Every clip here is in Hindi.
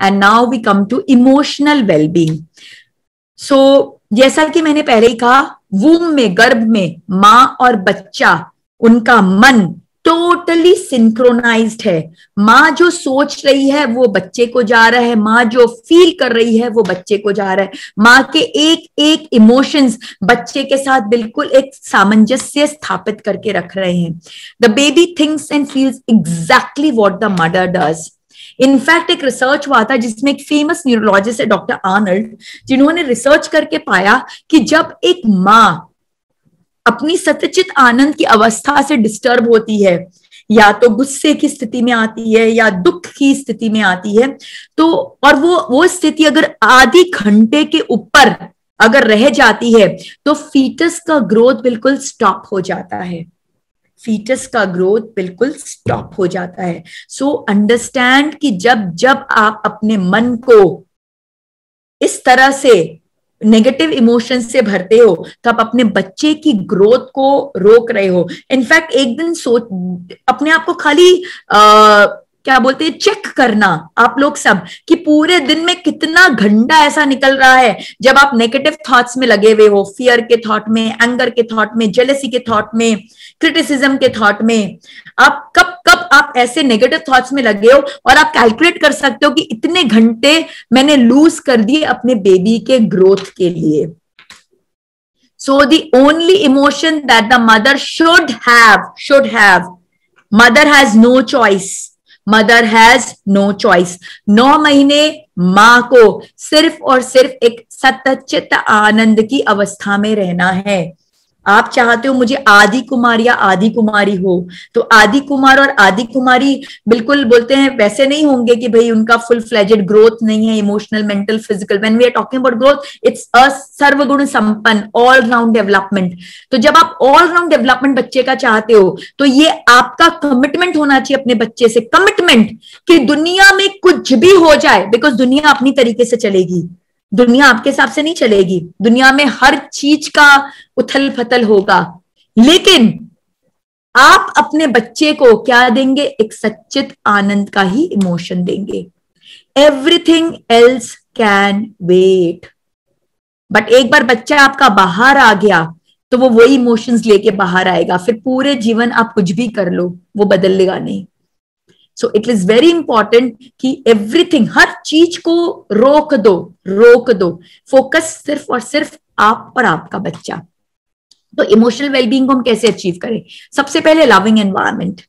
And now we come to emotional wellbeing. So जैसा कि मैंने पहले ही कहा, वूम में, गर्भ में मां और बच्चा, उनका मन टोटली सिंक्रोनाइज्ड है. माँ जो सोच रही है वो बच्चे को जा रहा है, माँ जो फील कर रही है वो बच्चे को जा रहा है. माँ के एक एक इमोशंस बच्चे के साथ बिल्कुल एक सामंजस्य स्थापित करके रख रहे हैं. The baby thinks and feels exactly what the mother does. In fact एक रिसर्च हुआ था जिसमें एक फेमस न्यूरोलॉजिस्ट है डॉक्टर आर्नल्ड, जिन्होंने रिसर्च करके पाया कि जब एक माँ अपनी सत्यचित आनंद की अवस्था से डिस्टर्ब होती है, या तो गुस्से की स्थिति में आती है या दुख की स्थिति में आती है, तो और वो स्थिति अगर आधे घंटे के ऊपर अगर रह जाती है तो फीटस का ग्रोथ बिल्कुल स्टॉप हो जाता है. फीटस का ग्रोथ बिल्कुल स्टॉप हो जाता है. सो अंडरस्टैंड कि जब जब आप अपने मन को इस तरह से नेगेटिव इमोशन से भरते हो तो आप अपने बच्चे की ग्रोथ को रोक रहे हो. इनफैक्ट एक दिन सोच अपने आप को खाली क्या बोलते हैं, चेक करना आप लोग सब कि पूरे दिन में कितना घंटा ऐसा निकल रहा है जब आप नेगेटिव थॉट्स में लगे हुए हो, फियर के थॉट में, एंगर के थॉट में, जेलसी के थॉट में, क्रिटिसिज्म के थॉट में. आप कब कब आप ऐसे नेगेटिव थॉट्स में लगे हो और आप कैलकुलेट कर सकते हो कि इतने घंटे मैंने लूज कर दिए अपने बेबी के ग्रोथ के लिए. So the only emotion that the mother should have, mother has no choice. Mother has no choice. 9 महीने मां को सिर्फ और सिर्फ एक सतचित आनंद की अवस्था में रहना है. आप चाहते हो मुझे आदि कुमार या आदि कुमारी हो, तो आदि कुमार और आदि कुमारी बिल्कुल बोलते हैं वैसे नहीं होंगे कि भाई उनका फुल फ्लेजेड ग्रोथ नहीं है, emotional, mental, physical. When we are talking about growth, it's a सर्वगुण संपन्न ऑल राउंड डेवलपमेंट. तो जब आप ऑल राउंड डेवलपमेंट बच्चे का चाहते हो तो ये आपका कमिटमेंट होना चाहिए अपने बच्चे से. कमिटमेंट कि दुनिया में कुछ भी हो जाए, बिकॉज दुनिया अपनी तरीके से चलेगी, दुनिया आपके हिसाब से नहीं चलेगी. दुनिया में हर चीज का उथल फथल होगा, लेकिन आप अपने बच्चे को क्या देंगे? एक सच्चित आनंद का ही इमोशन देंगे. Everything else can wait. But एक बार बच्चा आपका बाहर आ गया तो वो वही इमोशंस लेके बाहर आएगा. फिर पूरे जीवन आप कुछ भी कर लो वो बदलेगा नहीं. सो इट इज वेरी इंपॉर्टेंट कि एवरीथिंग, हर चीज को रोक दो. फोकस सिर्फ और सिर्फ आप और आपका बच्चा. तो इमोशनल वेलबींग को हम कैसे अचीव करें? सबसे पहले लविंग एनवायरनमेंट.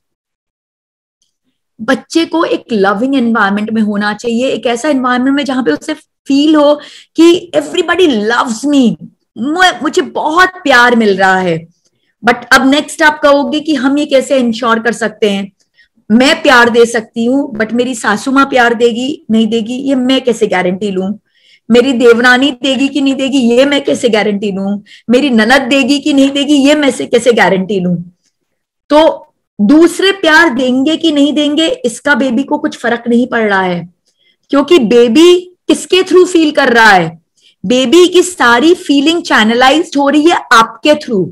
बच्चे को एक लविंग एनवायरनमेंट में होना चाहिए, एक ऐसा एनवायरनमेंट में जहां पे उसे फील हो कि एवरीबडी लव्स मी, मुझे बहुत प्यार मिल रहा है. बट अब नेक्स्ट आप कहोगे कि हम ये कैसे इंश्योर कर सकते हैं? मैं प्यार दे सकती हूँ बट मेरी सासू माँ प्यार देगी नहीं देगी, ये मैं कैसे गारंटी लूं? मेरी देवरानी देगी कि नहीं देगी, ये मैं कैसे गारंटी लूं? मेरी ननद देगी कि नहीं देगी, ये मैं कैसे गारंटी लूं? तो दूसरे प्यार देंगे कि नहीं देंगे इसका बेबी को कुछ फर्क नहीं पड़ रहा है, क्योंकि बेबी किसके थ्रू फील कर रहा है? बेबी की सारी फीलिंग चैनलाइज्ड हो रही है आपके थ्रू.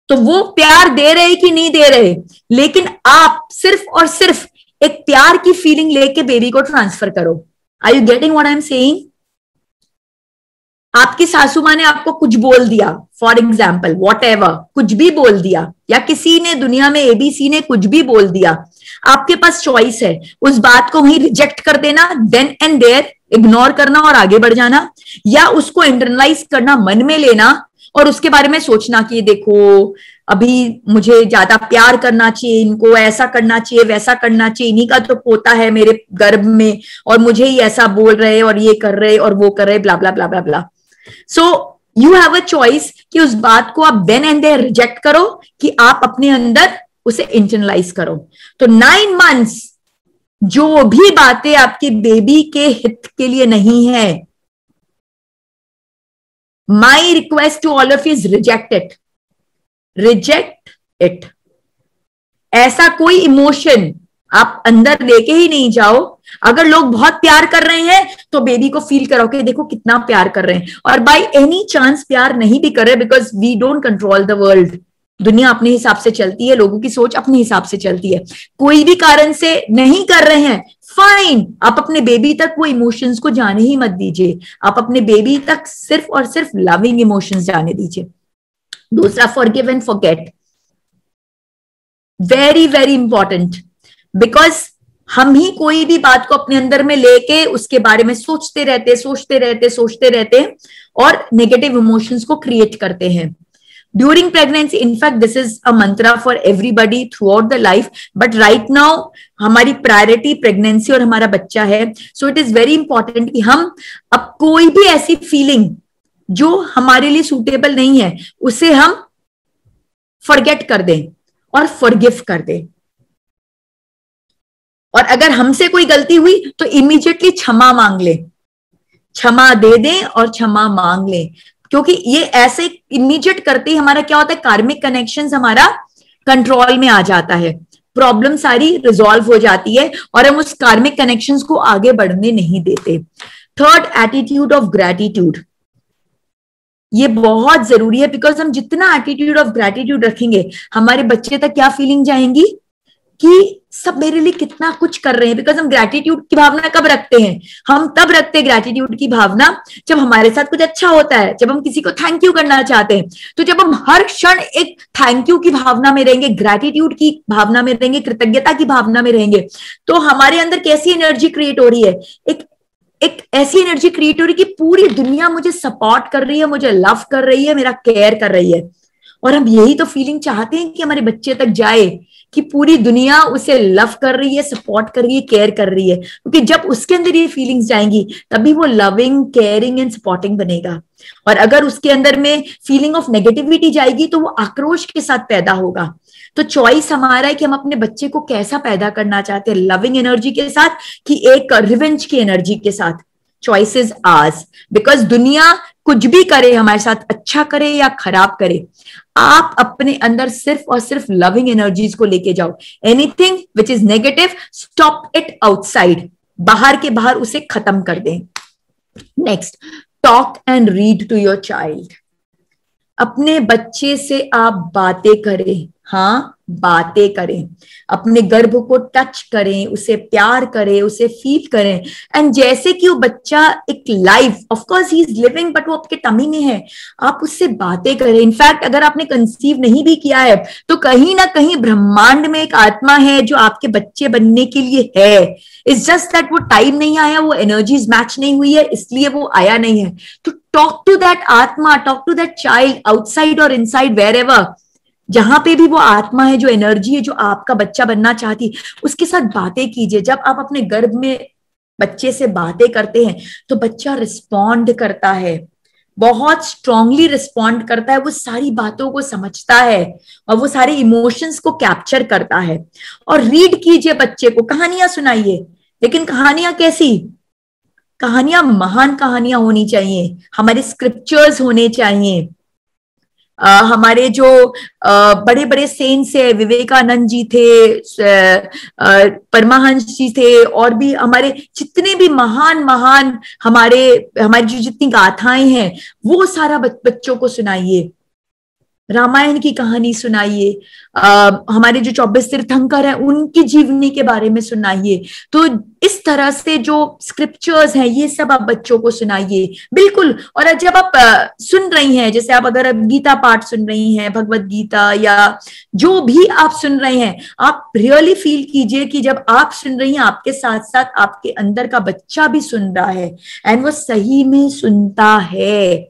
तो वो प्यार दे रहे कि नहीं दे रहे, लेकिन आप सिर्फ और सिर्फ एक प्यार की फीलिंग लेके बेबी को ट्रांसफर करो. Are you getting what I am saying? आपकी सासू माँ ने आपको कुछ बोल दिया, फॉर एग्जाम्पल व्हाटएवर, कुछ भी बोल दिया, या किसी ने दुनिया में एबीसी ने कुछ भी बोल दिया, आपके पास चॉइस है उस बात को वहीं रिजेक्ट कर देना, देन एंड देयर इग्नोर करना और आगे बढ़ जाना, या उसको इंटरनलाइज करना, मन में लेना और उसके बारे में सोचना कि देखो अभी मुझे ज्यादा प्यार करना चाहिए, इनको ऐसा करना चाहिए, वैसा करना चाहिए, इन्हीं का तो पोता है मेरे गर्भ में और मुझे ही ऐसा बोल रहे और ये कर रहे और वो कर रहे, blah blah blah blah blah. So you have a choice कि उस बात को आप देन एंड देयर रिजेक्ट करो कि आप अपने अंदर उसे इंटरनलाइज करो. तो 9 months जो भी बातें आपके बेबी के हित के लिए नहीं है, my request to all of you is reject it. ऐसा कोई इमोशन आप अंदर लेके ही नहीं जाओ. अगर लोग बहुत प्यार कर रहे हैं तो बेबी को फील करो कि देखो कितना प्यार कर रहे हैं, और बाय एनी चांस प्यार नहीं भी कर रहे, because we don't control the world, दुनिया अपने हिसाब से चलती है, लोगों की सोच अपने हिसाब से चलती है। कोई भी कारण से नहीं कर रहे हैं, फाइन, आप अपने बेबी तक वो इमोशंस को जाने ही मत दीजिए। आप अपने बेबी तक सिर्फ और सिर्फ लविंग इमोशंस जाने दीजिए। दूसरा, forgive and forget, very very important, because हम ही कोई भी बात को अपने अंदर में लेके उसके बारे में सोचते रहते हैं और नेगेटिव इमोशंस को क्रिएट करते हैं during pregnancy. In fact this is a Mantra for everybody through out the life, but right now हमारी प्रायोरिटी प्रेगनेंसी और हमारा बच्चा है। So it is very important कि हम अब कोई भी ऐसी फीलिंग जो हमारे लिए सूटेबल नहीं है उसे हम फॉरगेट कर दें और फॉरगिव कर दें। और अगर हमसे कोई गलती हुई तो इमीडिएटली क्षमा मांग ले, क्षमा दे दें और क्षमा मांग ले, क्योंकि ये ऐसे इमीडिएट करते ही हमारा क्या होता है, कार्मिक कनेक्शंस हमारा कंट्रोल में आ जाता है, प्रॉब्लम सारी रिजॉल्व हो जाती है और हम उस कार्मिक कनेक्शंस को आगे बढ़ने नहीं देते। थर्ड, एटीट्यूड ऑफ ग्रैटिट्यूड, ये बहुत जरूरी है, बिकॉज हम जितना एटीट्यूड ऑफ ग्रैटिट्यूड रखेंगे हमारे बच्चे तक क्या फीलिंग जाएंगी कि सब मेरे लिए कितना कुछ कर रहे हैं। बिकॉज हम ग्रैटिट्यूड की भावना कब रखते हैं, हम तब रखते हैं ग्रैटिट्यूड की भावना जब हमारे साथ कुछ अच्छा होता है, जब हम किसी को थैंक यू करना चाहते हैं। तो जब हम हर क्षण एक थैंक यू की भावना में रहेंगे, ग्रैटिट्यूड की भावना में रहेंगे, कृतज्ञता की भावना में रहेंगे, तो हमारे अंदर कैसी एनर्जी क्रिएट हो रही है, एक ऐसी एनर्जी क्रिएट हो रही है कि पूरी दुनिया मुझे सपोर्ट कर रही है, मुझे लव कर रही है, मेरा केयर कर रही है। और हम यही तो फीलिंग चाहते हैं कि हमारे बच्चे तक जाए कि पूरी दुनिया उसे लव कर रही है, सपोर्ट कर रही है, केयर कर रही है, क्योंकि जब उसके अंदर ये फीलिंग्स जाएंगी तभी वो लविंग, केयरिंग एंड सपोर्टिंग बनेगा। और अगर उसके अंदर में फीलिंग ऑफ नेगेटिविटी जाएगी तो वो आक्रोश के साथ पैदा होगा। तो चॉइस हमारा है कि हम अपने बच्चे को कैसा पैदा करना चाहते हैं, लविंग एनर्जी के साथ कि एक रिवेंज की एनर्जी के साथ। चॉइस इज आवर्स, बिकॉज दुनिया कुछ भी करे हमारे साथ, अच्छा करे या खराब करे, आप अपने अंदर सिर्फ और सिर्फ लविंग एनर्जीज को लेके जाओ। Anything which is negative, stop it outside, बाहर के बाहर उसे खत्म कर दें। Next, talk and read to your child. अपने बच्चे से आप बातें करें, हाँ बातें करें, अपने गर्भ को टच करें, उसे प्यार करें, उसे फील करें, एंड जैसे कि वो बच्चा एक life, of course he is living but वो आपके टमी में है, आप उससे बातें करें। इनफैक्ट अगर आपने कंसीव नहीं भी किया है तो कहीं ना कहीं ब्रह्मांड में एक आत्मा है जो आपके बच्चे बनने के लिए है। इट्स जस्ट दैट वो टाइम नहीं आया, वो एनर्जीज मैच नहीं हुई है, इसलिए वो आया नहीं है। तो टॉक टू दैट आत्मा, talk to that child, outside और इनसाइड, वेयर एवर, जहां पे भी वो आत्मा है, जो एनर्जी है, जो आपका बच्चा बनना चाहती, उसके साथ बातें कीजिए। जब आप अपने गर्भ में बच्चे से बातें करते हैं तो बच्चा रिस्पॉन्ड करता है, बहुत स्ट्रांगली रिस्पॉन्ड करता है, वो सारी बातों को समझता है और वो सारे इमोशंस को कैप्चर करता है। और रीड कीजिए बच्चे को, कहानियां सुनाइए, लेकिन कहानियां कैसी, कहानियां महान कहानियां होनी चाहिए, हमारे स्क्रिप्चर्स होने चाहिए। हमारे जो बड़े बड़े सेंट्स है, विवेकानंद जी थे, परमहंस जी थे, और भी हमारे जितने भी महान महान हमारी जो जितनी गाथाएं हैं वो सारा बच्चों को सुनाइए। रामायण की कहानी सुनाइए, हमारे जो 24 तीर्थंकर हैं उनकी जीवनी के बारे में सुनाइए। तो इस तरह से जो स्क्रिप्चर्स हैं ये सब आप बच्चों को सुनाइए, बिल्कुल। और जब आप सुन रही हैं, जैसे आप अगर गीता पाठ सुन रही हैं, भगवत गीता या जो भी आप सुन रहे हैं, आप रियली फील कीजिए कि जब आप सुन रही हैं आपके साथ साथ आपके अंदर का बच्चा भी सुन रहा है, एंड वो सही में सुनता है,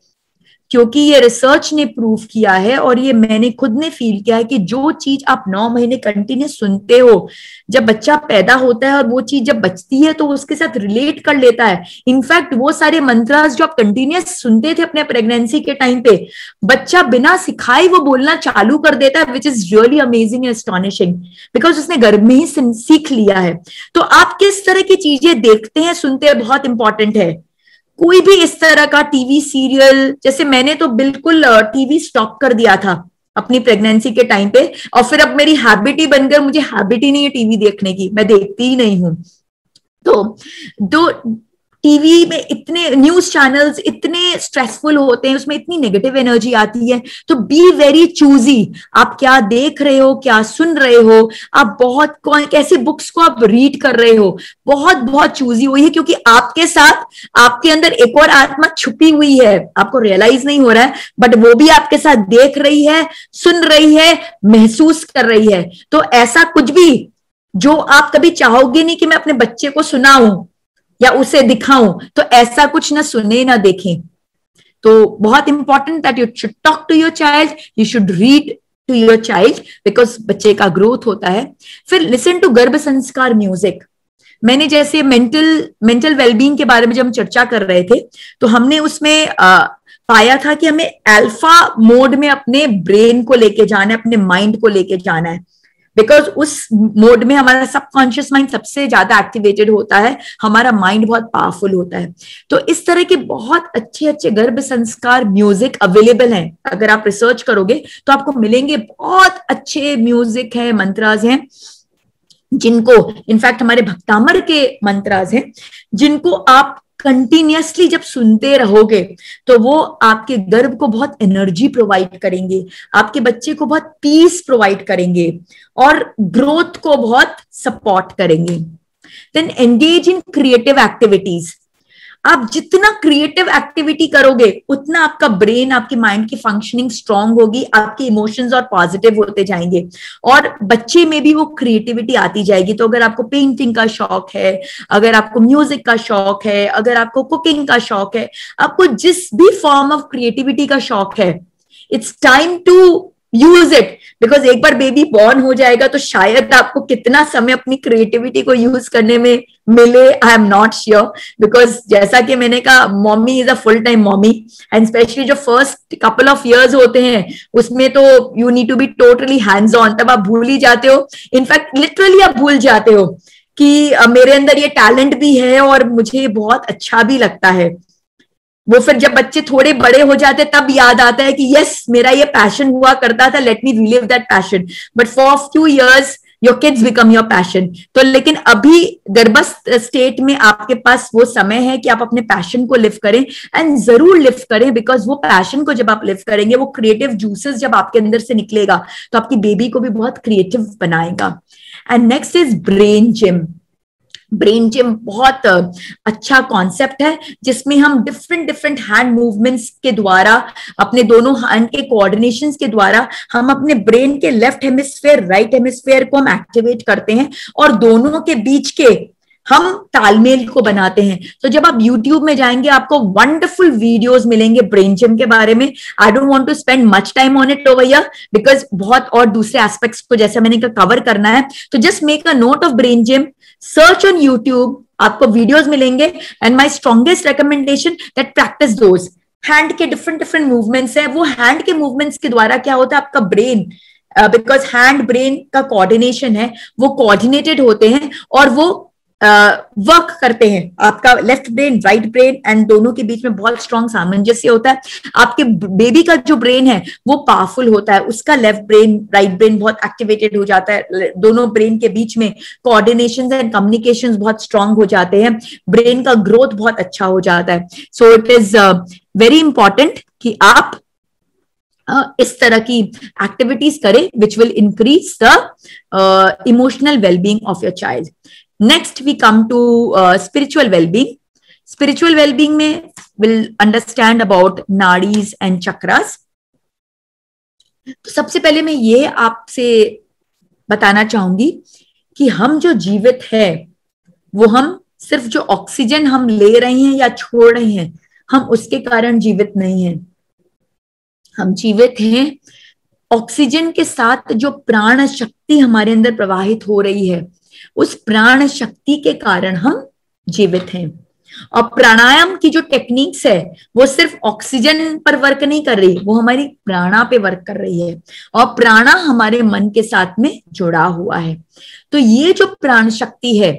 क्योंकि ये रिसर्च ने प्रूव किया है और ये मैंने खुद ने फील किया है कि जो चीज आप 9 महीने कंटिन्यूस सुनते हो, जब बच्चा पैदा होता है और वो चीज जब बचती है तो उसके साथ रिलेट कर लेता है। इनफैक्ट वो सारे मंत्रास जो आप कंटिन्यूस सुनते थे अपने प्रेगनेंसी के टाइम पे, बच्चा बिना सिखाए वो बोलना चालू कर देता है, which is really amazing and astonishing, because उसने गर्भ में ही सीख लिया है। तो आप किस तरह की चीजें देखते हैं, सुनते हैं, बहुत इंपॉर्टेंट है। कोई भी इस तरह का टीवी सीरियल, जैसे मैंने तो बिल्कुल टीवी स्टॉप कर दिया था अपनी प्रेगनेंसी के टाइम पे, और फिर अब मेरी हैबिट ही बनकर, मुझे हैबिट ही नहीं है टीवी देखने की, मैं देखती ही नहीं हूं। तो टीवी में इतने न्यूज चैनल्स इतने स्ट्रेसफुल होते हैं, उसमें इतनी नेगेटिव एनर्जी आती है, तो बी वेरी चूजी। आप क्या देख रहे हो, क्या सुन रहे हो, आप बहुत कैसे बुक्स को आप रीड कर रहे हो, बहुत बहुत चूजी हुई है, क्योंकि आपके साथ आपके अंदर एक और आत्मा छुपी हुई है, आपको रियलाइज नहीं हो रहा है, बट वो भी आपके साथ देख रही है, सुन रही है, महसूस कर रही है। तो ऐसा कुछ भी जो आप कभी चाहोगे नहीं कि मैं अपने बच्चे को सुनाऊं या उसे दिखाऊं, तो ऐसा कुछ ना सुने ना देखें। तो बहुत important that you should talk to your child, you should read to your child, because बच्चे का ग्रोथ होता है। फिर लिसन टू गर्भ संस्कार म्यूजिक। मैंने जैसे मेंटल वेलबींग के बारे में जब हम चर्चा कर रहे थे, तो हमने उसमें पाया था कि हमें अल्फा मोड में अपने ब्रेन को लेके जाना है, अपने माइंड को लेके जाना है, बिकॉज उस मोड में हमारा सबकॉन्शियस माइंड सबसे ज्यादा एक्टिवेटेड होता है, हमारा माइंड बहुत पावरफुल होता है। तो इस तरह के बहुत अच्छे अच्छे गर्भ संस्कार म्यूजिक अवेलेबल हैं, अगर आप रिसर्च करोगे तो आपको मिलेंगे। बहुत अच्छे म्यूजिक है, मंत्रास हैं, जिनको इनफैक्ट हमारे भक्तामर के मंत्रास हैं, जिनको आप कंटिन्यूअसली जब सुनते रहोगे तो वो आपके गर्भ को बहुत एनर्जी प्रोवाइड करेंगे, आपके बच्चे को बहुत पीस प्रोवाइड करेंगे और ग्रोथ को बहुत सपोर्ट करेंगे। Then engage in creative activities. आप जितना क्रिएटिव एक्टिविटी करोगे उतना आपका ब्रेन, आपकी माइंड की फंक्शनिंग स्ट्रांग होगी, आपके इमोशंस और पॉजिटिव होते जाएंगे और बच्चे में भी वो क्रिएटिविटी आती जाएगी। तो अगर आपको पेंटिंग का शौक है, अगर आपको म्यूजिक का शौक है, अगर आपको कुकिंग का शौक है, आपको जिस भी फॉर्म ऑफ क्रिएटिविटी का शौक है, it's time to use it. Because एक बार बेबी बॉर्न हो जाएगा तो शायद आपको कितना समय अपनी क्रिएटिविटी को यूज करने में मिले, I am not sure. Because जैसा कि मैंने कहा, mommy is a full time mommy, and especially जो फर्स्ट कपल ऑफ इयर्स होते हैं उसमें तो you need to be totally hands on. तब आप भूल ही जाते हो, इनफैक्ट लिटरली आप भूल जाते हो कि मेरे अंदर ये टैलेंट भी है और मुझे बहुत अच्छा भी लगता है। वो फिर जब बच्चे थोड़े बड़े हो जाते तब याद आता है कि यस, मेरा ये पैशन हुआ करता था, let me relive that passion. But for few years your kids become your passion. तो लेकिन अभी गर्भस्थ स्टेट में आपके पास वो समय है कि आप अपने पैशन को लिव करें, एंड जरूर लिव करें, बिकॉज वो पैशन को जब आप लिव करेंगे, वो क्रिएटिव जूसेस जब आपके अंदर से निकलेगा तो आपकी बेबी को भी बहुत क्रिएटिव बनाएगा। And next is brain gym. Brain gym बहुत अच्छा कॉन्सेप्ट है, जिसमें हम डिफरेंट हैंड मूवमेंट्स के द्वारा, अपने दोनों हैंड के कोऑर्डिनेशंस के द्वारा हम अपने ब्रेन के लेफ्ट हेमिस्फेयर राइट हेमिस्फेयर को हम एक्टिवेट करते हैं और दोनों के बीच के हम तालमेल को बनाते हैं। तो जब आप YouTube में जाएंगे आपको वंडरफुल वीडियोस मिलेंगे ब्रेन जिम के बारे में। I don't want to spend much time on it over here, because बहुत और दूसरे एस्पेक्ट्स को जैसे मैंने कवर करना है। तो just make a note of brain gym, search on YouTube, आपको वीडियोस मिलेंगे, and my strongest recommendation that practice those. Hand के डिफरेंट मूवमेंट्स है, वो हैंड के मूवमेंट्स के द्वारा क्या होता है, आपका ब्रेन, बिकॉज हैंड ब्रेन का कोऑर्डिनेशन है, वो कोऑर्डिनेटेड होते हैं और वो वर्क करते हैं। आपका left brain right brain and दोनों के बीच में बहुत स्ट्रॉन्ग सामंजस्य होता है। आपके बेबी का जो ब्रेन है वो पावरफुल होता है, उसका लेफ्ट ब्रेन राइट ब्रेन बहुत एक्टिवेटेड हो जाता है, दोनों ब्रेन के बीच में कोऑर्डिनेशन एंड कम्युनिकेशन बहुत स्ट्रांग हो जाते हैं, ब्रेन का ग्रोथ बहुत अच्छा हो जाता है। So it is very important कि आप इस तरह की एक्टिविटीज करें which will increase the emotional wellbeing of your child. Next we come to spiritual well-being. Spiritual well-being में we'll understand about nadis and chakras. तो सबसे पहले मैं ये आपसे बताना चाहूंगी कि हम जो जीवित है वो हम सिर्फ जो ऑक्सीजन हम ले रहे हैं या छोड़ रहे हैं, हम उसके कारण जीवित नहीं हैं। हम जीवित हैं ऑक्सीजन के साथ जो प्राण शक्ति हमारे अंदर प्रवाहित हो रही है, उस प्राण शक्ति के कारण हम जीवित हैं। और प्राणायाम की जो टेक्निक्स है वो सिर्फ ऑक्सीजन पर वर्क नहीं कर रही, वो हमारी प्राणा पे वर्क कर रही है, और प्राणा हमारे मन के साथ में जुड़ा हुआ है। तो ये जो प्राण शक्ति है,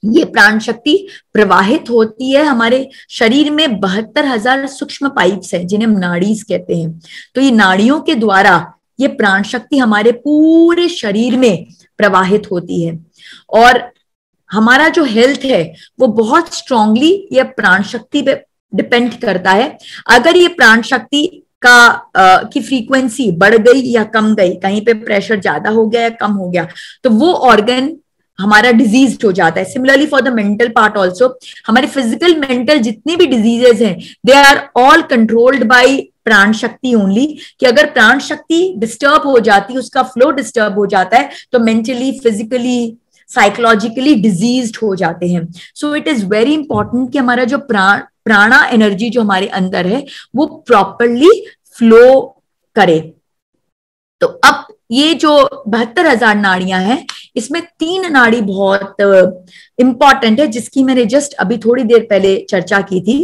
ये प्राण शक्ति प्रवाहित होती है हमारे शरीर में 72,000 सूक्ष्म पाइप्स हैं जिन्हें हम नाड़ीज कहते हैं। तो ये नाड़ियों के द्वारा ये प्राण शक्ति हमारे पूरे शरीर में प्रवाहित होती है। और हमारा जो हेल्थ है वो बहुत स्ट्रांगली ये प्राण शक्ति पे डिपेंड करता है। अगर ये प्राण शक्ति की फ्रीक्वेंसी बढ़ गई या कम गई, कहीं पे प्रेशर ज्यादा हो गया या कम हो गया, तो वो ऑर्गन हमारा डिजीज हो जाता है। Similarly for the mental part also, हमारे फिजिकल मेंटल जितनी भी डिजीजेस हैं they are all controlled by प्राण शक्ति ओनली। कि अगर प्राण शक्ति डिस्टर्ब हो जाती है, उसका फ्लो डिस्टर्ब हो जाता है, तो मेंटली, फिजिकली, साइकोलॉजिकली डिजीज्ड हो जाते हैं। So it is very important कि हमारा जो प्राणा एनर्जी जो हमारे अंदर है वो प्रॉपरली फ्लो करे। तो अब ये जो 72,000 नाड़ियां हैं, इसमें 3 नाड़ी बहुत इंपॉर्टेंट है, जिसकी मैंने जस्ट अभी थोड़ी देर पहले चर्चा की थी।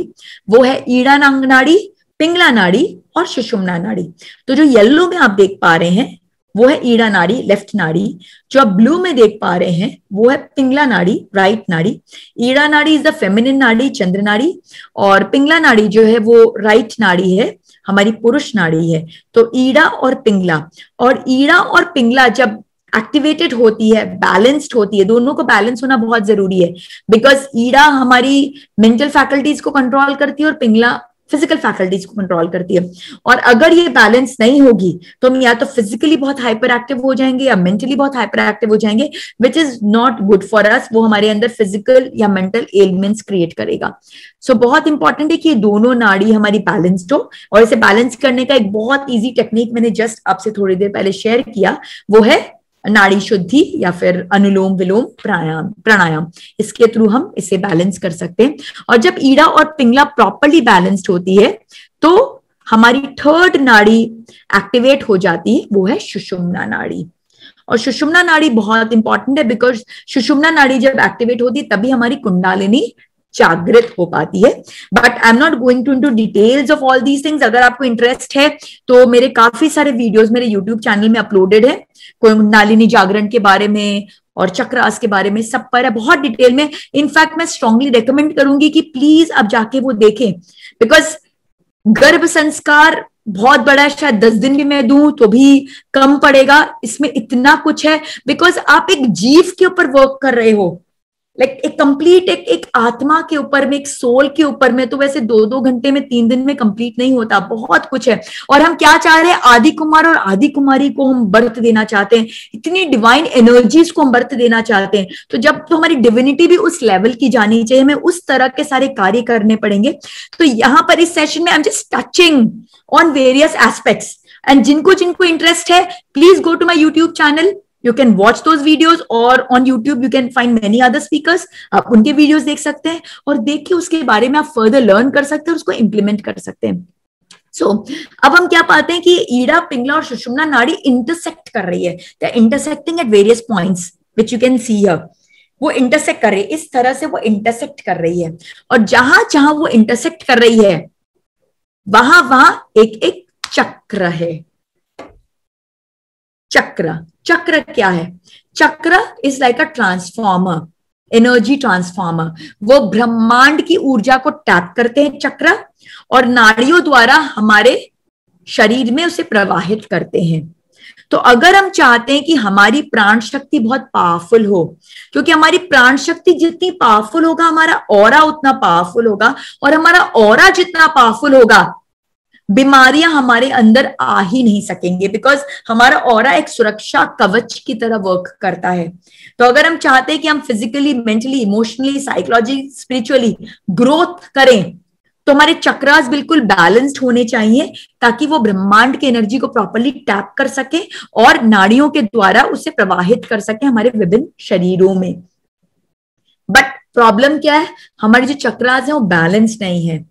वो है ईड़ानांग नाड़ी, पिंगला नाड़ी और सुषुम्ना नाड़ी। तो जो येलो में आप देख पा रहे हैं वो है ईड़ा नाड़ी, लेफ्ट नाड़ी। जो आप ब्लू में देख पा रहे हैं वो है पिंगला नाड़ी, राइट नाड़ी। ईड़ा नाड़ी इज द फेमिनिन नाड़ी, चंद्र नाड़ी, और पिंगला नाड़ी जो है वो राइट नाड़ी है, हमारी पुरुष नाड़ी है। तो ईड़ा और पिंगला, और ईड़ा और पिंगला जब एक्टिवेटेड होती है, बैलेंस्ड होती है, दोनों को बैलेंस होना बहुत जरूरी है। बिकॉज ईड़ा हमारी मेंटल फैकल्टीज को कंट्रोल करती है और पिंगला फिजिकल फैकल्टीज को कंट्रोल करती है। और अगर ये बैलेंस नहीं होगी तो हम या तो फिजिकली बहुत हाइपर एक्टिव हो जाएंगे या मेंटली बहुत हाइपर एक्टिव हो जाएंगे, which is not good for us. वो हमारे अंदर फिजिकल या मेंटल एलिमेंट्स क्रिएट करेगा। सो बहुत इंपॉर्टेंट है कि दोनों नाड़ी हमारी बैलेंस्ड हो। और इसे बैलेंस करने का एक बहुत ईजी टेक्निक मैंने जस्ट आपसे थोड़ी देर पहले शेयर किया, वो है नाड़ी शुद्धि या फिर अनुलोम विलोम प्राणायाम। इसके थ्रू हम इसे बैलेंस कर सकते हैं। और जब ईड़ा और पिंगला प्रॉपरली बैलेंस्ड होती है तो हमारी 3rd नाड़ी एक्टिवेट हो जाती है, वो है सुषुम्ना नाड़ी। और सुषुम्ना नाड़ी बहुत इंपॉर्टेंट है, बिकॉज सुषुम्ना नाड़ी जब एक्टिवेट होती है तभी हमारी कुंडलिनी जागृत हो पाती है। But I am not going to into details of all these things. अगर आपको इंटरेस्ट है तो मेरे काफी सारे वीडियोस मेरे यूट्यूब चैनल में अपलोडेड है, कुंडलिनी जागरण के बारे में और चक्रास के बारे में, सब पर है बहुत डिटेल में। इनफैक्ट मैं स्ट्रांगली रेकमेंड करूंगी कि प्लीज आप जाके वो देखें, बिकॉज गर्भ संस्कार बहुत बड़ा है, शायद 10 दिन भी मैं दूं तो भी कम पड़ेगा। इसमें इतना कुछ है, बिकॉज आप एक जीव के ऊपर वर्क कर रहे हो, लाइक एक कंप्लीट एक आत्मा के ऊपर में, एक सोल के ऊपर में। तो वैसे 2-2 घंटे में, 3 दिन में कंप्लीट नहीं होता, बहुत कुछ है। और हम क्या चाह रहे हैं, आदि कुमार और आदि कुमारी को हम बर्थ देना चाहते हैं, इतनी डिवाइन एनर्जीज को हम बर्थ देना चाहते हैं। तो जब तो हमारी डिविनिटी भी उस लेवल की जानी चाहिए, हमें उस तरह के सारे कार्य करने पड़ेंगे। तो यहां पर इस सेशन में I am just touching on various aspects, and जिनको जिनको इंटरेस्ट है please go to my YouTube channel, you can watch those videos, और on YouTube you can find many other speakers। आप उनके वीडियोस देख सकते हैं और देख के उसके बारे में आप फर्दर लर्न कर सकते हैं, उसको इंप्लीमेंट कर सकते हैं। अब हम क्या पाते हैं कि ईड़ा, पिंगला और सुषुम्ना नाड़ी इंटरसेक्ट कर रही है, they are intersecting at various points which you can see here। वो इंटरसेक्ट कर रही है, इस तरह से वो इंटरसेक्ट कर रही है। और जहां जहां वो इंटरसेक्ट कर रही है वहां वहां एक एक चक्र है। चक्र क्या है? चक्र is like a transformer, energy transformer. वो ब्रह्मांड की ऊर्जा को टैप करते हैं चक्र, और नाड़ियों द्वारा हमारे शरीर में उसे प्रवाहित करते हैं। तो अगर हम चाहते हैं कि हमारी प्राण शक्ति बहुत पावरफुल हो, क्योंकि हमारी प्राण शक्ति जितनी पावरफुल होगा हमारा ऑरा उतना पावरफुल होगा, और हमारा ऑरा जितना पावरफुल होगा बीमारियां हमारे अंदर आ ही नहीं सकेंगे, बिकॉज हमारा ऑरा एक सुरक्षा कवच की तरह वर्क करता है। तो अगर हम चाहते हैं कि हम physically, mentally, emotionally, psychology, spiritually growth करें, तो हमारे चक्रास बिल्कुल बैलेंस्ड होने चाहिए, ताकि वो ब्रह्मांड की एनर्जी को प्रॉपरली टैप कर सके और नाड़ियों के द्वारा उसे प्रवाहित कर सके हमारे विभिन्न शरीरों में। बट प्रॉब्लम क्या है, हमारे जो चक्रास हैं वो बैलेंस नहीं है।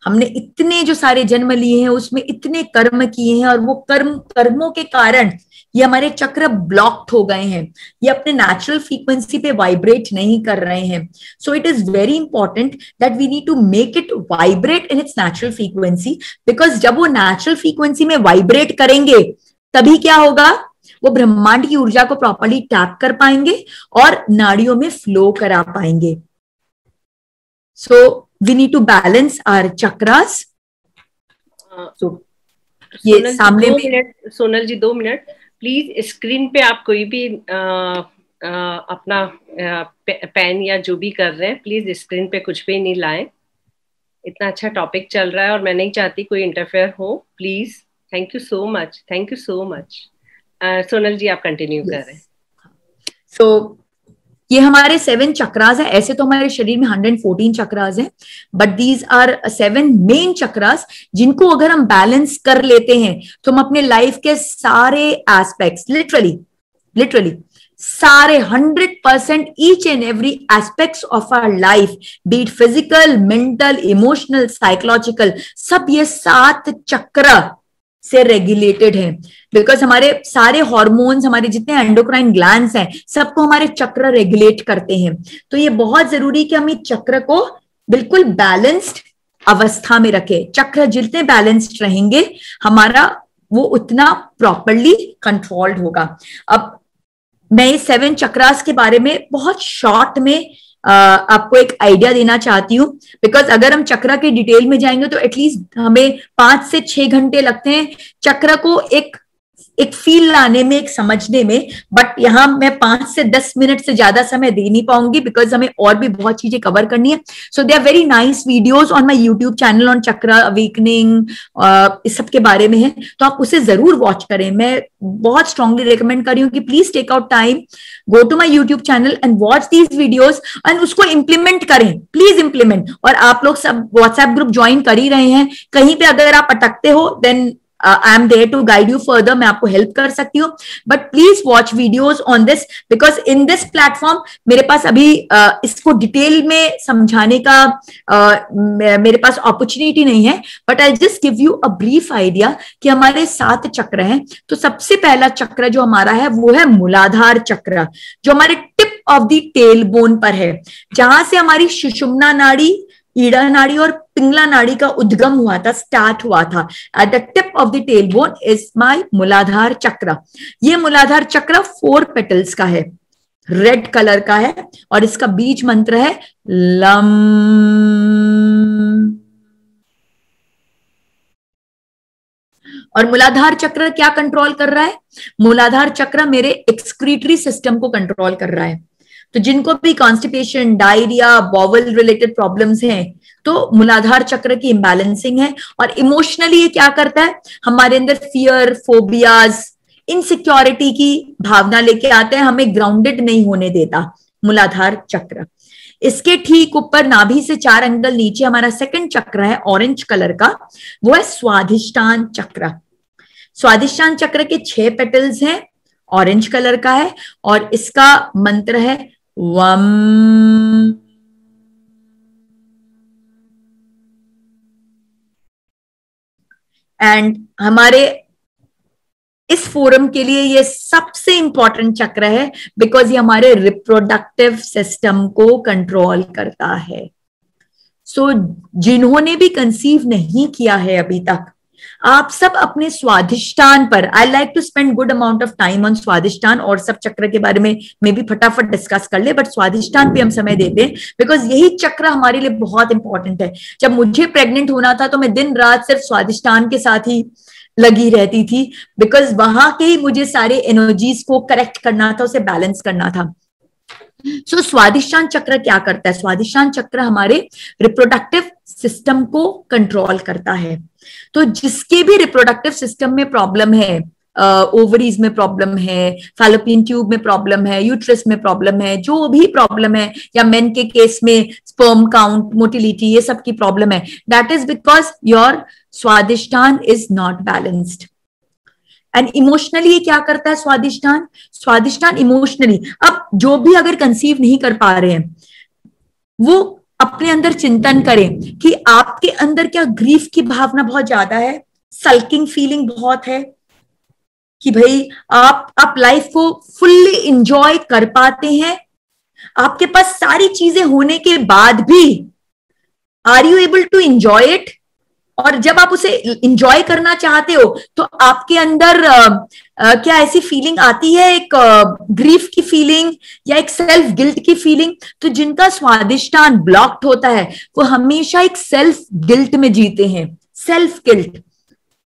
हमने इतने जो सारे जन्म लिए हैं उसमें इतने कर्म किए हैं, और वो कर्मों के कारण ये हमारे चक्र ब्लॉक्ड हो गए हैं, ये अपने नेचुरल फ्रीक्वेंसी पे वाइब्रेट नहीं कर रहे हैं। So it is very important that we need to make it vibrate in its natural frequency, because जब वो नेचुरल फ्रीक्वेंसी में वाइब्रेट करेंगे तभी क्या होगा, वो ब्रह्मांड की ऊर्जा को प्रॉपरली टैप कर पाएंगे और नाड़ियों में फ्लो करा पाएंगे। सो we need to balance our chakras। So, ये सामने में सोनल जी 2 मिनट प्लीज, स्क्रीन पे आप कोई भी अपना पेन या जो भी कर रहे हैं प्लीज स्क्रीन पे कुछ भी नहीं लाएं। इतना अच्छा टॉपिक चल रहा है और मैं नहीं चाहती कोई इंटरफेयर हो, please. Thank you so much, thank you so much. Sonal ji आप कंटिन्यू करें। सो ये हमारे 7 चक्रास है। ऐसे तो हमारे शरीर में 114 चक्रास हैं, but these are 7 main chakras जिनको अगर हम बैलेंस कर लेते हैं तो हम अपने लाइफ के सारे एस्पेक्ट्स, लिटरली सारे 100% each and every aspects of our life, be it physical, mental, emotional, psychological, सब ये 7 चक्र से रेगुलेटेड है। बिकॉज हमारे सारे हॉर्मोन्स, हमारे जितने एंडोक्राइन ग्लैंड्स हैं, सबको हमारे चक्र रेगुलेट करते हैं। तो ये बहुत जरूरी कि हम इस चक्र को बिल्कुल बैलेंस्ड अवस्था में रखें। चक्र जितने बैलेंस्ड रहेंगे हमारा वो उतना प्रॉपरली कंट्रोल्ड होगा। अब मैं इस 7 चक्रास के बारे में बहुत शॉर्ट में आपको एक आइडिया देना चाहती हूँ, बिकॉज अगर हम चक्र के डिटेल में जाएंगे तो एटलीस्ट हमें 5 से 6 घंटे लगते हैं चक्र को एक फील लाने में, एक समझने में। बट यहाँ मैं 5 से 10 मिनट से ज्यादा समय दे नहीं पाऊंगी बिकॉज हमें और भी बहुत चीजें कवर करनी है। So they are very nice videos on my YouTube channel on chakra awakening, इस सब के बारे में है, तो आप उसे जरूर वॉच करें। मैं बहुत स्ट्रांगली रिकमेंड कर रही हूँ कि please take out time, go to my YouTube channel and watch these videos and उसको इंप्लीमेंट करें, प्लीज इंप्लीमेंट। और आप लोग सब व्हाट्सएप ग्रुप ज्वाइन कर ही रहे हैं, कहीं पे अगर आप अटकते हो then I am there to guide you further, मैं आपको हेल्प कर सकती हूँ। But please watch videos on this because in this platform मेरे पास अभी इसको डिटेल में समझाने का मेरे पास अपॉर्चुनिटी नहीं है, but I just give you a brief idea कि हमारे 7 चक्र हैं। तो सबसे पहला चक्र जो हमारा है वो है मूलाधार चक्र, जो हमारे tip of the tail bone पर है, जहां से हमारी सुषुम्ना नाड़ी, ईड़ा नाड़ी और पिंगला नाड़ी का उद्गम हुआ था, स्टार्ट हुआ था। At the tip of the tail bone is my मूलाधार चक्र। ये मूलाधार चक्र 4 पेटल्स का है, रेड कलर का है और इसका बीज मंत्र है लम। और मूलाधार चक्र क्या कंट्रोल कर रहा है? मूलाधार चक्र मेरे एक्सक्रीटरी सिस्टम को कंट्रोल कर रहा है। तो जिनको भी constipation, diarrhoea, bowel related problems हैं, तो मूलाधार चक्र की इम्बैलेंसिंग है। और इमोशनली ये क्या करता है? हमारे अंदर फियर, फोबियाज, इनसिक्योरिटी की भावना लेके आता है, हमें ग्राउंडेड नहीं होने देता मूलाधार चक्र। इसके ठीक ऊपर नाभि से 4 अंगुल नीचे हमारा सेकंड चक्र है ऑरेंज कलर का, वो है स्वाधिष्ठान चक्र। स्वाधिष्ठान चक्र के 6 पेटल्स हैं, ऑरेंज कलर का है और इसका मंत्र है वम। एंड हमारे इस फोरम के लिए ये सबसे इंपॉर्टेंट चक्र है बिकॉज ये हमारे रिप्रोडक्टिव सिस्टम को कंट्रोल करता है। सो जिन्होंने भी कंसीव नहीं किया है अभी तक, आप सब अपने स्वाधिष्ठान पर, I like to spend good amount of time on Swadhisthana, और सब चक्र के बारे में भी फटाफट डिस्कस कर ले, बट स्वाधिष्ठान पे हम समय देते हैं बिकॉज यही चक्र हमारे लिए बहुत इंपॉर्टेंट है। जब मुझे प्रेग्नेंट होना था तो मैं दिन रात सिर्फ स्वाधिष्ठान के साथ ही लगी रहती थी बिकॉज वहां के ही मुझे सारे एनर्जीज को करेक्ट करना था, उसे बैलेंस करना था। सो स्वाधिष्ठान चक्र क्या करता है? स्वाधिष्ठान चक्र हमारे रिप्रोडक्टिव सिस्टम को कंट्रोल करता है। तो जिसके भी रिप्रोडक्टिव सिस्टम में प्रॉब्लम है, ओवरीज में प्रॉब्लम है, फैलोपियन ट्यूब में प्रॉब्लम है, यूट्रस में प्रॉब्लम है, जो भी प्रॉब्लम है, या मेन के केस में स्पर्म काउंट, मोटिलिटी, ये सब की प्रॉब्लम है, that is because your Swadhisthana is not balanced. And emotionally ये क्या करता है स्वाधिष्ठान? स्वाधिष्ठान इमोशनली, अब जो भी अगर कंसीव नहीं कर पा रहे हैं वो अपने अंदर चिंतन करें कि आपके अंदर क्या ग्रीफ की भावना बहुत ज्यादा है, सल्किंग फीलिंग बहुत है कि भाई आप लाइफ को फुल्ली इंजॉय कर पाते हैं, आपके पास सारी चीजें होने के बाद भी are you able to enjoy it? और जब आप उसे इंजॉय करना चाहते हो तो आपके अंदर क्या ऐसी फीलिंग आती है, एक ग्रीफ की फीलिंग या एक सेल्फ गिल्ट की फीलिंग? तो जिनका स्वाधिष्ठान ब्लॉक्ड होता है वो हमेशा एक सेल्फ गिल्ट में जीते हैं, सेल्फ गिल्ट।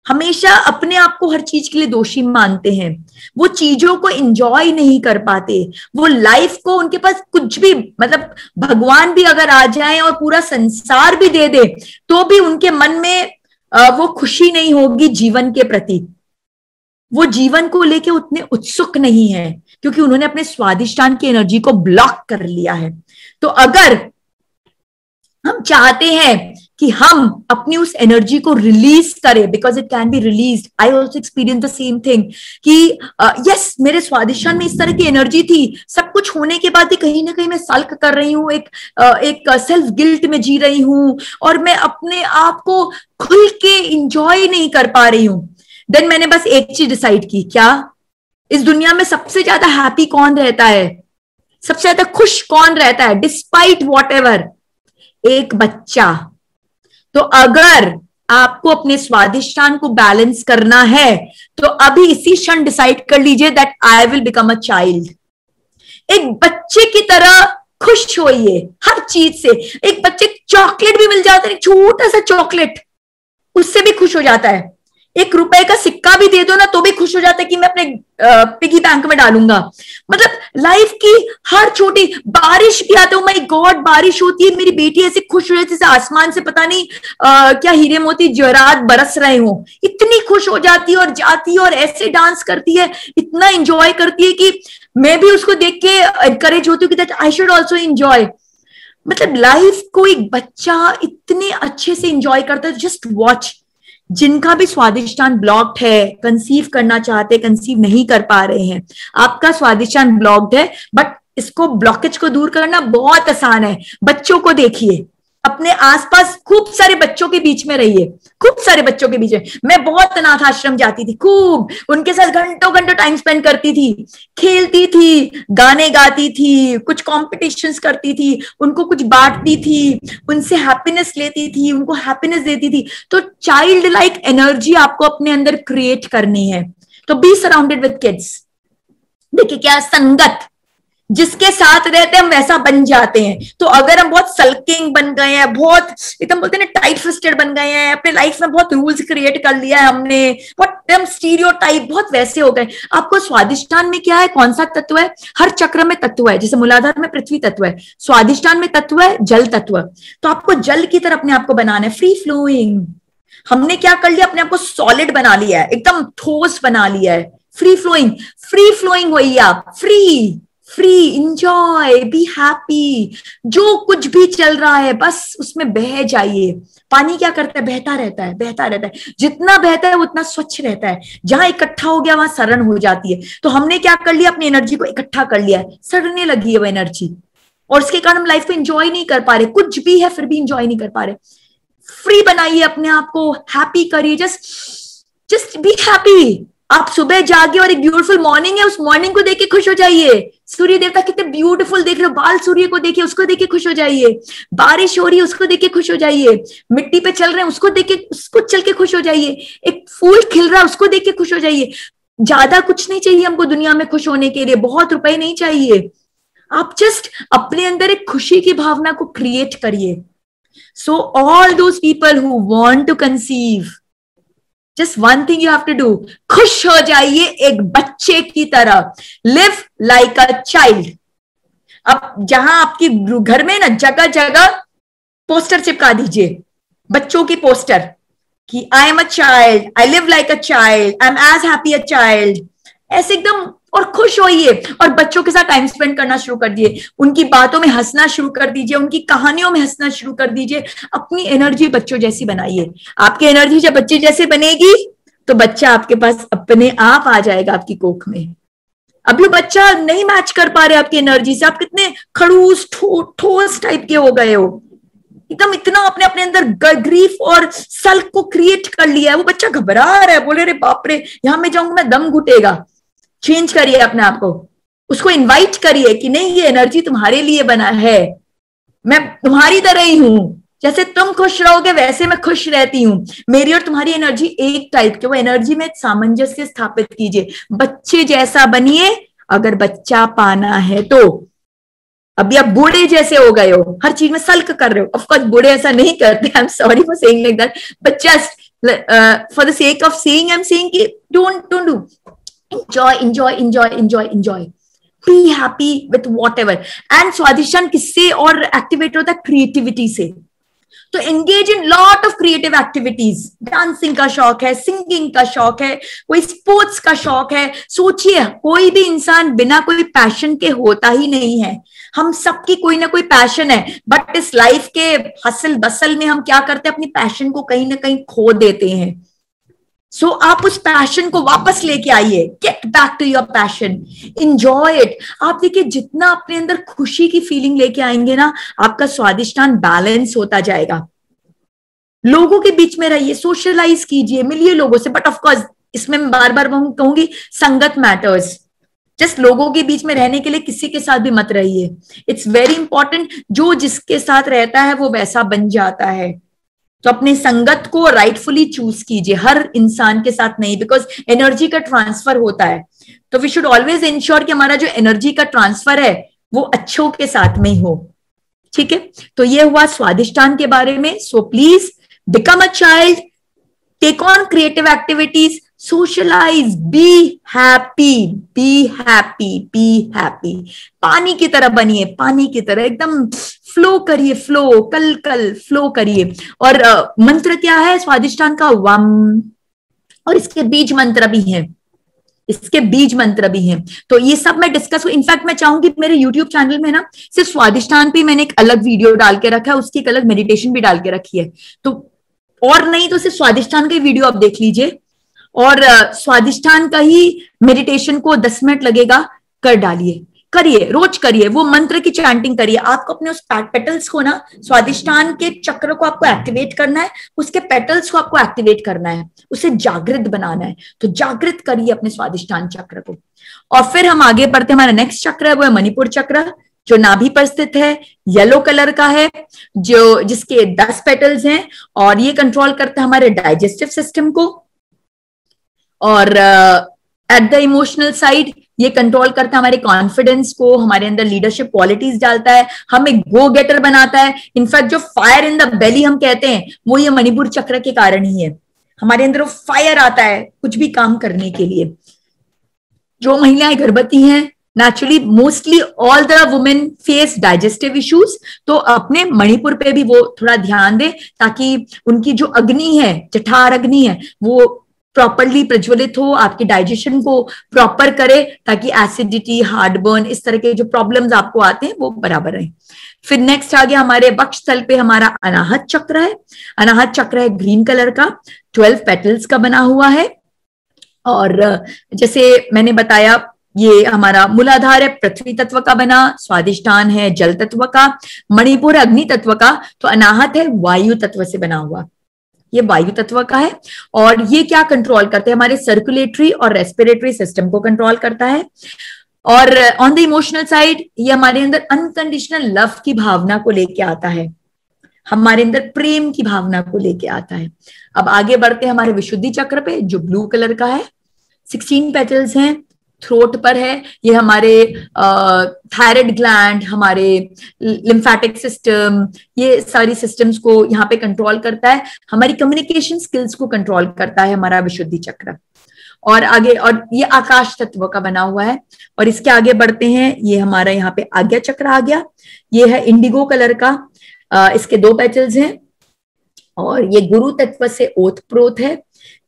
हमेशा अपने आप को हर चीज के लिए दोषी मानते हैं, वो चीजों को एंजॉय नहीं कर पाते, वो लाइफ को, उनके पास कुछ भी, मतलब भगवान भी अगर आ जाए और पूरा संसार भी दे दे तो भी उनके मन में वो खुशी नहीं होगी जीवन के प्रति, वो जीवन को लेके उतने उत्सुक नहीं है, क्योंकि उन्होंने अपने स्वादिष्टान की एनर्जी को ब्लॉक कर लिया है। तो अगर हम चाहते हैं कि हम अपनी उस एनर्जी को रिलीज करें, because it can be release, I also experience the same thing कि यस मेरे स्वादिष्टान में इस तरह की एनर्जी थी, सब कुछ होने के बाद भी कहीं ना कहीं मैं सल्क कर रही हूँ, एक सेल्फ गिल्ट में जी रही हूँ और मैं अपने आप को खुल के इंजॉय नहीं कर पा रही हूँ। देन मैंने बस एक चीज डिसाइड की, क्या इस दुनिया में सबसे ज्यादा हैप्पी कौन रहता है, सबसे ज्यादा खुश कौन रहता है डिस्पाइट व्हाटएवर? एक बच्चा। तो अगर आपको अपने स्वादिष्टान को बैलेंस करना है तो अभी इसी क्षण डिसाइड कर लीजिए that I will become a child. एक बच्चे की तरह खुश होइए हर चीज से। एक बच्चे चॉकलेट भी मिल जाता है, छोटा सा चॉकलेट, उससे भी खुश हो जाता है। एक रुपए का सिक्का भी दे दो ना तो भी खुश हो जाता है कि मैं अपने पिगी बैंक में डालूंगा। मतलब लाइफ की हर छोटी, बारिश भी आते हो, माय गॉड बारिश होती है, मेरी बेटी ऐसे खुश हो जाती है जैसे आसमान से पता नहीं क्या हीरे मोती जवाहरात बरस रहे हो, इतनी खुश हो जाती है और जाती है और ऐसे डांस करती है, इतना एंजॉय करती है कि मैं भी उसको देख के एनकरेज होती हूँ कि that I should also enjoy. मतलब लाइफ को एक बच्चा इतने अच्छे से एंजॉय करता है। जस्ट वॉच, जिनका भी स्वादिष्टान ब्लॉक्ड है, कंसीव करना चाहते, कंसीव नहीं कर पा रहे हैं, आपका स्वादिष्टान ब्लॉक्ड है, बट इसको ब्लॉकेज को दूर करना बहुत आसान है। बच्चों को देखिए, अपने आसपास खूब सारे बच्चों के बीच में रहिए, खूब सारे बच्चों के बीच में। मैं बहुत अनाथ आश्रम जाती थी, खूब उनके साथ घंटों घंटों टाइम स्पेंड करती थी, खेलती थी, गाने गाती थी, कुछ कॉम्पिटिशन्स करती थी, उनको कुछ बांटती थी, उनसे हैप्पीनेस लेती थी, उनको हैप्पीनेस देती थी। तो चाइल्ड लाइक एनर्जी आपको अपने अंदर क्रिएट करनी है। तो बी सराउंडेड विद किड्स। देखिए क्या संगत, जिसके साथ रहते हैं हम वैसा बन जाते हैं। तो अगर हम बहुत सल्किंग बन गए हैं, बहुत एकदम बोलते हैं ना टाइट फिस्टेड बन गए हैं, अपने लाइफ में बहुत रूल्स क्रिएट कर लिया है हमने, बहुत एकदम स्टीरियोटाइप, बहुत वैसे हो गए। आपको स्वादिष्टान में क्या है, कौन सा तत्व है? हर चक्र में तत्व है। जैसे मूलाधार में पृथ्वी तत्व है, स्वादिष्टान में तत्व है जल तत्व। तो आपको जल की तरह अपने आप को बनाना है, फ्री फ्लोइंग। हमने क्या कर लिया, अपने आप को सॉलिड बना लिया है, एकदम ठोस बना लिया है, फ्री फ्लोइंग। फ्री फ्लोइंग होइए आप, free free, enjoy, be happy. जो कुछ भी चल रहा है बस उसमें बह जाइए। पानी क्या करता है, बहता रहता है, बहता रहता है। जितना बहता है उतना स्वच्छ रहता है। जहां इकट्ठा हो गया वहां सड़न हो जाती है। तो हमने क्या कर लिया, अपनी एनर्जी को इकट्ठा कर लिया है, सड़ने लगी है वो एनर्जी, और उसके कारण हम लाइफ को एंजॉय नहीं कर पा रहे। कुछ भी है फिर भी एंजॉय नहीं कर पा रहे। फ्री बनाइए अपने आप को, हैप्पी करिए, जस्ट बी हैप्पी। आप सुबह जागे और एक ब्यूटीफुल मॉर्निंग है, उस मॉर्निंग को देख के खुश हो जाइए। सूर्य देवता कितने ब्यूटीफुल देख रहे हो, बाल सूर्य को देखिए, उसको देख के खुश हो जाइए। बारिश हो रही है, उसको देख के खुश हो जाइए। मिट्टी पे चल रहे हैं, उसको देख के, उसको चल के खुश हो जाइए। एक फूल खिल रहा है, उसको देख के खुश हो जाइए। ज्यादा कुछ नहीं चाहिए हमको दुनिया में खुश होने के लिए, बहुत रुपए नहीं चाहिए। आप जस्ट अपने अंदर एक खुशी की भावना को क्रिएट करिए। So all those people who want to conceive, just one thing you have to do, खुश हो जाइए एक बच्चे की तरह, लिव लाइक अ चाइल्ड। अब जहां आपकी घर में ना जगह जगह पोस्टर चिपका दीजिए, बच्चों की पोस्टर, कि I am a child, I live like a child, I am as happy a child, ऐसे एकदम। और खुश होइए और बच्चों के साथ टाइम स्पेंड करना शुरू कर दिए, उनकी बातों में हंसना शुरू कर दीजिए, उनकी कहानियों में हंसना शुरू कर दीजिए। अपनी एनर्जी बच्चों जैसी बनाइए। आपकी एनर्जी जब बच्चे जैसे बनेगी तो बच्चा आपके पास अपने आप आ जाएगा आपकी कोख में। अभी बच्चा नहीं मैच कर पा रहे आपकी एनर्जी से, आप कितने खड़ूस ठोस टाइप के हो गए हो, एकदम इतना अपने अपने अंदर ग्रीफ और सल्क को क्रिएट कर लिया है। वो बच्चा घबरा रहा है, बोले रे बाप रे यहां मैं जाऊंगा मैं दम घुटेगा। चेंज करिए अपने आप को, उसको इनवाइट करिए कि नहीं ये एनर्जी तुम्हारे लिए बना है, मैं तुम्हारी तरह ही हूं, जैसे तुम खुश रहोगे वैसे मैं खुश रहती हूं। मेरी और तुम्हारी एनर्जी एक टाइप के, वो एनर्जी में सामंजस्य स्थापित कीजिए। बच्चे जैसा बनिए अगर बच्चा पाना है तो। अभी आप बूढ़े जैसे हो गए हो, हर चीज में सल्क कर रहे हो। ऑफ कोर्स बूढ़े ऐसा नहीं करते, I am sorry for saying like that, but just for the sake of saying, I'm saying कि don't do. Enjoy. Be happy with whatever. And Swadhisthana किससे और एक्टिवेट होता है? क्रिएटिविटी से. तो engage in lot of creative activities. Dancing का शौक है, सिंगिंग का शौक है, कोई स्पोर्ट्स का शौक है. सोचिए, कोई भी इंसान बिना कोई पैशन के होता ही नहीं है. हम सबकी कोई ना कोई पैशन है, बट इस लाइफ के हसल बसल में हम क्या करते हैं? अपनी पैशन को कहीं ना कहीं खो देते हैं. सो आप उस पैशन को वापस लेके आइए. Get back to your passion, enjoy it. आप देखिए, जितना अपने अंदर खुशी की फीलिंग लेके आएंगे ना, आपका स्वादिष्टान बैलेंस होता जाएगा. लोगों के बीच में रहिए, सोशलाइज कीजिए, मिलिए लोगों से. बट ऑफकोर्स इसमें मैं बार बार कहूंगी, संगत मैटर्स. जस्ट लोगों के बीच में रहने के लिए किसी के साथ भी मत रहिए. It's very important. जो जिसके साथ रहता है वो वैसा बन जाता है. तो अपने संगत को राइटफुली चूज कीजिए, हर इंसान के साथ नहीं, बिकॉज एनर्जी का ट्रांसफर होता है. तो वी शुड ऑलवेज इंश्योर कि हमारा जो एनर्जी का ट्रांसफर है वो अच्छों के साथ में ही हो. ठीक है, तो ये हुआ स्वादिष्टान के बारे में. So please become a child, take on creative activities, socialize, be happy. पानी की तरह बनिए, पानी की तरह एकदम फ्लो करिए, कल फ्लो करिए. और मंत्र क्या है स्वादिष्टान का? वम. और इसके बीज मंत्र भी हैं. तो ये सब मैं डिस्कस. इनफैक्ट मैं चाहूंगी मेरे YouTube चैनल में ना सिर्फ स्वादिष्टान पे मैंने एक अलग वीडियो डाल के रखा है, उसकी एक अलग मेडिटेशन भी डाल के रखी है. तो और नहीं तो सिर्फ स्वादिष्टान का वीडियो आप देख लीजिए, और स्वादिष्टान का ही मेडिटेशन को 10 मिनट लगेगा, कर डालिए. करिए, रोज करिए, वो मंत्र की चैंटिंग करिए. आपको अपने उस पेटल्स को ना, स्वादिष्टान के चक्र को आपको एक्टिवेट करना है, उसके पेटल्स को आपको एक्टिवेट करना है, उसे जागृत बनाना है. तो जागृत करिए अपने स्वादिष्टान चक्र को. और फिर हम आगे बढ़ते हैं. हमारा नेक्स्ट चक्र है वो है मणिपुर चक्र, जो नाभि पर स्थित है, येलो कलर का है, जिसके 10 पेटल्स हैं, और ये कंट्रोल करता है हमारे डाइजेस्टिव सिस्टम को. और एट द इमोशनल साइड ये कंट्रोल करता है हमारे कॉन्फिडेंस को, हमारे अंदर लीडरशिप क्वालिटीज डालता है, हमें गो गेटर बनाता है. इनफैक्ट जो फायर इन द बेली हम कहते हैं, वो ये मणिपुर चक्र के कारण ही है. हमारे अंदर वो फायर आता है कुछ भी काम करने के लिए. जो महिलाएं गर्भवती हैं, naturally mostly all the women face digestive issues. तो अपने मणिपुर पे भी वो थोड़ा ध्यान दे, ताकि उनकी जो अग्नि है, जठार अग्नि है, वो प्रॉपरली प्रज्वलित हो, आपके डाइजेशन को प्रॉपर करे, ताकि एसिडिटी, हार्टबर्न, इस तरह के जो प्रॉब्लम्स आपको आते हैं वो बराबर रहे. फिर नेक्स्ट आ गया हमारे वक्षस्थल पे हमारा अनाहत चक्र है. अनाहत चक्र है ग्रीन कलर का, 12 पेटल्स का बना हुआ है. और जैसे मैंने बताया, ये हमारा मूलाधार है पृथ्वी तत्व का बना, स्वादिष्टान है जल तत्व का, मणिपुर अग्नि तत्व का, तो अनाहत है वायु तत्व से बना हुआ. ये वायु तत्व का है. और ये क्या कंट्रोल करते हैं? हमारे सर्कुलेटरी और रेस्पिरेटरी सिस्टम को कंट्रोल करता है. और ऑन द इमोशनल साइड ये हमारे अंदर अनकंडीशनल लव की भावना को लेके आता है, हमारे अंदर प्रेम की भावना को लेके आता है. अब आगे बढ़ते हैं हमारे विशुद्धि चक्र पे, जो ब्लू कलर का है. 16 पेटल्स हैं, थ्रोट पर है. ये हमारे थायराइड ग्लैंड, हमारे लिम्फेटिक सिस्टम, ये सारी सिस्टम्स को यहाँ पे कंट्रोल करता है. हमारी कम्युनिकेशन स्किल्स को कंट्रोल करता है हमारा विशुद्धि चक्र. और आगे, और ये आकाश तत्व का बना हुआ है. और इसके आगे बढ़ते हैं, ये हमारा यहाँ पे आज्ञा चक्र आ गया. ये है इंडिगो कलर का, इसके 2 पेटल्स हैं. और ये गुरु तत्व से ओतप्रोत है.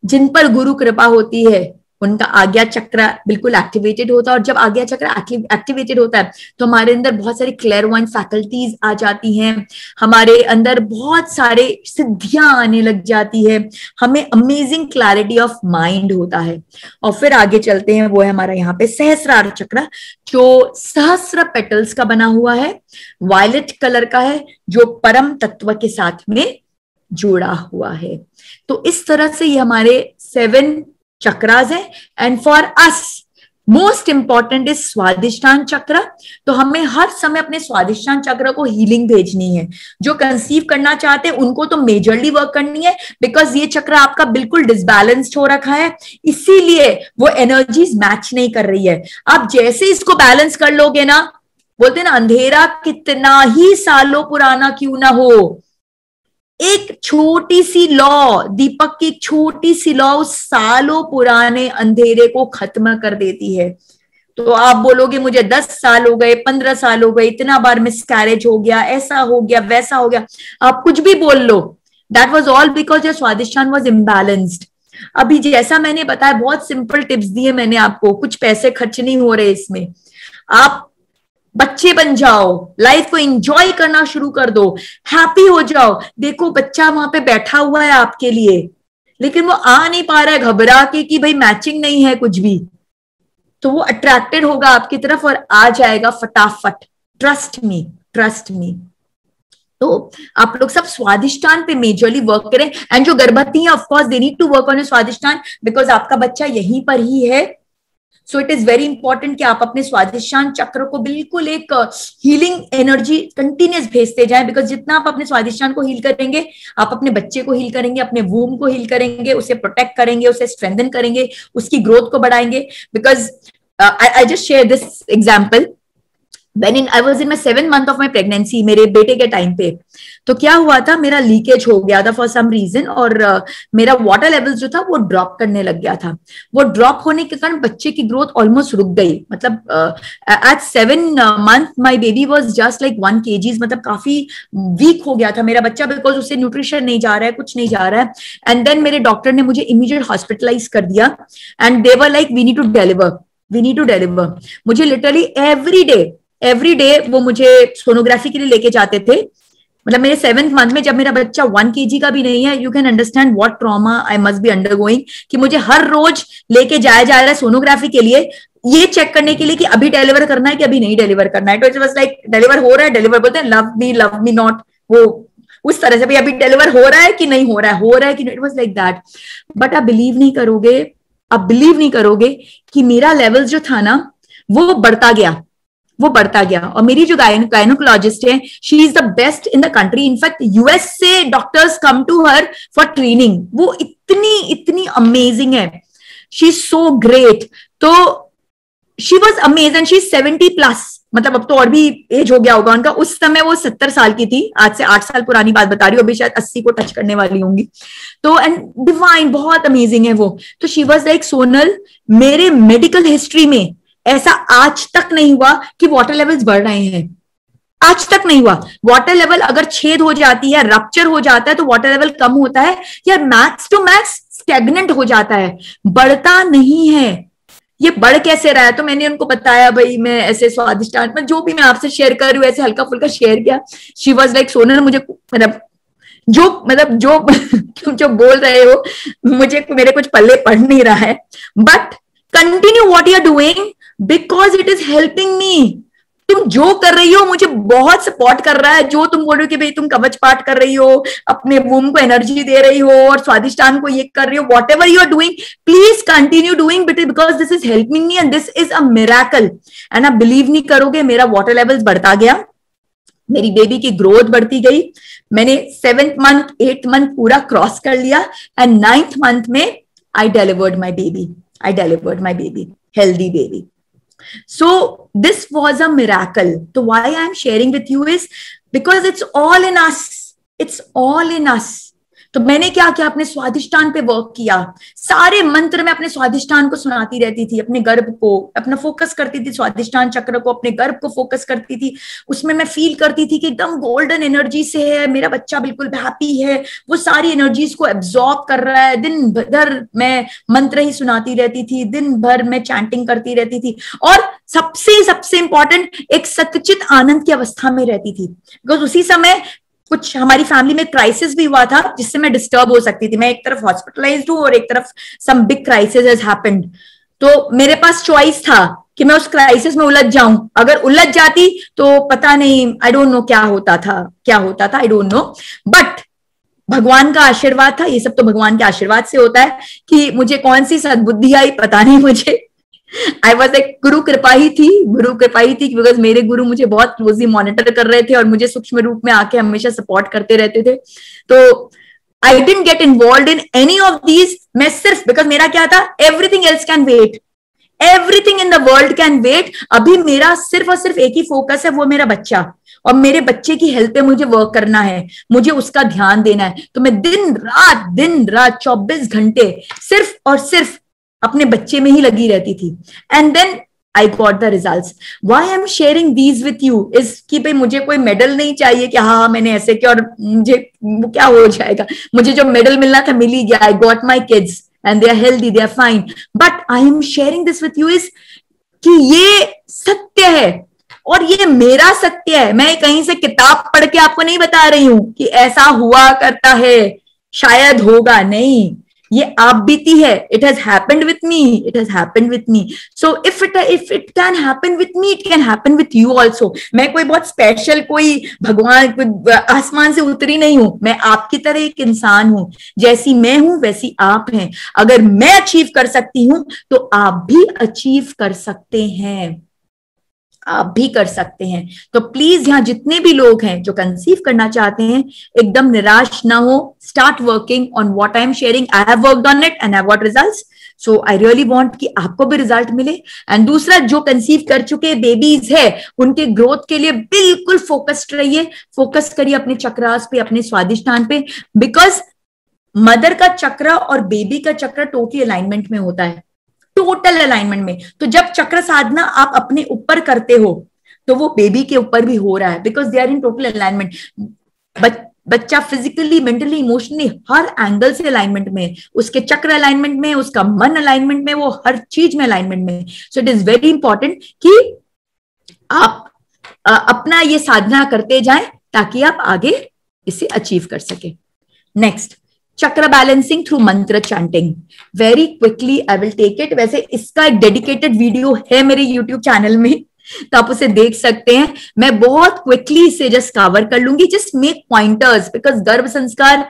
जिन पर गुरु कृपा होती है उनका आज्ञा चक्र बिल्कुल एक्टिवेटेड होता है. और जब आज्ञा चक्र एक्टिवेटेड होता है तो हमारे अंदर बहुत सारी क्लेयरवॉइंट फैकल्टीज आ जाती हैं, हमारे अंदर बहुत सारे सिद्धियां आने लग जाती है, हमें अमेजिंग क्लैरिटी ऑफ माइंड होता है. और फिर आगे चलते हैं, वो है हमारा यहाँ पे सहस्रार चक्र, जो सहस्र पेटल्स का बना हुआ है, वायलेट कलर का है, जो परम तत्व के साथ में जुड़ा हुआ है. तो इस तरह से ये हमारे 7 चक्रास है. And for us most important is Swadhisthana चक्र. तो हमें हर समय अपने स्वादिष्टान चक्र को हीलिंग भेजनी है. जो कंसीव करना चाहते हैं उनको तो मेजरली वर्क करनी है, बिकॉज ये चक्र आपका बिल्कुल डिसबैलेंस्ड हो रखा है, इसीलिए वो एनर्जीज मैच नहीं कर रही है. आप जैसे इसको बैलेंस कर लोगे ना, बोलते ना, अंधेरा कितना ही सालों पुराना क्यों ना हो, एक छोटी सी लॉ, दीपक की एक छोटी सी लॉ उस सालों पुराने अंधेरे को खत्म कर देती है। तो आप बोलोगे मुझे 10 साल हो गए, 15 साल हो गए, इतना बार मिसकैरेज हो गया, ऐसा हो गया, वैसा हो गया, आप कुछ भी बोल लो, that was all because your Swadhisthana was imbalanced. अभी जैसा मैंने बताया, बहुत सिंपल टिप्स दिए मैंने आपको, कुछ पैसे खर्च नहीं हो रहे इसमें, आप बच्चे बन जाओ, लाइफ को एंजॉय करना शुरू कर दो, हैप्पी हो जाओ। देखो बच्चा वहां पे बैठा हुआ है आपके लिए, लेकिन वो आ नहीं पा रहा है घबरा के कि भाई मैचिंग नहीं है कुछ भी, तो वो अट्रैक्टेड होगा आपकी तरफ और आ जाएगा फटाफट। Trust me, trust me. तो आप लोग सब स्वादिष्टान पे मेजरली वर्क करें, एंड जो गर्भवती है of course they need to work on Swadhisthana, because आपका बच्चा यहीं पर ही है। So it is very important कि आप अपने स्वादिष्टान चक्र को बिल्कुल एक हीलिंग एनर्जी कंटिन्यूस भेजते जाएं, बिकॉज जितना आप अपने स्वादिष्टान को हील करेंगे, आप अपने बच्चे को हील करेंगे, अपने वूम को हील करेंगे, उसे प्रोटेक्ट करेंगे, उसे स्ट्रेंथन करेंगे, उसकी ग्रोथ को बढ़ाएंगे। Because I just share this example. When I was in my 7th month of my pregnancy, मेरे बेटे के टाइम पे, तो क्या हुआ था, मेरा लीकेज हो गया था फॉर सम रीजन, और मेरा वाटर लेवल जो था वो ड्रॉप करने लग गया था। वो ड्रॉप होने के कारण बच्चे की ग्रोथ ऑलमोस्ट रुक गई। मतलब at 7 month my baby was just like 1 kg, मतलब काफी वीक हो गया था मेरा बच्चा, बिकॉज उसे न्यूट्रिशन नहीं जा रहा है, कुछ नहीं जा रहा है। एंड देन मेरे डॉक्टर ने मुझे इमीडिएट हॉस्पिटलाइज कर दिया, and they were like we need to deliver, we need to deliver. मुझे लिटरली एवरी डे वो मुझे सोनोग्राफी के लिए लेके जाते थे। मतलब मेरे 7th month में जब मेरा बच्चा 1 kg का भी नहीं है, you can understand what trauma I must be undergoing, कि मुझे हर रोज लेके जाया जा रहा है सोनोग्राफी के लिए, ये चेक करने के लिए कि अभी डिलीवर करना है कि अभी नहीं डिलीवर करना है। तो इट वाज लाइक डिलीवर हो रहा है, डिलीवर बोलते हैं लव मी नॉट, वो उस तरह से, भाई अभी डिलीवर हो रहा है कि नहीं हो रहा है, हो रहा है कि नहीं, it was like that. But आप बिलीव नहीं करोगे कि मेरा लेवल जो था ना वो बढ़ता गया। और मेरी जो गायनोकोलॉजिस्ट है, she is the best in the country. In fact US से doctors come to her for training. वो इतनी अमेजिंग है, शी इज सो ग्रेट। तो she was amazing, she is 70+, मतलब अब तो और भी एज हो गया होगा उनका। उस समय वो 70 साल की थी, आज से 8 साल पुरानी बात बता रही हूँ, अभी शायद 80 को टच करने वाली होंगी। तो एंड डिवाइन, बहुत अमेजिंग है वो। तो शी वॉज लाइक, सोनल मेरे मेडिकल हिस्ट्री में ऐसा आज तक नहीं हुआ कि वाटर लेवल्स बढ़ रहे हैं, आज तक नहीं हुआ। वाटर लेवल अगर छेद हो जाती है, रप्चर हो जाता है, तो वाटर लेवल कम होता है या मैक्स टू मैक्स स्टेगनेंट हो जाता है, बढ़ता नहीं है। ये बढ़ कैसे रहा है? तो मैंने उनको बताया, भाई मैं ऐसे स्वादिष्टान में जो भी मैं आपसे शेयर कर रही हूँ ऐसे हल्का फुल्का शेयर किया। शी वॉज लाइक, सोनल मुझे जो तुम जो बोल रहे हो मेरे कुछ पल्ले पड़ नहीं रहा है, but continue what you are doing because it is helping me. तुम जो कर रही हो मुझे बहुत सपोर्ट कर रहा है। जो तुम बोल रहे हो कि भाई तुम कवच पाठ कर रही हो, अपने वूम को एनर्जी दे रही हो और स्वादिष्टान को ये कर रही हो, whatever you are doing please continue doing because this is helping me and this is a miracle. And आप बिलीव नहीं करोगे, मेरा वाटर लेवल्स बढ़ता गया, मेरी बेबी की ग्रोथ बढ़ती गई। मैंने 7th month 8th month पूरा क्रॉस कर लिया एंड 9th month में आई delivered my baby, healthy baby. So this was a miracle. So why I am sharing with you is because it's all in us. तो मैंने क्या किया, अपने स्वादिष्टान पे वर्क किया। सारे मंत्र में अपने स्वादिष्टान को सुनाती रहती थी, अपने गर्भ को अपना फोकस करती थी, स्वादिष्टान चक्र को, अपने गर्भ को फोकस करती थी। उसमें मैं फील करती थी कि एकदम गोल्डन एनर्जी से है, मेरा बच्चा बिल्कुल हैप्पी है, वो सारी एनर्जीज को एब्जॉर्ब कर रहा है। दिन भर मैं मंत्र ही सुनाती रहती थी, दिन भर मैं चैंटिंग करती रहती थी, और सबसे इंपॉर्टेंट एक सतचित आनंद की अवस्था में रहती थी। बिकॉज उसी समय कुछ हमारी फैमिली में क्राइसिस भी हुआ था जिससे मैं डिस्टर्ब हो सकती थी। मैं एक तरफ हॉस्पिटलाइज्ड हूँ और एक तरफ some big crisis has happened. तो मेरे पास चॉइस था कि मैं उस क्राइसिस में उलझ जाऊं। अगर उलझ जाती तो पता नहीं, आई डोंट नो क्या होता था, आई डोंट नो। बट भगवान का आशीर्वाद था, ये सब तो भगवान के आशीर्वाद से होता है। कि मुझे कौन सी सद्बुद्धि आई पता नहीं मुझे, आई वॉज एक गुरु कृपा ही थी बिकॉज मेरे गुरु मुझे बहुत क्लोजली मॉनिटर कर रहे थे और मुझे सूक्ष्म रूप में आके हमेशा सपोर्ट करते रहते थे। तो I didn't get involve in any of these. मैं सिर्फ, बिकॉज मेरा क्या था, everything else can wait, everything in the world can wait. अभी मेरा सिर्फ और सिर्फ एक ही फोकस है, वो मेरा बच्चा। और मेरे बच्चे की हेल्थ पे मुझे वर्क करना है, मुझे उसका ध्यान देना है, तो मैं दिन रात 24 घंटे सिर्फ और सिर्फ अपने बच्चे में ही लगी रहती थी. And then I got the results. Why I'm sharing these with you is कि भाई मुझे कोई मेडल नहीं चाहिए कि हाँ मैंने ऐसे किया और मुझे क्या हो जाएगा. मुझे जो मेडल मिलना था मिल ही गया. I got my kids and they are healthy, they are fine. But I am sharing this with you is कि ये सत्य है और ये मेरा सत्य है. मैं कहीं से किताब पढ़ के आपको नहीं बता रही हूं कि ऐसा हुआ करता है, शायद होगा, नहीं. ये आप बीती है. It has happened with me, it has happened with me. So if it can happen with me, it can happen with you also. मैं कोई बहुत स्पेशल, कोई भगवान, कोई आसमान से उतरी नहीं हूं. मैं आपकी तरह एक इंसान हूं. जैसी मैं हूं वैसी आप हैं. अगर मैं अचीव कर सकती हूं तो आप भी अचीव कर सकते हैं. आप भी कर सकते हैं. तो प्लीज यहाँ जितने भी लोग हैं जो कंसीव करना चाहते हैं, एकदम निराश ना हो. Start working on what I am sharing. I have worked on it and I got results. So I really want कि आपको भी रिजल्ट मिले. एंड दूसरा, जो कंसीव कर चुके बेबीज है उनके ग्रोथ के लिए बिल्कुल फोकस्ड रहिए. फोकस करिए अपने चक्रास पे, अपने स्वादिष्ठान पे. बिकॉज मदर का चक्र और बेबी का चक्र टोटली अलाइनमेंट में होता है, टोटल अलाइनमेंट में. तो जब चक्र साधना आप अपने ऊपर करते हो तो वो बेबी के ऊपर भी हो रहा है. Because they are in total alignment. बच्चा फिजिकली, मेंटली, इमोशनली हर एंगल से अलाइनमेंट में. उसके चक्र अलाइनमेंट में, उसका मन अलाइनमेंट में, वो हर चीज में अलाइनमेंट में. सो इट इज वेरी इंपॉर्टेंट कि आप अपना ये साधना करते जाएं ताकि आप आगे इसे अचीव कर सके. Next, chakra balancing through mantra chanting. Very quickly I will take it. वैसे इसका एक डेडिकेटेड वीडियो है मेरे यूट्यूब चैनल में, तो आप उसे देख सकते हैं. मैं बहुत क्विकली इसे जस्ट कवर कर लूंगी. Just make pointers. बिकॉज गर्भ संस्कार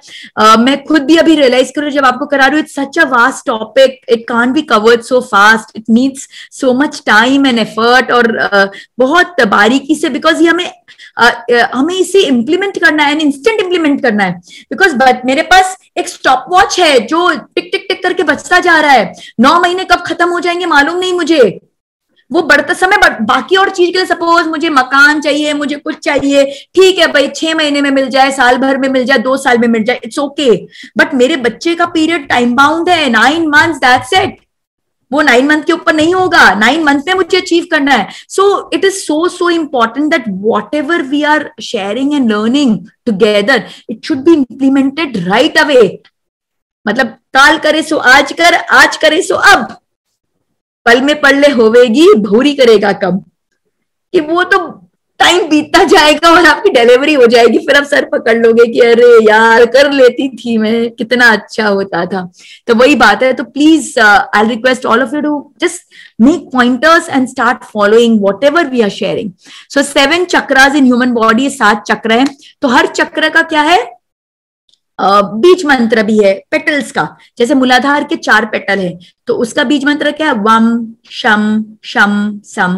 मैं खुद भी अभी रियलाइज करूं जब आपको करा रही हूं, it's such a vast topic. It can't be covered so fast. It needs so much time and effort और बहुत बारीकी से. बिकॉज ये हमें इसे इम्प्लीमेंट करना है, इंस्टेंट इम्प्लीमेंट करना है. बिकॉज मेरे पास एक स्टॉप वॉच है जो टिक टिक टिक करके बचता जा रहा है. 9 महीने कब खत्म हो जाएंगे मालूम नहीं मुझे. वो बढ़ते समय बाकी और चीज के लिए, सपोज मुझे मकान चाहिए, मुझे कुछ चाहिए, ठीक है भाई, 6 महीने में मिल जाए, साल भर में मिल जाए, 2 साल में मिल जाए, इट्स ओके. बट मेरे बच्चे का पीरियड टाइम बाउंड है. 9 months, दैट्स इट. वो 9 मंथ के ऊपर नहीं होगा. 9 मंथ में मुझे अचीव करना है. So it is so important that whatever we are sharing and learning together, it should be implemented right away. मतलब काल करे सो आज कर, आज करे सो अब, पल में पढ़ ले होवेगी, भूरी करेगा कब. कि वो तो टाइम बीतता जाएगा और आपकी डिलीवरी हो जाएगी, फिर आप सर पकड़ लोगे कि अरे यार कर लेती थी मैं, कितना अच्छा होता था. तो वही बात है. तो please I request all of you to just make pointers and start following whatever we are sharing. So 7 chakras in human body, 7 चक्र है. तो हर चक्र का क्या है, बीज मंत्र भी है पेटल्स का. जैसे मूलाधार के 4 पेटल है तो उसका बीज मंत्र क्या है, वम शम शम सम.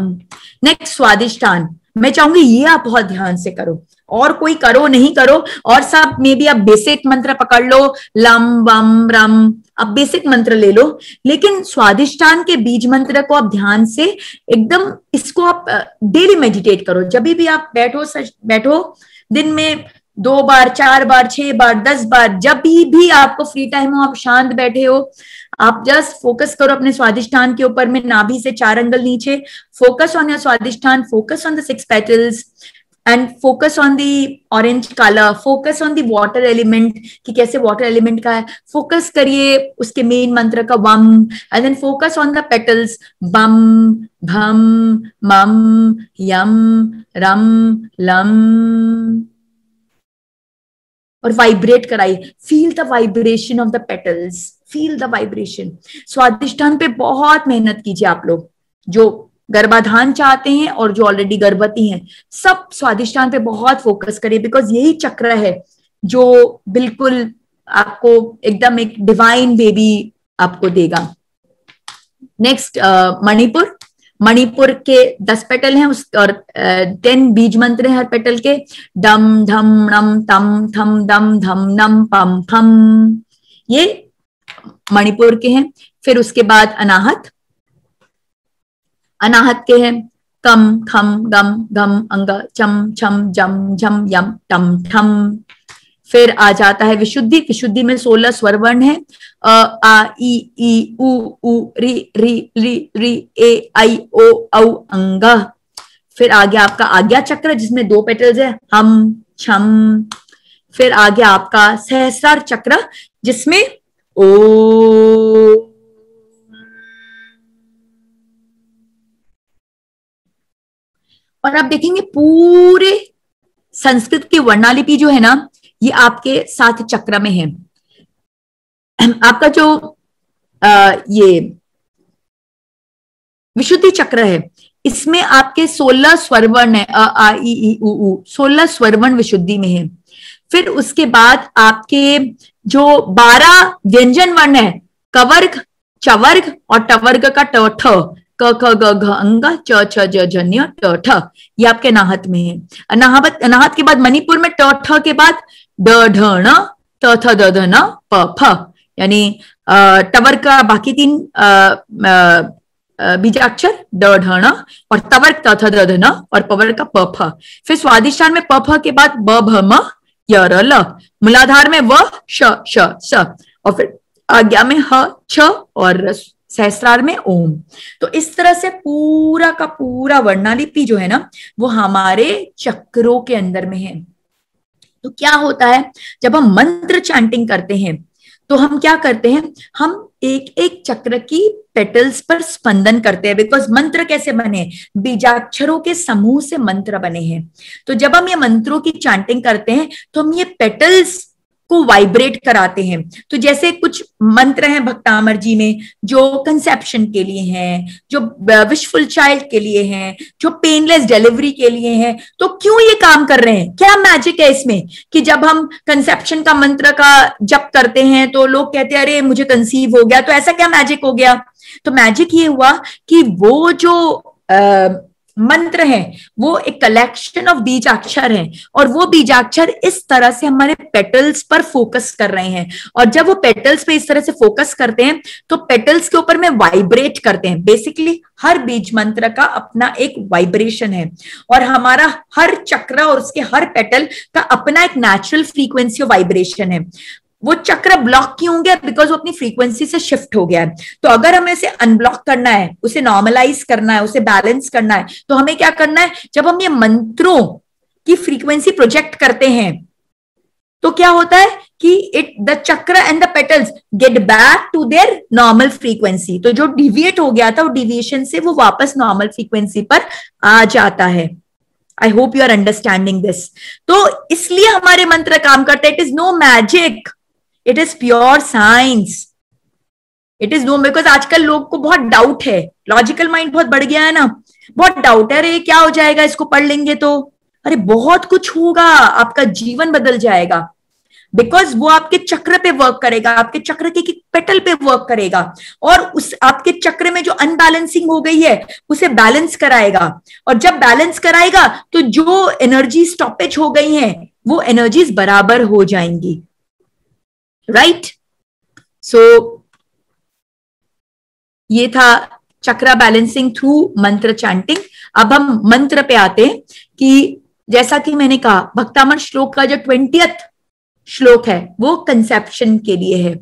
नेक्स्ट, स्वादिष्ठान. मैं चाहूंगी ये आप बहुत ध्यान से करो, और कोई करो नहीं करो, और सब में भी आप बेसिक मंत्र पकड़ लो, लम वम रम, आप बेसिक मंत्र ले लो. लेकिन स्वादिष्ठान के बीज मंत्र को आप ध्यान से एकदम, इसको आप डेली मेडिटेट करो. जब भी आप बैठो दिन में 2 बार, 4 बार, 6 बार, 10 बार, जब भी आपको फ्री टाइम हो, आप शांत बैठे हो, आप जस्ट फोकस करो अपने स्वादिष्ठान के ऊपर में, नाभि से 4 अंगुल नीचे. Focus on your Swadhisthana, focus on the 6 petals and focus on the orange colour. Focus on the water element कि कैसे वाटर एलिमेंट का है. फोकस करिए उसके मेन मंत्र का वम, and then focus on the petals, बम भम मम यम रम लम, और वाइब्रेट कराइए. Feel the vibration of the petals, feel the vibration. Swadhisthana पे बहुत मेहनत कीजिए आप लोग जो गर्भाधान चाहते हैं और जो ऑलरेडी गर्भवती हैं, सब स्वादिष्ठान पे बहुत फोकस करिए. बिकॉज यही चक्र है जो बिल्कुल आपको एकदम एक डिवाइन बेबी आपको देगा. नेक्स्ट, मणिपुर. मणिपुर के 10 पेटल हैं और 10 बीज मंत्र हैं हर पेटल के. डम धम नम तम थम दम धम नम पम फम, ये मणिपुर के हैं. फिर उसके बाद अनाहत, अनाहत के हैं कम खम गम घम अंग चम छम जम झम यम टम ठम। फिर आ जाता है विशुद्धि। विशुद्धि में 16 स्वर वर्ण है, अ आ ई उ री री री री ए आई ओ औ अंग। फिर आ गया आपका आज्ञा चक्र जिसमें 2 पेटल्स है, हम छम। फिर आ गया आपका सहस्रार चक्र जिसमें ओ, और आप देखेंगे पूरे संस्कृत की वर्णालिपि जो है ना, ये आपके 7 चक्र में है। आपका जो ये विशुद्धि चक्र है, इसमें आपके 16 स्वरवर्ण है, अ आ ई उ 16 स्वरवर्ण विशुद्धि में है। फिर उसके बाद आपके जो 12 व्यंजन वर्ण है, कवर्ग, चवर्ग और टवर्ग का ट ठ, क ख ग घ अंग च छ ज झ न्य ट ठ, ये आपके अनाहत में है। अनाहत के बाद मणिपुर में ट ठ के बाद ड ढ ण त थ द ध न प फ, यानी टवर्ग का बाकी 3 बीजाक्षर ड ढ ण और तवर्ग त थ द ध न और पवर्ग का प फ। फिर स्वादिष्ठान में प फ के बाद ब भ म य र ल, मूलाधार में व श श स, और फिर आज्ञा में ह छ और सहस्रार में ओम। तो इस तरह से पूरा का पूरा वर्णालिपि जो है ना, वो हमारे चक्रों के अंदर में है। तो क्या होता है जब हम मंत्र चैंटिंग करते हैं तो हम क्या करते हैं, हम एक एक चक्र की पेटल्स पर स्पंदन करते हैं। बिकॉज मंत्र कैसे बने, बीजाक्षरों के समूह से मंत्र बने हैं। तो जब हम ये मंत्रों की चैंटिंग करते हैं तो हम ये पेटल्स को वाइब्रेट कराते हैं। तो जैसे कुछ मंत्र हैं भक्तामर जी में जो कंसेप्शन के लिए हैं, जो विशफुल चाइल्ड के लिए हैं, जो पेनलेस डिलीवरी के लिए हैं। तो क्यों ये काम कर रहे हैं, क्या मैजिक है इसमें कि जब हम कंसेप्शन का मंत्र का जप करते हैं तो लोग कहते हैं अरे मुझे कंसीव हो गया, तो ऐसा क्या मैजिक हो गया। तो मैजिक ये हुआ कि वो जो मंत्र है वो एक कलेक्शन ऑफ बीजाक्षर है, और वो बीजाक्षर इस तरह से हमारे पेटल्स पर फोकस कर रहे हैं। और जब वो पेटल्स पे इस तरह से फोकस करते हैं तो पेटल्स के ऊपर में वाइब्रेट करते हैं। बेसिकली हर बीज मंत्र का अपना एक वाइब्रेशन है, और हमारा हर चक्र और उसके हर पेटल का अपना एक नेचुरल फ्रीक्वेंसी ऑफ वाइब्रेशन है। वो चक्र ब्लॉक क्यों हो गया, बिकॉज वो अपनी फ्रीक्वेंसी से शिफ्ट हो गया है। तो अगर हमें इसे अनब्लॉक करना है, उसे नॉर्मलाइज करना है, उसे बैलेंस करना है, तो हमें क्या करना है, जब हम ये मंत्रों की फ्रीक्वेंसी प्रोजेक्ट करते हैं तो क्या होता है कि the chakra and the petals get back to their normal frequency. तो जो डिविएट हो गया था वो डिविएशन से वो वापस नॉर्मल फ्रीक्वेंसी पर आ जाता है। I hope you are understanding this. तो इसलिए हमारे मंत्र काम करते हैं। It is no magic, it is pure science, it is no. Because आजकल लोग को बहुत डाउट है, लॉजिकल माइंड बहुत बढ़ गया है ना, बहुत डाउट है, अरे क्या हो जाएगा इसको पढ़ लेंगे तो, अरे बहुत कुछ होगा, आपका जीवन बदल जाएगा। बिकॉज वो आपके चक्र पे वर्क करेगा, आपके चक्र के पेटल पे वर्क करेगा, और उस आपके चक्र में जो अनबैलेंसिंग हो गई है उसे बैलेंस कराएगा। और जब बैलेंस कराएगा तो जो एनर्जी स्टॉपेज हो गई है वो एनर्जीज बराबर हो जाएंगी। राइट, सो ये था चक्रा बैलेंसिंग थ्रू मंत्र चैंटिंग। अब हम मंत्र पे आते हैं कि जैसा कि मैंने कहा भक्तामर श्लोक का जो 20th श्लोक है वो कंसेप्शन के लिए है,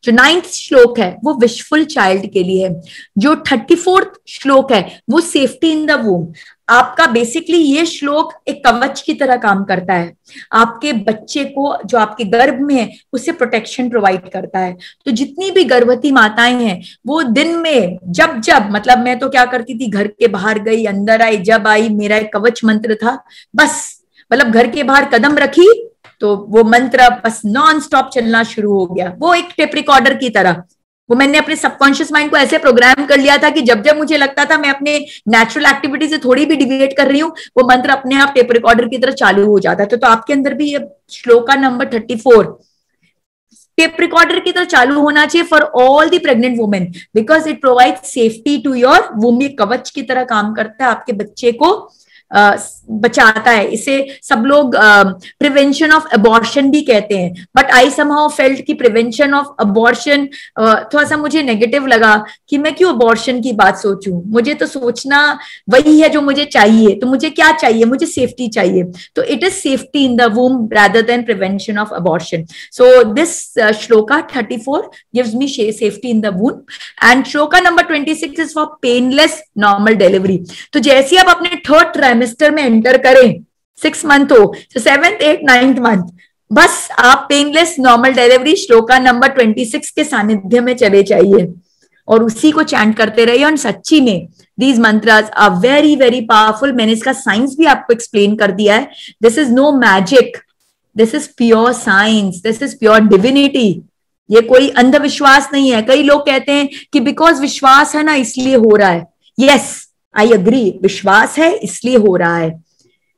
जो 9th श्लोक है वो विशफुल चाइल्ड के लिए है, जो 34th श्लोक है वो सेफ्टी इन द वूम। आपका बेसिकली ये श्लोक एक कवच की तरह काम करता है, आपके बच्चे को जो आपके गर्भ में है उसे प्रोटेक्शन प्रोवाइड करता है। तो जितनी भी गर्भवती माताएं हैं वो दिन में जब जब, मतलब मैं तो क्या करती थी, घर के बाहर गई अंदर आई, जब आई मेरा एक कवच मंत्र था बस, मतलब घर के बाहर कदम रखी तो वो मंत्र बस नॉन स्टॉप चलना शुरू हो गया। वो एक टेप रिकॉर्डर की तरह, वो मैंने अपने सबकॉन्शियस माइंड को ऐसे प्रोग्राम कर लिया था कि जब जब मुझे लगता था मैं अपने नेचुरल एक्टिविटी से थोड़ी भी डिविएट कर रही हूँ वो मंत्र अपने आप टेप रिकॉर्डर की तरह चालू हो जाता था। तो आपके अंदर भी ये श्लोका नंबर 34 टेप रिकॉर्डर की तरह चालू होना चाहिए for all the pregnant women, because it provide safety to your womb. कवच की तरह काम करता है, आपके बच्चे को बचाता है, इसे सब लोग प्रिवेंशन ऑफ अबॉर्शन भी कहते हैं, बट आई समहाउ फेल्ट कि प्रिवेंशन ऑफ अबॉर्शन थोड़ा सा मुझे नेगेटिव लगा कि मैं क्यों अबॉर्शन की बात सोचूं, मुझे तो सोचना वही है जो मुझे चाहिए। तो मुझे क्या चाहिए, मुझे सेफ्टी चाहिए, तो it is safety in the वूम rather than prevention of abortion. So this shloka 34 gives me safety in the womb, and shloka number 26 is for painless normal delivery. तो जैसे आप अपने थर्ड ट्राइमेस्टर में एंटर करें, 6 मंथ हो, तो 7th 8th 9th मंथ, बस आप painless normal delivery shloka number 26 के सानिध्य में चले जाइए और उसी को चैंट करते रहिए। और सच्ची में these mantras are very very powerful. मैंने इसका साइंस भी आपको एक्सप्लेन कर दिया है। This is no magic, this is pure science, this is pure divinity. ये कोई अंधविश्वास नहीं है। कई लोग कहते हैं कि बिकॉज विश्वास है ना इसलिए हो रहा है। यस, आई अग्री, विश्वास है इसलिए हो रहा है,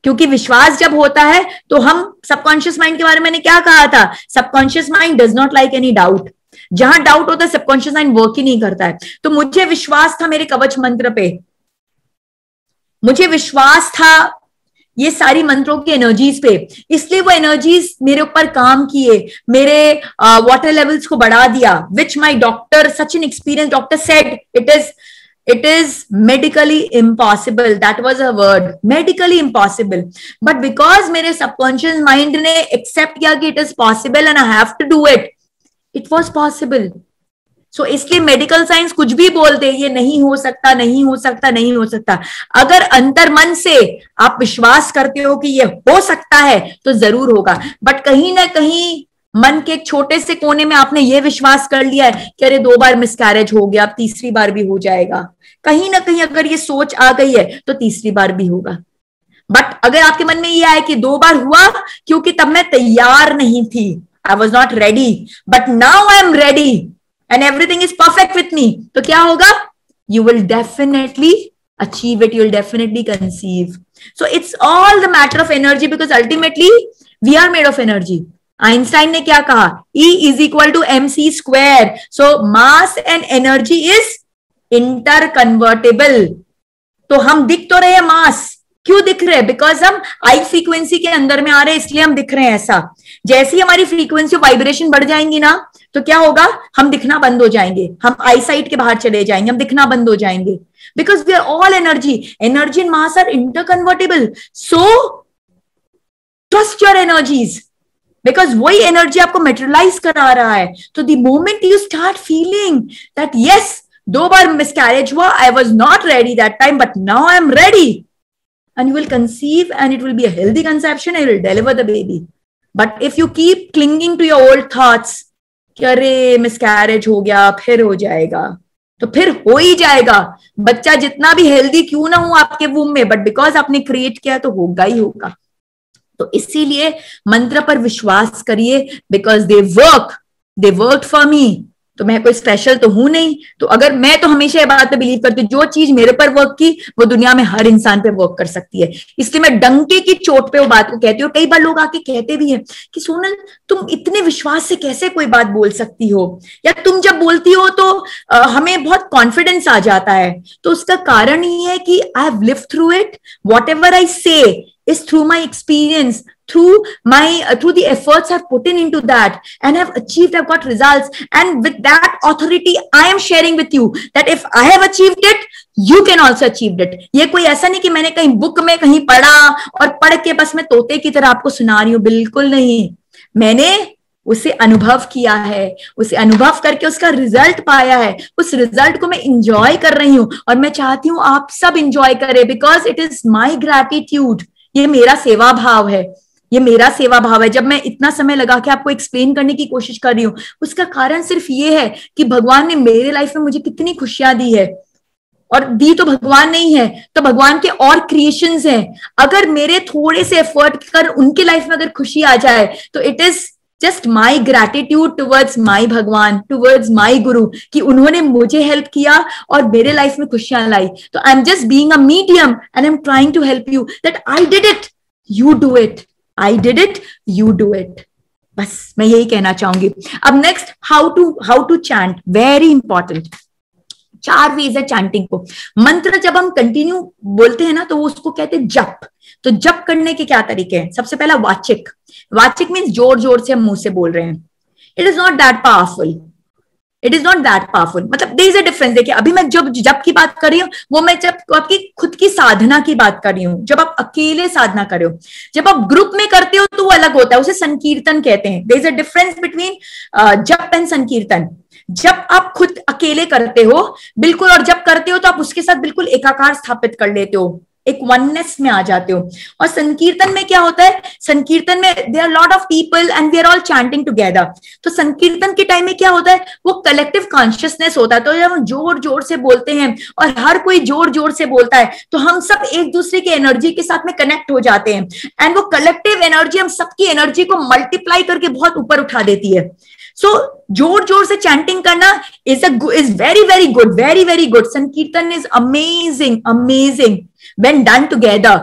क्योंकि विश्वास जब होता है तो हम सबकॉन्शियस माइंड के बारे में मैंने क्या कहा था, subconscious mind does not like any doubt. जहां डाउट होता है सबकॉन्शियस माइंड वर्क ही नहीं करता है। तो मुझे विश्वास था मेरे कवच मंत्र पे, मुझे विश्वास था ये सारी मंत्रों की एनर्जीज पे, इसलिए वो एनर्जीज मेरे ऊपर काम किए, मेरे वाटर लेवल्स को बढ़ा दिया, which my doctor, such an experience doctor said it is medically impossible. That was a word, medically impossible. But because मेरे subconscious mind ने accept किया कि it is possible and I have to do it, it was possible. So इसलिए मेडिकल साइंस कुछ भी बोलते ये नहीं हो सकता, नहीं हो सकता, नहीं हो सकता। अगर अंतर मन से आप विश्वास करते हो कि ये हो सकता है तो जरूर होगा। बट कहीं ना कहीं मन के एक छोटे से कोने में आपने ये विश्वास कर लिया है कि अरे 2 बार मिसकैरेज हो गया, अब तीसरी बार भी हो जाएगा। कहीं ना कहीं अगर ये सोच आ गई है तो तीसरी बार भी होगा। बट अगर आपके मन में ये आए कि 2 बार हुआ क्योंकि तब मैं तैयार नहीं थी, I was not ready, but now I am ready and everything is perfect with me, तो क्या होगा, you will definitely achieve it, you will definitely conceive. So it's all the matter of energy, because ultimately we are made of energy. Einstein ने क्या कहा, E is equal to MC square. So mass and energy is interconvertible. तो हम दिख तो रहे हैं मास, क्यों दिख रहे हैं, बिकॉज हम आई फ्रीक्वेंसी के अंदर में आ रहे हैं, इसलिए हम दिख रहे हैं ऐसा। जैसे ही हमारी फ्रीक्वेंसी वाइब्रेशन बढ़ जाएंगी ना तो क्या होगा, हम दिखना बंद हो जाएंगे, हम आई साइट के बाहर चले जाएंगे, हम दिखना बंद हो जाएंगे, because we are all energy. Energy and mass are interconvertible. So trust your energies, because वही एनर्जी आपको मेटेरियलाइज करा रहा है। तो the moment you start feeling that yes 2 बार मिसकैरेज हुआ, I was not ready that time but now I am ready, and you will conceive and it will be a healthy conception and you will deliver the baby. But if you keep clinging to your old thoughts कि अरे मिसकैरेज हो गया फिर हो जाएगा, तो फिर हो ही जाएगा। बच्चा जितना भी हेल्दी क्यों ना हो आपके वूम में, बट बिकॉज आपने क्रिएट किया तो होगा ही होगा। तो इसीलिए मंत्र पर विश्वास करिए, because they work for me. तो मैं कोई स्पेशल तो हूं नहीं, तो अगर मैं तो हमेशा ये बात पे बिलीव करती हूँ, जो चीज मेरे पर वर्क की वो दुनिया में हर इंसान पे वर्क कर सकती है। इसलिए मैं डंके की चोट पे वो बात को कहती हूँ। कई बार लोग आके कहते भी हैं कि सोनल तुम इतने विश्वास से कैसे कोई बात बोल सकती हो, या तुम जब बोलती हो तो हमें बहुत कॉन्फिडेंस आ जाता है। तो उसका कारण ये है कि I have lived through it, what ever I से is through my experience, through the efforts I've put into that and have achieved, I've got results, and with that authority I am sharing with you that if I have achieved it, you can also achieve it. ये कोई ऐसा नहीं कि मैंने कहीं बुक में कहीं पढ़ा और पढ़ के बस मैं तोते की तरह आपको सुना रही हूँ, बिल्कुल नहीं। मैंने उसे अनुभव किया है, उसे अनुभव करके उसका रिजल्ट पाया है, उस रिजल्ट को मैं इंजॉय कर रही हूँ और मैं चाहती हूँ आप सब इंजॉय करें, because it is my gratitude. ये मेरा सेवा भाव है, ये मेरा सेवा भाव है। जब मैं इतना समय लगा के आपको एक्सप्लेन करने की कोशिश कर रही हूँ, उसका कारण सिर्फ ये है कि भगवान ने मेरे लाइफ में मुझे कितनी खुशियां दी है, और दी तो भगवान नहीं है तो भगवान के और क्रिएशंस हैं। अगर मेरे थोड़े से एफर्ट कर उनके लाइफ में अगर खुशी आ जाए तो it is just my gratitude towards माई भगवान, टुवर्ड्स माई गुरु, कि उन्होंने मुझे हेल्प किया और मेरे लाइफ में खुशियां लाई। तो I am just being a medium and I am trying to help you that I did it, you do it, I did it, you do it. बस मैं यही कहना चाहूंगी। अब next, how to chant, very important. 4 ways है चैंटिंग को। मंत्र जब हम कंटिन्यू बोलते हैं ना तो वो उसको कहते हैं जप। तो जप करने के क्या तरीके हैं? सबसे पहला वाचिक। वाचिक मीन्स जोर जोर से हम मुंह से बोल रहे हैं। It is not that powerful, it is not that powerful. मतलब देयर इज अ डिफरेंस। देखिए अभी मैं जब जप की बात कर रही हूँ वो मैं जब आपकी खुद की साधना की बात कर रही हूँ, जब आप अकेले साधना कर रहे हो। जब आप ग्रुप में करते हो तो वो अलग होता है, उसे संकीर्तन कहते हैं। There is a difference between jap and sankirtan. जब आप खुद अकेले करते हो बिल्कुल, और जब करते हो तो आप उसके साथ बिल्कुल एकाकार स्थापित कर लेते हो, एक वननेस में आ जाते हो। और संकीर्तन में क्या होता है? संकीर्तन में there are lot of people and we are all chanting together. तो संकीर्तन के टाइम में क्या होता है? वो कलेक्टिव कॉन्शियसनेस होता है। तो जब हम जोर जोर से बोलते हैं और हर कोई जोर जोर से बोलता है तो हम सब एक दूसरे की एनर्जी के साथ में कनेक्ट हो जाते हैं, एंड वो कलेक्टिव एनर्जी हम सबकी एनर्जी को मल्टीप्लाई करके बहुत ऊपर उठा देती है। सो जोर जोर से चैंटिंग करना is very very good, very very good. Sankirtan is amazing, amazing when done together।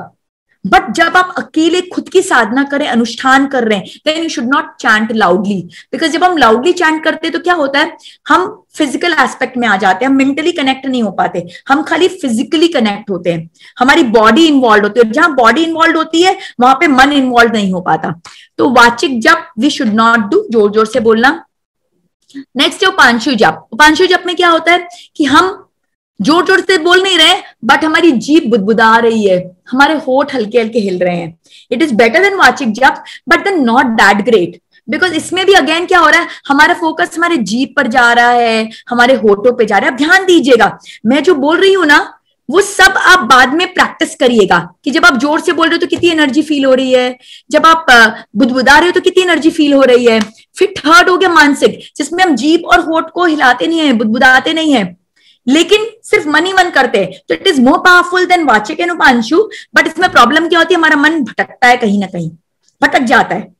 But जब आप अकेले खुद की साधना करें, अनुष्ठान कर रहे हैं, then you should not chant loudly, because जब हम लाउडली चैंट करते हैं तो क्या होता है? हम फिजिकल एस्पेक्ट में आ जाते हैं, हम मेंटली कनेक्ट नहीं हो पाते, हम खाली फिजिकली कनेक्ट होते हैं, हमारी बॉडी इन्वॉल्व होती है। जहां बॉडी इन्वॉल्व होती है वहां पे मन इन्वॉल्व नहीं हो पाता। तो वाचिक जप वी शुड नॉट डू, जोर जोर से बोलना। नेक्स्ट है उपांशु जप। उपांशु जप में क्या होता है कि हम जोर जोर से बोल नहीं रहे बट हमारी जीभ बुदबुदा रही है, हमारे होठ हल्के हल्के हिल रहे हैं। It is better than vachik jap but then not that great, because इसमें भी अगेन क्या हो रहा है? हमारा फोकस हमारे जीभ पर जा रहा है, हमारे होठों पे जा रहा है। अब ध्यान दीजिएगा, मैं जो बोल रही हूं ना वो सब आप बाद में प्रैक्टिस करिएगा कि जब आप जोर से बोल रहे हो तो कितनी एनर्जी फील हो रही है, जब आप बुदबुदा रहे हो तो कितनी एनर्जी फील हो रही है। फिर थर्ड हो गया मानसिक, जिसमें हम जीभ और होठ को हिलाते नहीं है, बुदबुदाते नहीं है, लेकिन सिर्फ मन ही मन करते हैं। तो it is more powerful than वाचिक एंड उपांशु। बट इसमें प्रॉब्लम क्या होती है? हमारा मन भटकता है, कहीं ना कहीं भटक जाता है।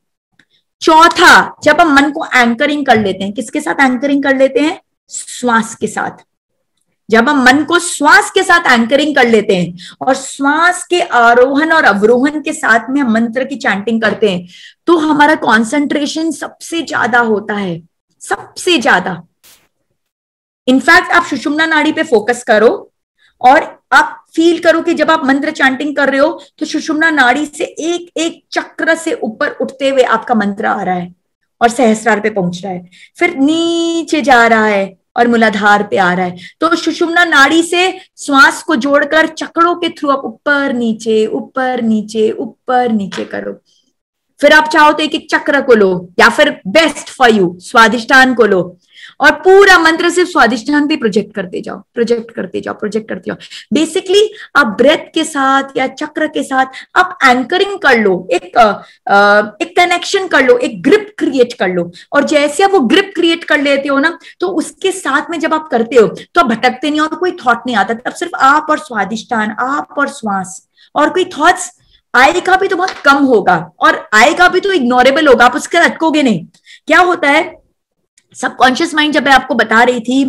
चौथा, जब हम मन को एंकरिंग कर लेते हैं, किसके साथ एंकरिंग कर लेते हैं? श्वास के साथ। जब हम मन को श्वास के साथ एंकरिंग कर लेते हैं और श्वास के आरोहण और अवरोहण के साथ में हम मंत्र की चैंटिंग करते हैं तो हमारा कॉन्सेंट्रेशन सबसे ज्यादा होता है, सबसे ज्यादा। इनफैक्ट आप सुषुम्ना नाड़ी पे फोकस करो और आप फील करो कि जब आप मंत्र चैंटिंग कर रहे हो तो सुषुम्ना नाड़ी से एक एक चक्र से ऊपर उठते हुए आपका मंत्र आ रहा है और सहस्रार पे पहुंच रहा है, फिर नीचे जा रहा है और मूलाधार पे आ रहा है। तो सुषुम्ना नाड़ी से श्वास को जोड़कर चक्रों के थ्रू आप ऊपर नीचे ऊपर नीचे ऊपर नीचे करो। फिर आप चाहो तो एक एक चक्र को लो, या फिर बेस्ट फॉर यू स्वादिष्ठान को लो और पूरा मंत्र सिर्फ स्वादिष्ठान पे प्रोजेक्ट करते जाओ, प्रोजेक्ट करते जाओ, प्रोजेक्ट करते जाओ। बेसिकली आप ब्रेथ के साथ या चक्र के साथ आप एंकरिंग कर लो, एक कनेक्शन कर लो, एक ग्रिप क्रिएट कर लो। और जैसे आप वो ग्रिप क्रिएट कर लेते हो ना तो उसके साथ में जब आप करते हो तो आप भटकते नहीं और कोई थॉट नहीं आता। तब सिर्फ आप और स्वादिष्ठान, आप और श्वास, और कोई थॉट्स आएगा भी तो बहुत कम होगा और आएगा भी तो इग्नोरेबल होगा, आप उसके अटकोगे नहीं। क्या होता है? सबकॉन्शियस माइंड, जब मैं आपको बता रही थी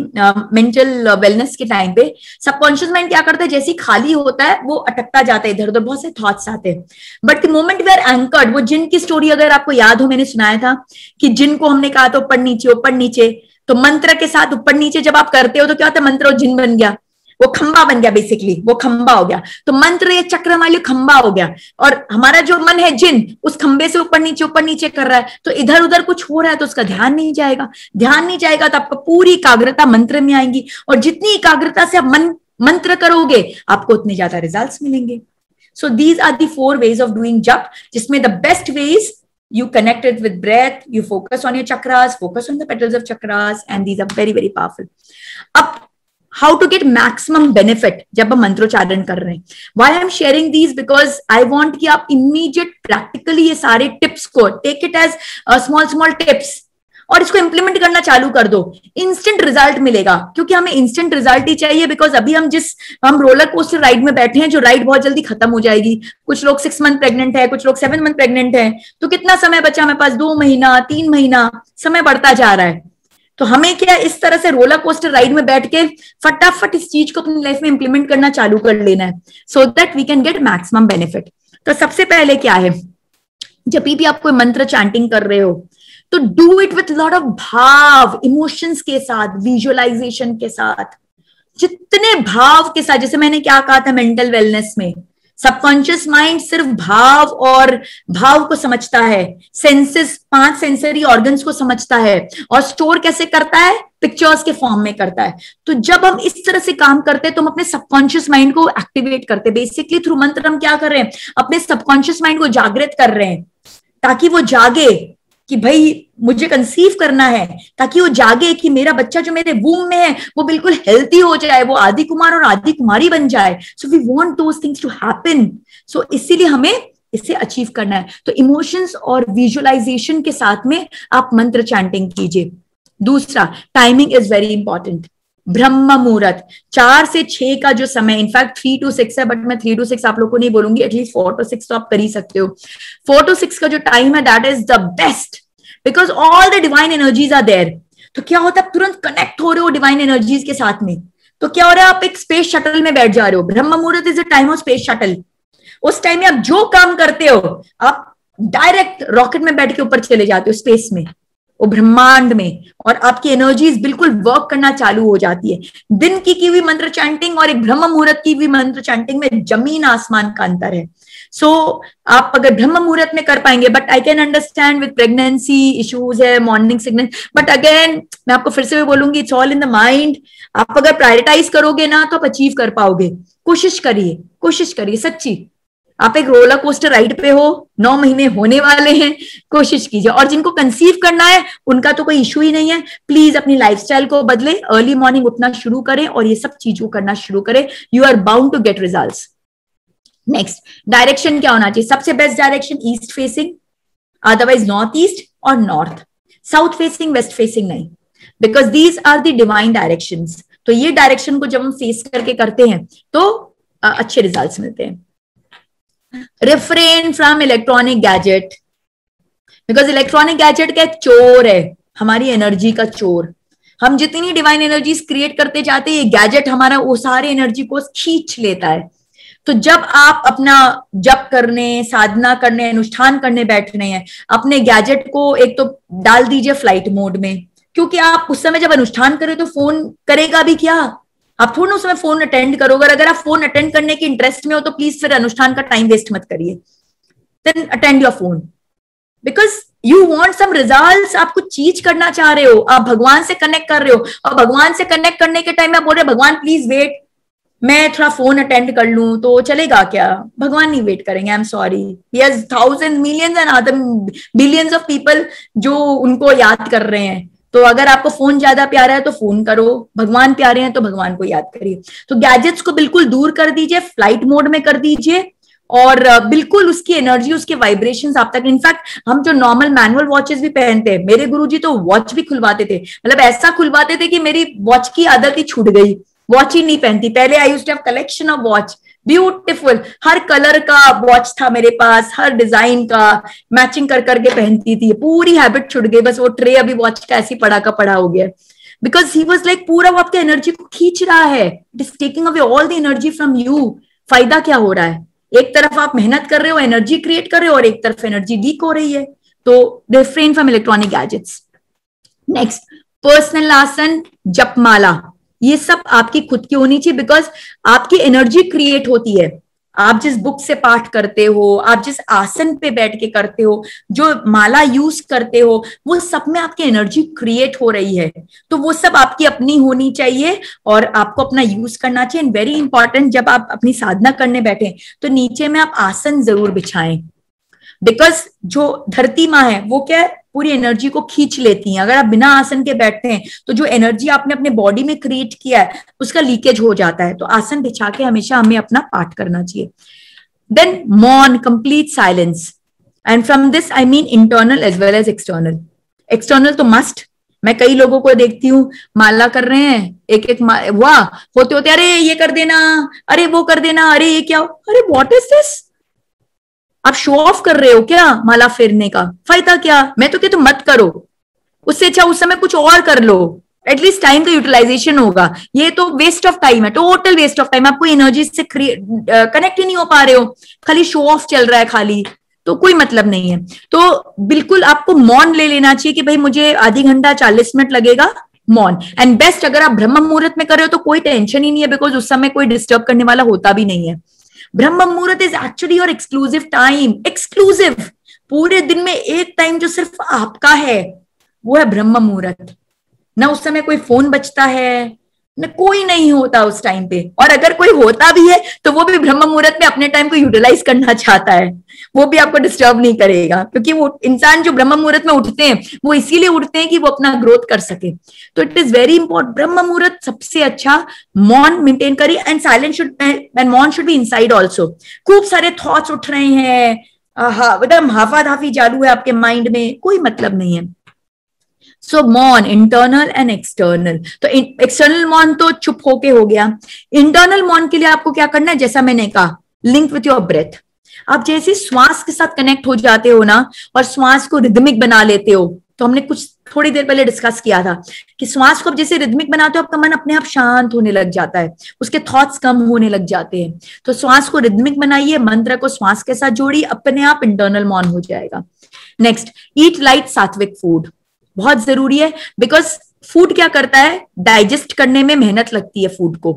मेंटल वेलनेस के टाइम पे, सबकॉन्शियस माइंड क्या करता है? जैसे ही खाली होता है वो अटकता जाता है, इधर उधर बहुत से थॉट्स आते हैं। But the moment we are anchored, वो जिन की स्टोरी अगर आपको याद हो, मैंने सुनाया था कि जिन को हमने कहा था ऊपर नीचे ऊपर नीचे, तो मंत्र के साथ ऊपर नीचे जब आप करते हो तो क्या होता है? मंत्र और जिन बन गया, वो खंबा बन गया, बेसिकली वो खंबा हो गया। तो मंत्र या चक्र हमारे लिए खंबा हो गया और हमारा जो मन है जिन उस खंबे से ऊपर नीचे कर रहा है। तो इधर उधर कुछ हो रहा है तो उसका ध्यान नहीं जाएगा, ध्यान नहीं जाएगा तो आपको पूरी एकाग्रता मंत्र में आएगी और जितनी एकाग्रता से आप मंत्र करोगे आपको उतने ज्यादा रिजल्ट्स मिलेंगे। So these are the 4 ways of doing jap, जिसमें the best way is you connect it with breath, you focus on your chakras, focus on the petals of chakras, and these are very very powerful. अब how to get maximum benefit जब हम मंत्रोच्चारण कर रहे हैं, why I'm sharing these because I want कि आप immediate practically ये सारे tips को take it as small tips और इसको इंप्लीमेंट करना चालू कर दो, इंस्टेंट रिजल्ट मिलेगा। क्योंकि हमें इंस्टेंट रिजल्ट ही चाहिए, बिकॉज अभी हम रोलर कोस्टर राइड में बैठे हैं जो राइड बहुत जल्दी खत्म हो जाएगी। कुछ लोग 6 मंथ प्रेग्नेंट है, कुछ लोग 7 मंथ प्रेग्नेंट है, तो कितना समय बचा हमारे पास? 2 महीना 3 महीना, समय बढ़ता जा रहा है। तो हमें क्या इस तरह से रोलर कोस्टर राइड में बैठ के फटाफट इस चीज को अपनी लाइफ में इंप्लीमेंट करना चालू कर लेना है, so that we can get maximum benefit. तो सबसे पहले क्या है, जब भी आप कोई मंत्र चैंटिंग कर रहे हो तो do it with lot of भाव, इमोशंस के साथ, विजुअलाइजेशन के साथ, जितने भाव के साथ। जैसे मैंने क्या कहा था मेंटल वेलनेस में, सबकॉन्शियस माइंड सिर्फ भाव को समझता है, सेंसेस 5 सेंसरी ऑर्गन्स को समझता है, और स्टोर कैसे करता है? पिक्चर्स के फॉर्म में करता है। तो जब हम इस तरह से काम करते हैं तो हम अपने सबकॉन्शियस माइंड को एक्टिवेट करते हैं। बेसिकली थ्रू मंत्र हम क्या कर रहे हैं? अपने सबकॉन्शियस माइंड को जागृत कर रहे हैं, ताकि वो जागे कि भाई मुझे कंसीव करना है, ताकि वो जागे कि मेरा बच्चा जो मेरे वूम में है वो बिल्कुल हेल्थी हो जाए, वो आदि कुमार और आदि कुमारी बन जाए। So we want those things to happen. So इसीलिए हमें इसे अचीव करना है। तो इमोशंस और विजुअलाइजेशन के साथ में आप मंत्र चैंटिंग कीजिए। दूसरा, टाइमिंग इज वेरी इंपॉर्टेंट। ब्रह्म मुहूर्त 4 से 6 का जो समय, इनफैक्ट 3 to 6 है, बट मैं 3 to 6 आप लोग को नहीं बोलूंगी, एटलीस्ट 4 to 6 तो आप कर ही सकते हो। 4 to 6 का जो टाइम है that is the best, because all the divine energies are there. तो क्या होता है, आप तुरंत कनेक्ट हो रहे हो डिवाइन एनर्जीज के साथ में। तो क्या हो रहा है, आप एक स्पेस शटल में बैठ जा रहे हो। ब्रह्म मुहूर्त is the time of space shuttle. उस टाइम में आप जो काम करते हो, आप डायरेक्ट रॉकेट में बैठ के ऊपर चले जाते हो स्पेस में, वो ब्रह्मांड में, और आपकी एनर्जीज बिल्कुल वर्क करना चालू हो जाती है। दिन की हुई मंत्र चैंटिंग और एक ब्रह्म मुहूर्त की हुई मंत्र चैंटिंग में जमीन आसमान का अंतर है। सो आप अगर ब्रह्म मुहूर्त में कर पाएंगे, but I can understand with pregnancy issues है, मॉर्निंग सिकनेस, बट अगेन मैं आपको फिर से भी बोलूंगी, it's all in the mind. आप अगर प्रायोरिटाइज करोगे ना तो आप अचीव कर पाओगे। कोशिश करिए सच्ची। आप एक रोलर कोस्टर राइड पे हो, 9 महीने होने वाले हैं, कोशिश कीजिए। और जिनको कंसीव करना है उनका तो कोई इशू ही नहीं है। प्लीज अपनी लाइफस्टाइल को बदले, अर्ली मॉर्निंग उठना शुरू करें और ये सब चीजों करना शुरू करें। You are bound to get results. Next, direction क्या होना चाहिए? सबसे best direction east facing, otherwise north east और north. South facing, west facing नहीं, because these are the divine directions. तो ये डायरेक्शन को जब हम फेस करके करते हैं तो अच्छे रिजल्ट्स मिलते हैं। Refrain from electronic gadget, because electronic gadget का एक चोर है, हमारी एनर्जी का चोर। हम जितनी डिवाइन एनर्जीज क्रिएट करते जाते हैं, ये गैजेट हमारा वो सारी एनर्जी को खींच लेता है। तो जब आप अपना जप करने, साधना करने, अनुष्ठान करने बैठ रहे हैं, अपने गैजेट को एक तो डाल दीजिए फ्लाइट मोड में, क्योंकि आप उस समय जब अनुष्ठान करें तो फोन करेगा भी क्या? आप थोड़ा उस समय फोन अटेंड करोगे। अगर आप फोन अटेंड करने के इंटरेस्ट में हो तो प्लीज फिर अनुष्ठान का टाइम वेस्ट मत करिए। Then attend your phone, because you want some results. आप कुछ चीज करना चाह रहे हो, आप भगवान से कनेक्ट कर रहे हो, और भगवान से कनेक्ट करने के टाइम में आप बोल रहे भगवान प्लीज वेट, मैं थोड़ा फोन अटेंड कर लूं, तो चलेगा क्या? भगवान नहीं वेट करेंगे। I am sorry, he has thousand millions and other billions of people जो उनको याद कर रहे हैं। तो अगर आपको फोन ज्यादा प्यारा है तो फोन करो, भगवान प्यारे हैं तो भगवान को याद करिए। तो गैजेट्स को बिल्कुल दूर कर दीजिए, फ्लाइट मोड में कर दीजिए, और बिल्कुल उसकी एनर्जी, उसके वाइब्रेशंस आप तक। इनफैक्ट हम जो नॉर्मल मैनुअल वॉचेस भी पहनते हैं, मेरे गुरुजी तो वॉच भी खुलवाते थे, मतलब ऐसा खुलवाते थे कि मेरी वॉच की आदत ही छूट गई, वॉच ही नहीं पहनती। पहले I used to have collection of watch, beautiful, हर कलर का वॉच था मेरे पास, हर डिजाइन का, मैचिंग कर करके पहनती थी। पूरी हैबिट छुट गई, बस वो ट्रे अभी वॉच का ऐसी पड़ा का पड़ा हो गया, बिकॉज ही वॉज लाइक पूरा वो आपके एनर्जी को खींच रहा है, it is taking away all the energy from you. फायदा क्या हो रहा है? एक तरफ आप मेहनत कर रहे हो, एनर्जी क्रिएट कर रहे हो, और एक तरफ एनर्जी लीक हो रही है। तो refrain from electronic gadgets. Next, personal आसन, जपमाला, ये सब आपकी खुद की होनी चाहिए, बिकॉज आपकी एनर्जी क्रिएट होती है। आप जिस बुक से पाठ करते हो, आप जिस आसन पे बैठ के करते हो, जो माला यूज करते हो, वो सब में आपकी एनर्जी क्रिएट हो रही है। तो वो सब आपकी अपनी होनी चाहिए और आपको अपना यूज करना चाहिए। एंड वेरी इंपॉर्टेंट, जब आप अपनी साधना करने बैठे तो नीचे में आप आसन जरूर बिछाएं, बिकॉज जो धरती माँ है वो क्या है, पूरी एनर्जी को खींच लेती हैं। अगर आप बिना आसन के बैठते हैं तो जो एनर्जी आपने अपने बॉडी में क्रिएट किया है उसका लीकेज हो जाता है। तो आसन बिछा के हमेशा हमें अपना पाठ करना चाहिए। Then maun, complete silence, and from this I mean internal as well as external. External तो मस्ट, मैं कई लोगों को देखती हूँ माला कर रहे हैं, एक एक वाह होते होते अरे ये कर देना, अरे वो कर देना, अरे ये क्या, अरे व्हाट इज दिस? आप शो ऑफ कर रहे हो क्या माला फेरने का? फायदा क्या? मैं तो कहती हूँ मत करो, उससे अच्छा उस समय कुछ और कर लो, एटलीस्ट टाइम का यूटिलाइजेशन होगा। ये तो वेस्ट ऑफ टाइम है, टोटल वेस्ट ऑफ टाइम। आपको एनर्जी से कनेक्ट ही नहीं हो पा रहे हो, खाली शो ऑफ चल रहा है खाली, तो कोई मतलब नहीं है। तो बिल्कुल आपको मौन ले लेना चाहिए कि भाई मुझे आधी घंटा 40 मिनट लगेगा, मौन। एंड बेस्ट अगर आप ब्रह्म मुहूर्त में कर रहे हो तो कोई टेंशन ही नहीं है, बिकॉज उस समय कोई डिस्टर्ब करने वाला होता भी नहीं है। ब्रह्म मुहूर्त is actually your exclusive time, exclusive. पूरे दिन में एक टाइम जो सिर्फ आपका है वो है ब्रह्म मुहूर्त। ना उस समय कोई फोन बजता है, न कोई नहीं होता उस टाइम पे, और अगर कोई होता भी है तो वो भी ब्रह्म मुहूर्त में अपने टाइम को यूटिलाइज करना चाहता है, वो भी आपको डिस्टर्ब नहीं करेगा। क्योंकि वो इंसान जो ब्रह्म मुहूर्त में उठते हैं वो इसीलिए उठते हैं कि वो अपना ग्रोथ कर सके। तो इट इज वेरी इंपॉर्टेंट, ब्रह्म मुहूर्त सबसे अच्छा। मौन मेंटेन करिए, एंड साइलेंस शुड, एंड मौन शुड बी इनसाइड ऑल्सो। खूब सारे थॉट्स उठ रहे हैं, एकदम हाफा-धाफी चालू है आपके माइंड में, कोई मतलब नहीं है। सो मौन, इंटरनल एंड एक्सटर्नल। तो एक्सटर्नल मौन तो चुप होके हो गया। इंटरनल मौन के लिए आपको क्या करना है, जैसा मैंने कहा, लिंक विथ योर ब्रेथ। आप जैसे श्वास के साथ कनेक्ट हो जाते हो ना, और श्वास को रिदमिक बना लेते हो, तो हमने कुछ थोड़ी देर पहले डिस्कस किया था कि श्वास को आप जैसे रिदमिक बनाते हो, आपका मन अपने आप शांत होने लग जाता है, उसके थॉट्स कम होने लग जाते हैं। तो श्वास को रिदमिक बनाइए, मंत्र को श्वास के साथ जोड़िए, अपने आप इंटरनल मौन हो जाएगा। नेक्स्ट, ईट लाइट सात्विक फूड, बहुत जरूरी है। बिकॉज फूड क्या करता है, डाइजेस्ट करने में मेहनत लगती है फूड को।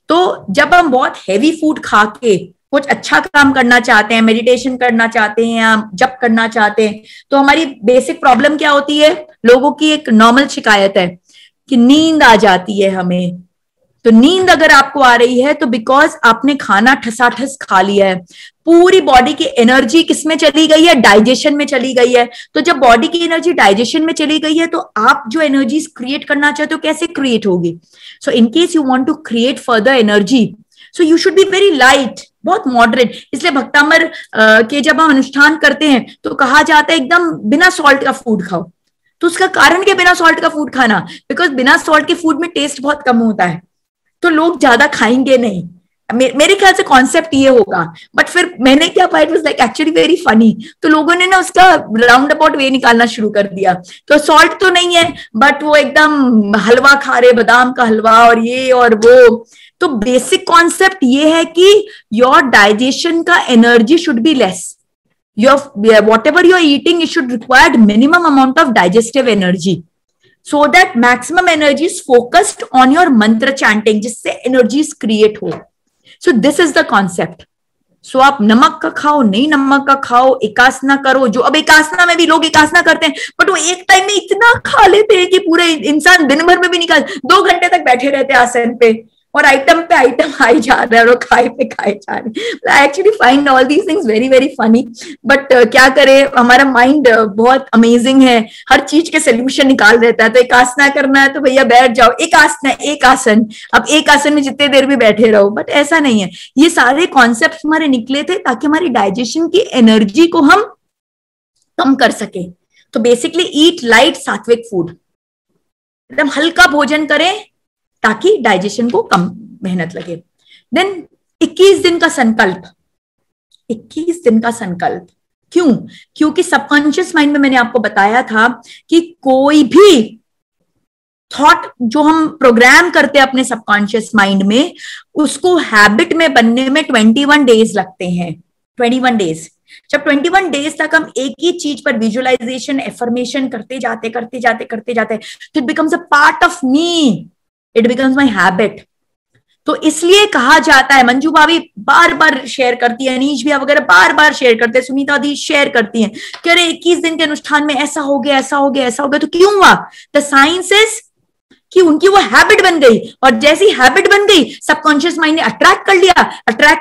तो जब हम बहुत हैवी फूड खा के कुछ अच्छा काम करना चाहते हैं, मेडिटेशन करना चाहते हैं या जप करना चाहते हैं, तो हमारी बेसिक प्रॉब्लम क्या होती है, लोगों की एक नॉर्मल शिकायत है कि नींद आ जाती है हमें। तो नींद अगर आपको आ रही है तो बिकॉज आपने खाना ठसाठस खा लिया है, पूरी बॉडी की एनर्जी किसमें चली गई है, डाइजेशन में चली गई है। तो जब बॉडी की एनर्जी डाइजेशन में चली गई है तो आप जो एनर्जी क्रिएट करना चाहते हो कैसे क्रिएट होगी। So in case you want to create further energy, so you should be very light, बहुत मॉडरेट। इसलिए भक्तामर के जब हम अनुष्ठान करते हैं तो कहा जाता है एकदम बिना सॉल्ट का फूड खाओ। तो उसका कारण क्या बिना सॉल्ट का फूड खाना, बिकॉज बिना सॉल्ट के फूड में टेस्ट बहुत कम होता है, तो लोग ज्यादा खाएंगे नहीं। मेरे ख्याल से कॉन्सेप्ट ये होगा, बट फिर मैंने क्या पाया, it was like actually very funny. तो लोगों ने ना उसका राउंड अबाउट वे निकालना शुरू कर दिया। तो सॉल्ट तो नहीं है, बट वो एकदम हलवा खा रहे, बादाम का हलवा और ये और वो। तो बेसिक कॉन्सेप्ट ये है कि योर डाइजेशन का energy should be less. whatever you are eating, it should require minimum amount of digestive energy, so that maximum energy is focused on your mantra chanting, जिससे energies create हो। So this is the concept. So आप नमक का खाओ, नहीं नमक का खाओ, एकासना करो। जो अब एकासना में भी लोग एकासना करते हैं, बट वो एक टाइम में इतना खा लेते हैं कि पूरे इंसान दिन भर में भी निकाल 2 घंटे तक बैठे रहते हैं आसन पे, और आइटम पे आइटम आई जा रहा है और खाए पे खाए जा रहे हैं। I actually find all these things very very funny, but क्या करे, हमारा माइंड बहुत अमेजिंग है, हर चीज के सोल्यूशन निकाल देता है। तो एक आसना करना है तो भैया बैठ जाओ, एक आसना एक आसन, अब एक आसन में जितने देर भी बैठे रहो। बट ऐसा नहीं है, ये सारे कॉन्सेप्ट हमारे निकले थे ताकि हमारी डाइजेशन की एनर्जी को हम कम कर सके। तो बेसिकली ईट लाइट सात्विक फूड, एकदम हल्का भोजन करें ताकि डाइजेशन को कम मेहनत लगे। देन 21 दिन का संकल्प, 21 दिन का संकल्प क्यों? क्योंकि सबकॉन्शियस माइंड में मैंने आपको बताया था कि कोई भी थॉट जो हम प्रोग्राम करते हैं अपने सबकॉन्शियस माइंड में, उसको हैबिट में बनने में 21 डेज लगते हैं। 21 डेज, जब 21 डेज तक हम एक ही चीज पर विजुअलाइजेशन, एफर्मेशन करते जाते तो it becomes a part of me, it becomes my habit. तो इसलिए कहा जाता है, मंजू भाभी बार बार शेयर करती है, अनीश भैया वगैरह बार बार शेयर करते हैं, सुनीता दी शेयर करती हैं कि अरे 21 दिन के अनुष्ठान में ऐसा हो गया, ऐसा हो गया, ऐसा हो गया। तो क्यों हुआ? द साइंस इज कि उनकी वो हैबिट बन गई, और जैसी हैबिट बन गई सबकॉन्शियस माइंड ने अट्रैक्ट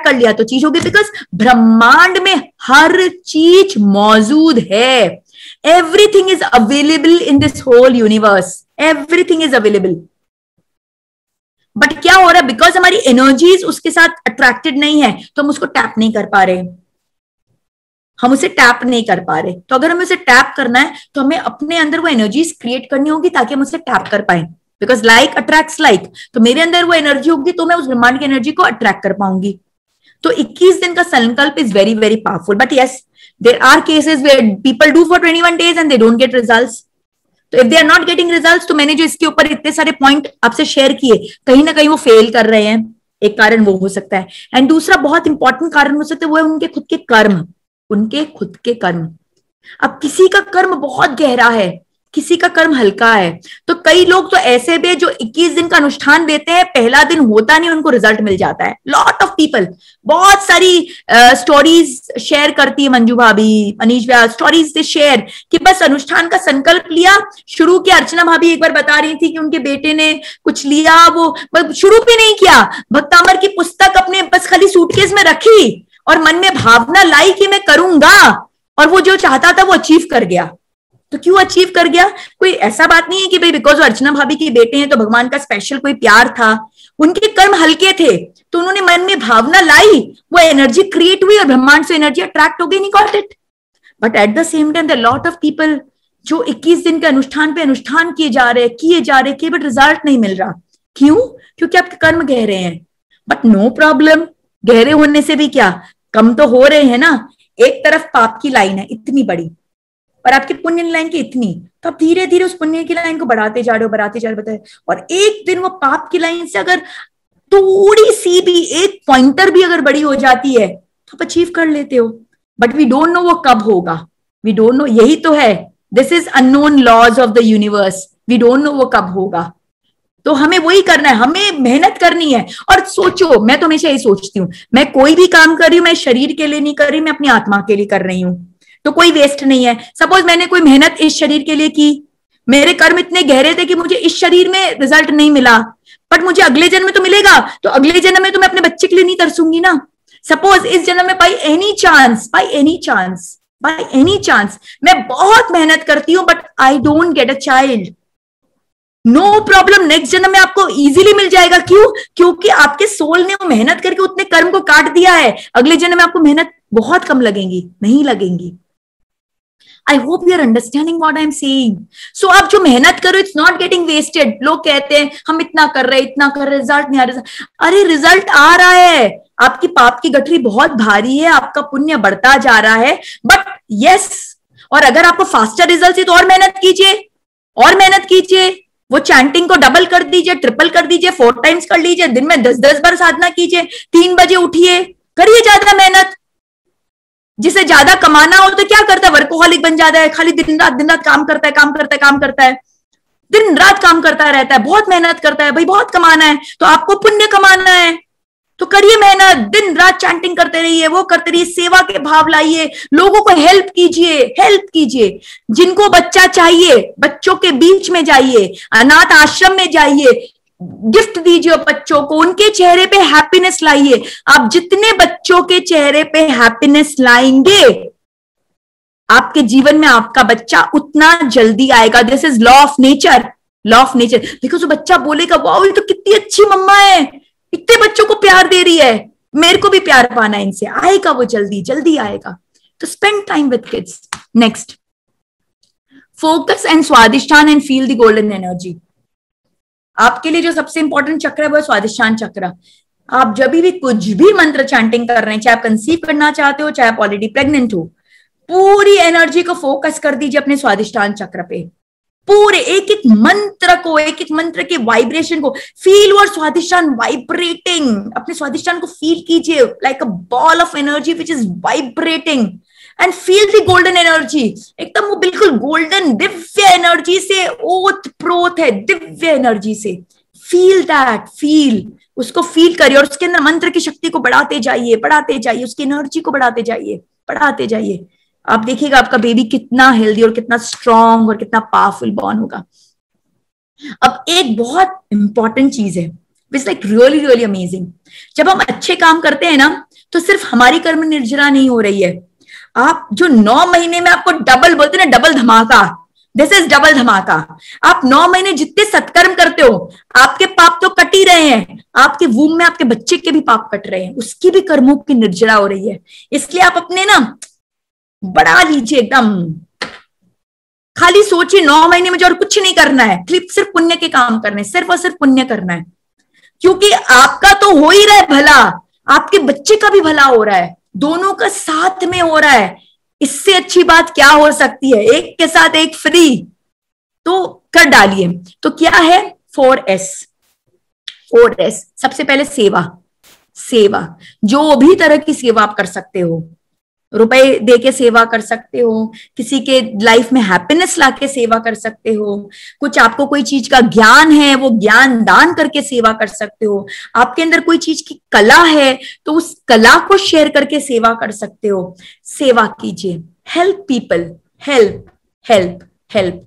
कर लिया तो चीज होगी। बिकॉज ब्रह्मांड में हर चीज मौजूद है, everything is available in this whole universe, everything is available. But क्या हो रहा है, बिकॉज हमारी एनर्जीज उसके साथ अट्रैक्टेड नहीं है तो हम उसको टैप नहीं कर पा रहे, हम उसे टैप नहीं कर पा रहे। तो अगर हमें उसे टैप करना है तो हमें अपने अंदर वो एनर्जीज क्रिएट करनी होगी ताकि हम उसे टैप कर पाए। बिकॉज लाइक अट्रैक्ट्स लाइक, तो मेरे अंदर वो एनर्जी होगी तो मैं उस ब्रह्मांड की एनर्जी को अट्रैक्ट कर पाऊंगी। तो 21 दिन का संकल्प is very very powerful. But yes, there are cases where people do for 21 days and they don't get results. तो if they are not getting results, तो मैंने जो इसके ऊपर इतने सारे पॉइंट आपसे शेयर किए, कहीं ना कहीं वो फेल कर रहे हैं, एक कारण वो हो सकता है। एंड दूसरा बहुत इंपॉर्टेंट कारण हो सकता है, वो है उनके खुद के कर्म, उनके खुद के कर्म। अब किसी का कर्म बहुत गहरा है, किसी का कर्म हल्का है। तो कई लोग तो ऐसे भी जो 21 दिन का अनुष्ठान देते हैं, पहला दिन होता नहीं, उनको रिजल्ट मिल जाता है। लॉट ऑफ पीपल, बहुत सारी स्टोरीज शेयर करती है मंजू भाभी, मनीष व्यास, स्टोरीज से शेयर कि बस अनुष्ठान का संकल्प लिया, शुरू किया। अर्चना भाभी एक बार बता रही थी कि उनके बेटे ने कुछ लिया, वो शुरू भी नहीं किया, भक्तामर की पुस्तक अपने बस खाली सूटकेस में रखी और मन में भावना लाई कि मैं करूंगा, और वो जो चाहता था वो अचीव कर गया। तो क्यों अचीव कर गया? कोई ऐसा बात नहीं है कि भाई बिकॉज अर्चना भाभी के बेटे हैं तो भगवान का स्पेशल कोई प्यार था, उनके कर्म हल्के थे तो उन्होंने मन में भावना लाई, वो एनर्जी क्रिएट हुई और ब्रह्मांड से एनर्जी अट्रैक्ट हो गई, नहीं got it. But at the same time the lot of people जो 21 दिन के अनुष्ठान पे अनुष्ठान किए जा रहे बट रिजल्ट नहीं मिल रहा। क्यों? क्योंकि आपके कर्म गहरे हैं। बट नो प्रॉब्लम, गहरे होने से भी क्या, कम तो हो रहे हैं ना। एक तरफ पाप की लाइन है इतनी बड़ी और आपकी पुण्य लाइन की इतनी, तो आप धीरे धीरे उस पुण्य की लाइन को बढ़ाते जा रहे हो, और एक दिन वो पाप की लाइन से अगर थोड़ी सी भी एक पॉइंटर भी अगर बड़ी हो जाती है तो आप अचीव कर लेते हो। बट वी डोंट नो वो कब होगा, वी डोंट नो, यही तो है, this is unknown laws of the universe, we don't know वो कब होगा। तो हमें वही करना है, हमें मेहनत करनी है। और सोचो, मैं तो हमेशा यही सोचती हूँ, मैं कोई भी काम कर रही हूँ मैं शरीर के लिए नहीं कर रही, मैं अपनी आत्मा के लिए कर रही हूँ, तो कोई वेस्ट नहीं है। सपोज मैंने कोई मेहनत इस शरीर के लिए की, मेरे कर्म इतने गहरे थे कि मुझे इस शरीर में रिजल्ट नहीं मिला, बट मुझे अगले जन्म में तो मिलेगा, तो अगले जन्म में तो मैं अपने बच्चे के लिए नहीं तरसूंगी ना। सपोज इस जन्म में बाई एनी चांस मैं बहुत मेहनत करती हूं but I don't get a child, no problem, next जन्म में आपको इजीली मिल जाएगा। क्यों? क्योंकि आपके सोल ने वो मेहनत करके उतने कर्म को काट दिया है। अगले जन्म में आपको मेहनत बहुत कम लगेंगी, नहीं लगेंगी। I hope you are understanding what I am saying. So आप जो मेहनत करो, it's not getting wasted. लोग कहते हैं हम इतना कर रहे, रिजल्ट नहीं आ रहा। अरे रिजल्ट आ रहा है, आपकी पाप की गठरी बहुत भारी है, आपका पुण्य बढ़ता जा रहा है, बट यस, और अगर आपको फास्टर रिजल्ट चाहिए तो और मेहनत कीजिए, वो चैंटिंग को डबल कर दीजिए, ट्रिपल कर दीजिए, 4 टाइम्स कर लीजिए, दिन में 10-10 बार साधना कीजिए, 3 बजे उठिए, करिए ज्यादा मेहनत। जिसे ज्यादा कमाना हो तो क्या करता है, वर्कोहॉलिक बन जाता है, खाली दिन रात काम करता है, दिन रात काम करता रहता है, बहुत मेहनत करता है, भाई बहुत कमाना है, तो आपको पुण्य कमाना है तो करिए मेहनत, दिन रात चैंटिंग करते रहिए, वो करते रहिए, सेवा के भाव लाइए, लोगों को हेल्प कीजिए, जिनको बच्चा चाहिए बच्चों के बीच में जाइए, अनाथ आश्रम में जाइए, गिफ्ट दीजिए बच्चों को, उनके चेहरे पे हैप्पीनेस लाइए। आप जितने बच्चों के चेहरे पे हैप्पीनेस लाएंगे, आपके जीवन में आपका बच्चा उतना जल्दी आएगा। This is law of nature. Because वो बच्चा बोलेगा वाओ ये तो कितनी अच्छी मम्मा है, इतने बच्चों को प्यार दे रही है, मेरे को भी प्यार पाना है इनसे, आएगा वो जल्दी आएगा। तो spend time with kids. Next, focus and Swadhisthana and feel the golden energy. आपके लिए जो सबसे इंपॉर्टेंट चक्र है वो स्वादिष्ठान चक्र। आप जब भी कुछ भी मंत्र चैंटिंग कर रहे हैं, चाहे आप कंसीव करना चाहते हो, चाहे आप ऑलरेडी प्रेग्नेंट हो, पूरी एनर्जी को फोकस कर दीजिए अपने स्वादिष्ठान चक्र पे। पूरे एक एक मंत्र के वाइब्रेशन को फील, और स्वादिष्ठान वाइब्रेटिंग, अपने स्वादिष्ठान को फील कीजिए like a ball of energy which is vibrating, and feel the golden energy. एकदम वो बिल्कुल गोल्डन दिव्य एनर्जी से ओत प्रोत है, दिव्य एनर्जी से फील दैट, उसको फील करिए, और उसके अंदर मंत्र की शक्ति को बढ़ाते जाइए, उसकी एनर्जी को बढ़ाते जाइए। आप देखिएगा आपका बेबी कितना हेल्दी और कितना स्ट्रांग और कितना पावरफुल बॉर्न होगा। अब एक बहुत इंपॉर्टेंट चीज है, इट्स लाइक रियली अमेजिंग। जब हम अच्छे काम करते हैं ना, तो सिर्फ हमारी कर्म निर्जरा नहीं हो रही है। आप जो 9 महीने में आपको डबल बोलते हैं ना, डबल धमाका, दिस इज डबल धमाका। आप 9 महीने जितने सत्कर्म करते हो, आपके पाप तो कट ही रहे हैं, आपके वूम में आपके बच्चे के भी पाप कट रहे हैं, उसकी भी कर्मों की निर्जरा हो रही है। इसलिए आप अपने ना बढ़ा लीजिए एकदम, खाली सोचिए 9 महीने में जो और कुछ नहीं करना है, सिर्फ पुण्य के काम करने, सिर्फ और सिर्फ पुण्य करना है। क्योंकि आपका तो हो ही रहा है भला, आपके बच्चे का भी भला हो रहा है, दोनों का साथ में हो रहा है। इससे अच्छी बात क्या हो सकती है? एक के साथ एक फ्री, तो कर डालिए। तो क्या है 4S। सबसे पहले सेवा, जो भी तरह की सेवा आप कर सकते हो, रुपए दे के सेवा कर सकते हो, किसी के लाइफ में हैप्पीनेस लाके सेवा कर सकते हो, कुछ आपको कोई चीज का ज्ञान है वो ज्ञान दान करके सेवा कर सकते हो, आपके अंदर कोई चीज की कला है तो उस कला को शेयर करके सेवा कर सकते हो। सेवा कीजिए, help people, help help help.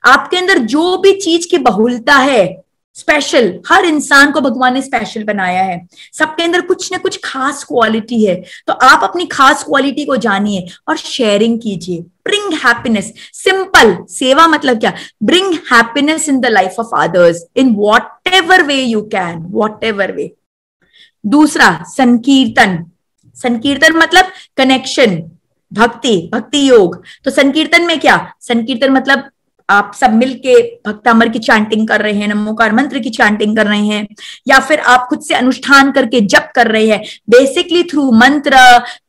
आपके अंदर जो भी चीज की बहुलता है, स्पेशल, हर इंसान को भगवान ने स्पेशल बनाया है, सबके अंदर कुछ ना कुछ खास क्वालिटी है, तो आप अपनी खास क्वालिटी को जानिए और शेयरिंग कीजिए। ब्रिंग हैप्पीनेस, सिंपल सेवा मतलब क्या, bring happiness in the life of others in what ever way you can, what ever वे। दूसरा, संकीर्तन। संकीर्तन मतलब कनेक्शन, भक्ति, भक्ति योग। तो संकीर्तन में क्या, संकीर्तन मतलब आप सब मिलके भक्तामर की चैंटिंग कर रहे हैं, नमोकार मंत्र की चैंटिंग कर रहे हैं, या फिर आप खुद से अनुष्ठान करके जप कर रहे हैं। बेसिकली थ्रू मंत्र,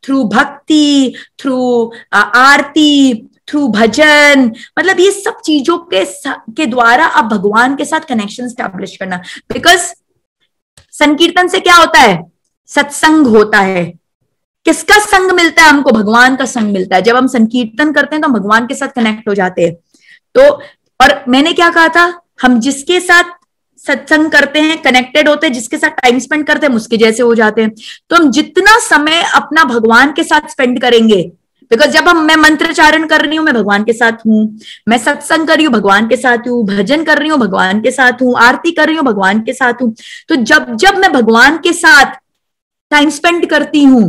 थ्रू भक्ति, थ्रू आरती, थ्रू भजन, मतलब ये सब चीजों के द्वारा आप भगवान के साथ कनेक्शन स्टैब्लिश करना। बिकॉज संकीर्तन से क्या होता है, सत्संग होता है। किसका संग मिलता है हमको, भगवान का संग मिलता है। जब हम संकीर्तन करते हैं तो हम भगवान के साथ कनेक्ट हो जाते हैं। तो और मैंने क्या कहा था, हम जिसके साथ सत्संग करते हैं, कनेक्टेड होते हैं, जिसके साथ टाइम स्पेंड करते हैं, उसके जैसे हो जाते हैं। तो हम जितना समय अपना भगवान के साथ स्पेंड करेंगे, बिकॉज जब मैं मंत्रचारण कर रही हूं मैं भगवान के साथ हूं, मैं सत्संग कर रही हूं भगवान के साथ हूं, भजन कर रही हूं भगवान के साथ हूं, आरती कर रही हूं भगवान के साथ हूं। तो जब जब मैं भगवान के साथ टाइम स्पेंड करती हूं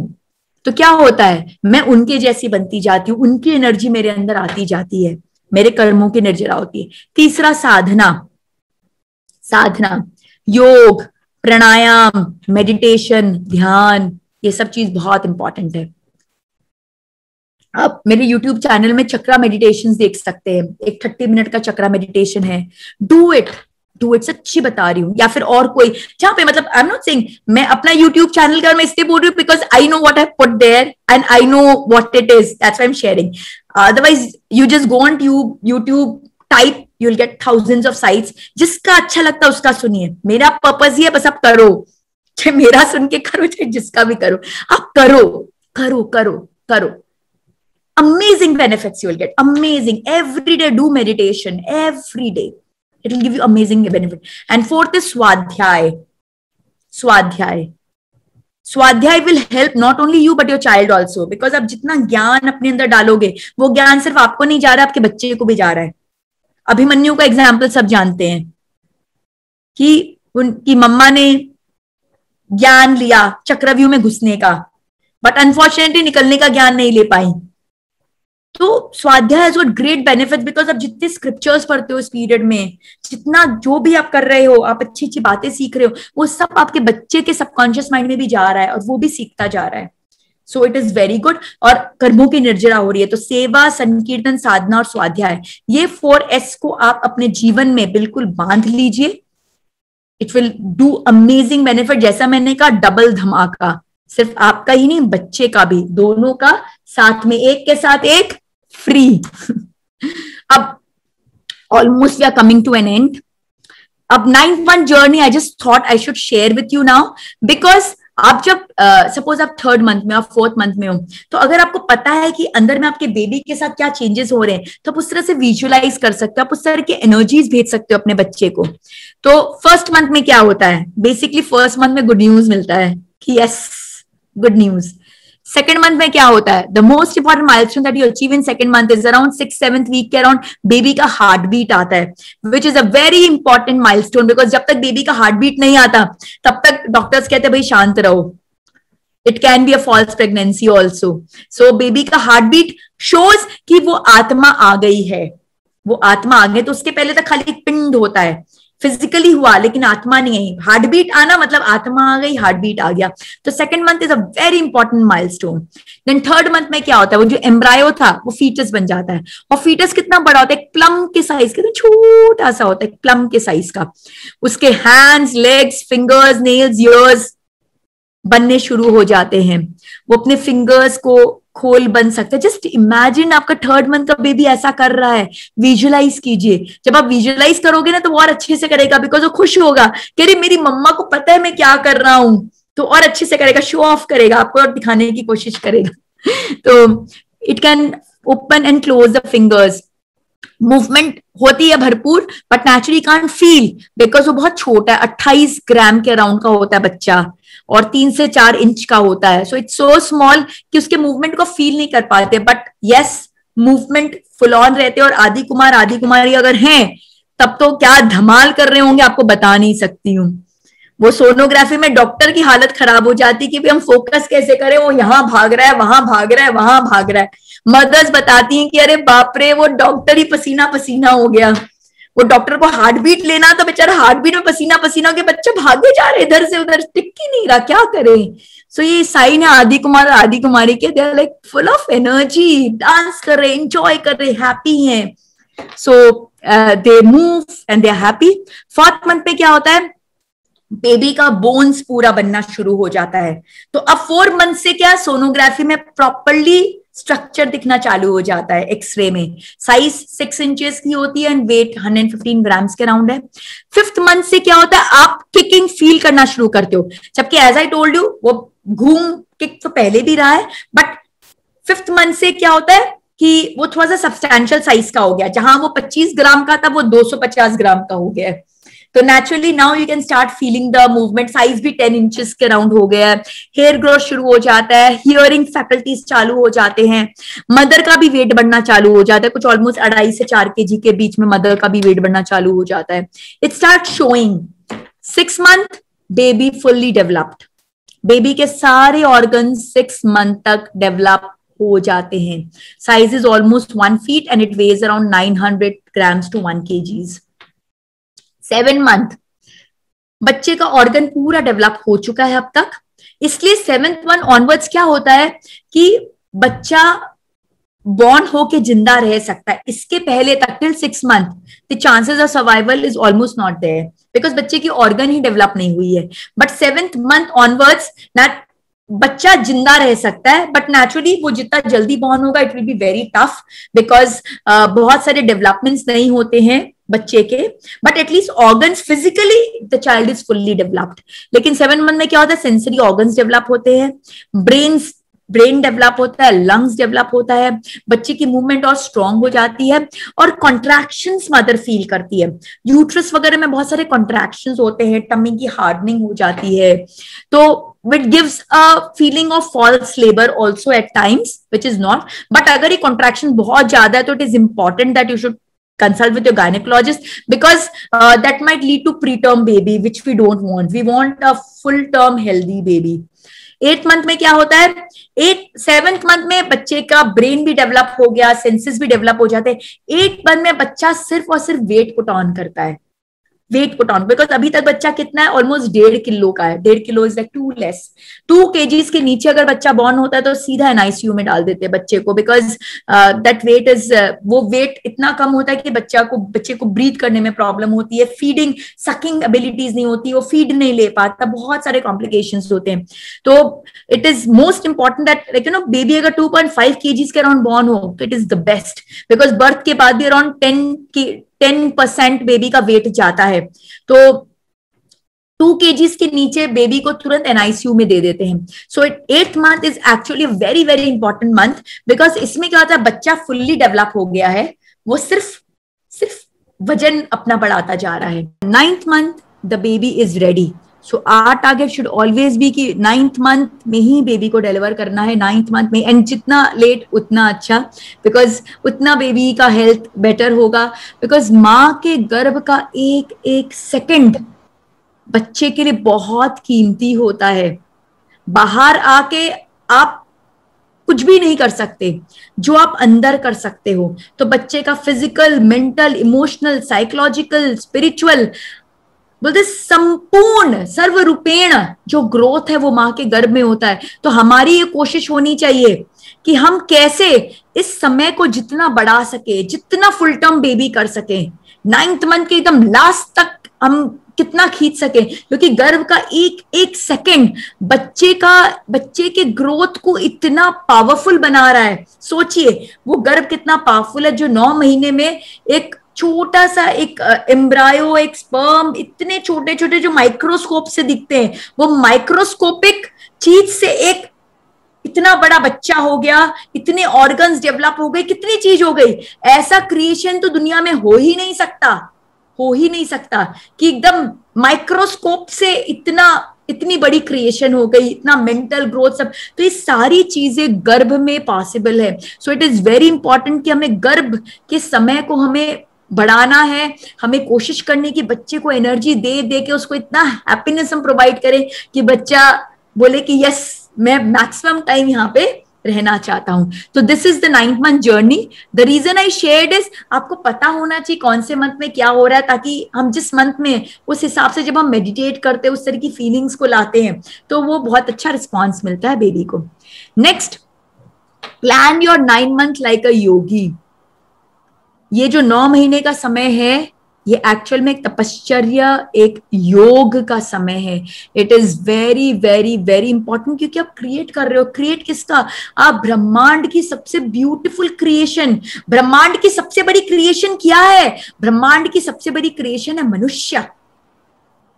तो क्या होता है, मैं उनके जैसी बनती जाती हूँ, उनकी एनर्जी मेरे अंदर आती जाती है, मेरे कर्मों की निर्जरा होती है। तीसरा, साधना। साधना, योग, प्राणायाम, मेडिटेशन, ध्यान, ये सब चीज बहुत इंपॉर्टेंट है। आप मेरे YouTube चैनल में चक्रा मेडिटेशन देख सकते हैं, एक 30 मिनट का चक्रा मेडिटेशन है। डू इट, डू इट, सच्ची बता रही हूँ। या फिर और कोई जहां पे, मतलब आई एम नॉट सेइंग, मैं अपना YouTube चैनल का मैं इसलिए बोल रही हूँ because I know what I put there and I know what it is, that's why I am sharing. Otherwise you just go on YouTube, type, you will get thousands of sites. जिसका अच्छा लगता है उसका सुनिए। मेरा पर्पस ही है बस आप करो, चाहे मेरा सुन के करो चाहे जिसका भी करो, आप करो करो करो करो। Amazing benefits you will get, amazing. Every day do meditation, every day. It will give you amazing benefit. And fourth is Swadhyay. Swadhyay. Swadhyay will help not only you but your child also. Because आप जितना ज्ञान अपने अंदर डालोगे, वो ज्ञान सिर्फ आपको नहीं जा रहा, आपके बच्चे को भी जा रहा है। अभिमन्यु का एग्जाम्पल सब जानते हैं कि उनकी मम्मा ने ज्ञान लिया चक्रव्यूह में घुसने का, बट अनफॉर्चुनेटली निकलने का ज्ञान नहीं ले पाई। तो स्वाध्याय has got great benefit because आप जितने स्क्रिप्चर्स पढ़ते हो इस पीरियड में, जितना जो भी आप कर रहे हो, आप अच्छी अच्छी बातें सीख रहे हो, वो सब आपके बच्चे के सबकॉन्शियस माइंड में भी जा रहा है और वो भी सीखता जा रहा है। So it is very good. और कर्मों की निर्जरा हो रही है। तो सेवा, संकीर्तन, साधना और स्वाध्याय, ये 4S को आप अपने जीवन में बिल्कुल बांध लीजिए। It will do amazing benefit. जैसा मैंने कहा, डबल धमाका, सिर्फ आपका ही नहीं बच्चे का भी, दोनों का साथ में, एक के साथ एक फ्री। अब almost we are coming to an end. अब 9th month journey I just thought I should share with you now, because आप जब सपोज आप 3rd month में, आप 4th month में हो, तो अगर आपको पता है कि अंदर में आपके बेबी के साथ क्या चेंजेस हो रहे हैं, तो आप उस तरह से विजुअलाइज कर सकते हो, आप उस तरह की एनर्जीज भेज सकते हो अपने बच्चे को। तो 1st month में क्या होता है, बेसिकली 1st month में गुड न्यूज मिलता है कि yes good news. 2nd month में क्या होता है, the most important milestone that you achieve in 2nd month is around 6th-7th week के अराउंड बेबी का हार्ट बीट आता है, which is a very important milestone. Because जब तक बेबी का हार्ट बीट नहीं आता तब तक डॉक्टर्स कहते हैं भाई शांत रहो, it can be a false pregnancy also. So baby का हार्ट बीट शोज कि वो आत्मा आ गई है, वो आत्मा आ गई। तो उसके पहले तक खाली एक पिंड होता है, फिजिकली हुआ लेकिन आत्मा नहीं आई। हार्ट बीट आना मतलब आत्मा आ गई, हार्ट बीट आ गया। तो 2nd month is a very important milestone. Then 3rd month में क्या होता है, वो जो एम्ब्रायो था वो फीटस बन जाता है। और फीटस कितना बड़ा होता है, एक प्लम के साइज का, छोटा सा होता है, एक प्लम के साइज का। उसके hands, legs, fingers, nails, years बनने शुरू हो जाते हैं। वो अपने फिंगर्स को खोल बन सकता है। जस्ट इमेजिन आपका 3rd month का बेबी ऐसा कर रहा है, विजुअलाइज कीजिए। जब आप विजुअलाइज करोगे ना तो वो और अच्छे से करेगा, बिकॉज वो खुश होगा कि अरे मेरी मम्मा को पता है मैं क्या कर रहा हूं, तो और अच्छे से करेगा, शो ऑफ करेगा, आपको और दिखाने की कोशिश करेगा। तो it can open and close the fingers, movement होती है भरपूर, but naturally can't feel because वो बहुत छोटा है, 28 ग्राम के अराउंड का होता है बच्चा और 3 से 4 इंच का होता है. सो इट्स सो स्मॉल कि उसके मूवमेंट को फील नहीं कर पाते. But yes, movement full on रहते हैं. और आदि कुमार आदि कुमारी अगर हैं तब तो क्या धमाल कर रहे होंगे, आपको बता नहीं सकती हूँ. वो सोनोग्राफी में डॉक्टर की हालत खराब हो जाती कि हम फोकस कैसे करें, वो यहाँ भाग रहा है, वहां भाग रहा है, वहां भाग रहा है. मदर्स बताती हैं कि अरे बाप रे, वो डॉक्टर ही पसीना पसीना हो गया. वो डॉक्टर को हार्ट बीट लेना तो बेचारा हार्ट बीट में पसीना पसीना हो गया, बच्चा भागे जा रहे इधर से उधर, टिक ही नहीं रहा, क्या करे. सो ये साइन है आदि कुमार आदि कुमारी के. They are like full of energy, dance कर रहे, एंजॉय कर रहे, हैप्पी हैं. So they move and they are happy. 4th month में क्या होता है, बेबी का बोन्स पूरा बनना शुरू हो जाता है. तो अब 4 मंथ से क्या, सोनोग्राफी में प्रॉपरली स्ट्रक्चर दिखना चालू हो जाता है. एक्सरे में साइज 6 इंचेस की होती है एंड वेट 115 ग्राम्स के अराउंड है. 5th मंथ से क्या होता है, आप किकिंग फील करना शुरू करते हो. जबकि एज आई टोल्ड यू, वो घूम किक तो पहले भी रहा है, बट 5th मंथ से क्या होता है कि वो थोड़ा सा सब्सटैंशियल साइज का हो गया. जहां वो 25 ग्राम का था वो 250 ग्राम का हो गया है. तो naturally now you can start feeling the movement. Size भी 10 इंचेस के अराउंड हो गया है. हेयर ग्रोथ शुरू हो जाता है, हियरिंग फैकल्टीज चालू हो जाते हैं. मदर का भी वेट बढ़ना चालू हो जाता है. कुछ ऑलमोस्ट 2.5 से 4 kg के बीच में मदर का भी वेट बढ़ना चालू हो जाता है. It start showing. 6 month baby fully developed. Baby के सारे ऑर्गन 6 मंथ तक डेवलप हो जाते हैं. Size is almost 1 feet and it weighs around 900 grams to 1 kg. 7 month बच्चे का ऑर्गन पूरा डेवलप हो चुका है अब तक. इसलिए 7th मंथ ऑनवर्ड्स क्या होता है कि बच्चा बॉर्न होके जिंदा रह सकता है. इसके पहले तक till 6 month the chances of survival is almost not there because बच्चे की ऑर्गन ही डेवलप नहीं हुई है. बट 7th मंथ ऑनवर्ड्स बच्चा जिंदा रह सकता है. बट नेचुरली वो जितना जल्दी बॉर्न होगा it will be very tough because बहुत सारे डेवलपमेंट्स नहीं होते हैं बच्चे के. But at least organs physically the child is fully developed. लेकिन 7 मंथ में क्या होता है, सेंसरी ऑर्गन्स डेवलप होते हैं, ब्रेन डेवलप होता है, लंग्स डेवलप होता है, बच्चे की मूवमेंट और स्ट्रांग हो जाती है और कॉन्ट्रैक्शंस मदर फील करती है. यूट्रस वगैरह में बहुत सारे कॉन्ट्रैक्शंस होते हैं, टमी की हार्डनिंग हो जाती है. तो it gives a feeling of false labor also at times, which is not. But अगर ये contraction बहुत ज्यादा है तो it is important that you should consult with your gynecologist because that might lead to preterm baby, which we don't want. We want a full term healthy baby. 8th month में क्या होता है, 7th मंथ में बच्चे का ब्रेन भी डेवलप हो गया, सेंसेस भी डेवलप हो जाते हैं. 8th मंथ में बच्चा सिर्फ और सिर्फ वेट पुट ऑन करता है. वेट पुट ऑन बिकॉज अभी तक बच्चा कितना है, ऑलमोस्ट 1.5 किलो का है. 1.5 kilo is like too less. 2 kgs के नीचे अगर बच्चा बॉर्न होता है तो सीधा एनआईसीयू में डाल देते हैं बच्चे को बिकॉज दैट वेट इज वो वेट इतना कम होता है कि बच्चे को ब्रीथ करने में प्रॉब्लम होती है, फीडिंग सकिंग एबिलिटीज नहीं होती, वो फीड नहीं ले पाता, बहुत सारे कॉम्प्लिकेशंस होते हैं. तो it is most important that like you know baby अगर 2.5 kgs के अराउंड बॉर्न हो तो it is the best because birth के बाद भी अराउंड 10% बेबी का वेट जाता है. तो 2 kgs के नीचे बेबी को तुरंत एनआईसीयू में दे देते हैं. सो 8th month is actually very very important month because इसमें क्या होता है, बच्चा फुल्ली डेवलप हो गया है, वो सिर्फ वजन अपना बढ़ाता जा रहा है. 9th month the baby is ready. So our target should always be कि 9th मंथ में ही बेबी को डिलीवर करना है, 9th मंथ में. एंड जितना लेट उतना अच्छा बिकॉज उतना बेबी का हेल्थ बेटर होगा बिकॉज माँ के गर्भ का एक एक सेकंड बच्चे के लिए बहुत कीमती होता है. बाहर आके आप कुछ भी नहीं कर सकते जो आप अंदर कर सकते हो. तो बच्चे का physical, mental, emotional, psychological, spiritual बोलते संपूर्ण सर्वरूपेण जो ग्रोथ है वो माँ के गर्भ में होता है. तो हमारी ये कोशिश होनी चाहिए कि हम कैसे इस समय को जितना बढ़ा सके, जितना फुल टर्म बेबी कर सके, 9th मंथ के एकदम लास्ट तक हम कितना खींच सके क्योंकि गर्भ का एक एक सेकंड बच्चे के ग्रोथ को इतना पावरफुल बना रहा है. सोचिए वो गर्भ कितना पावरफुल है जो 9 महीने में एक छोटा सा एक एम्ब्रायो, एक स्पर्म, इतने छोटे छोटे जो माइक्रोस्कोप से दिखते हैं, वो माइक्रोस्कोपिक चीज से एक इतना बड़ा बच्चा हो गया, इतने ऑर्गन्स डेवलप हो गए, कितनी चीज हो गई। ऐसा क्रिएशन तो दुनिया में हो ही नहीं सकता, हो ही नहीं सकता कि एकदम माइक्रोस्कोप से इतनी बड़ी क्रिएशन हो गई, इतना मेंटल ग्रोथ सब। तो ये सारी चीजें गर्भ में पॉसिबल है। So it is very important कि हमें गर्भ के समय को हमें बढ़ाना है, हमें कोशिश करनी कि बच्चे को एनर्जी दे दे के उसको इतना हैप्पीनेस हम प्रोवाइड करें कि बच्चा बोले कि यस मैं मैक्सिमम टाइम यहाँ पे रहना चाहता हूं। तो this is the 9th month journey. The reason I shared is आपको पता होना चाहिए कौन से मंथ में क्या हो रहा है, ताकि हम जिस मंथ में उस हिसाब से जब हम मेडिटेट करते हैं उस तरह की फीलिंग्स को लाते हैं तो वो बहुत अच्छा रिस्पॉन्स मिलता है बेबी को। Next, plan your 9 month like a yogi. ये जो 9 महीने का समय है ये एक्चुअल में एक तपश्चर्या, एक योग का समय है। It is very very very important क्योंकि आप क्रिएट कर रहे हो। क्रिएट किसका? आप ब्रह्मांड की सबसे ब्यूटीफुल क्रिएशन, ब्रह्मांड की सबसे बड़ी क्रिएशन क्या है? ब्रह्मांड की सबसे बड़ी क्रिएशन है मनुष्य।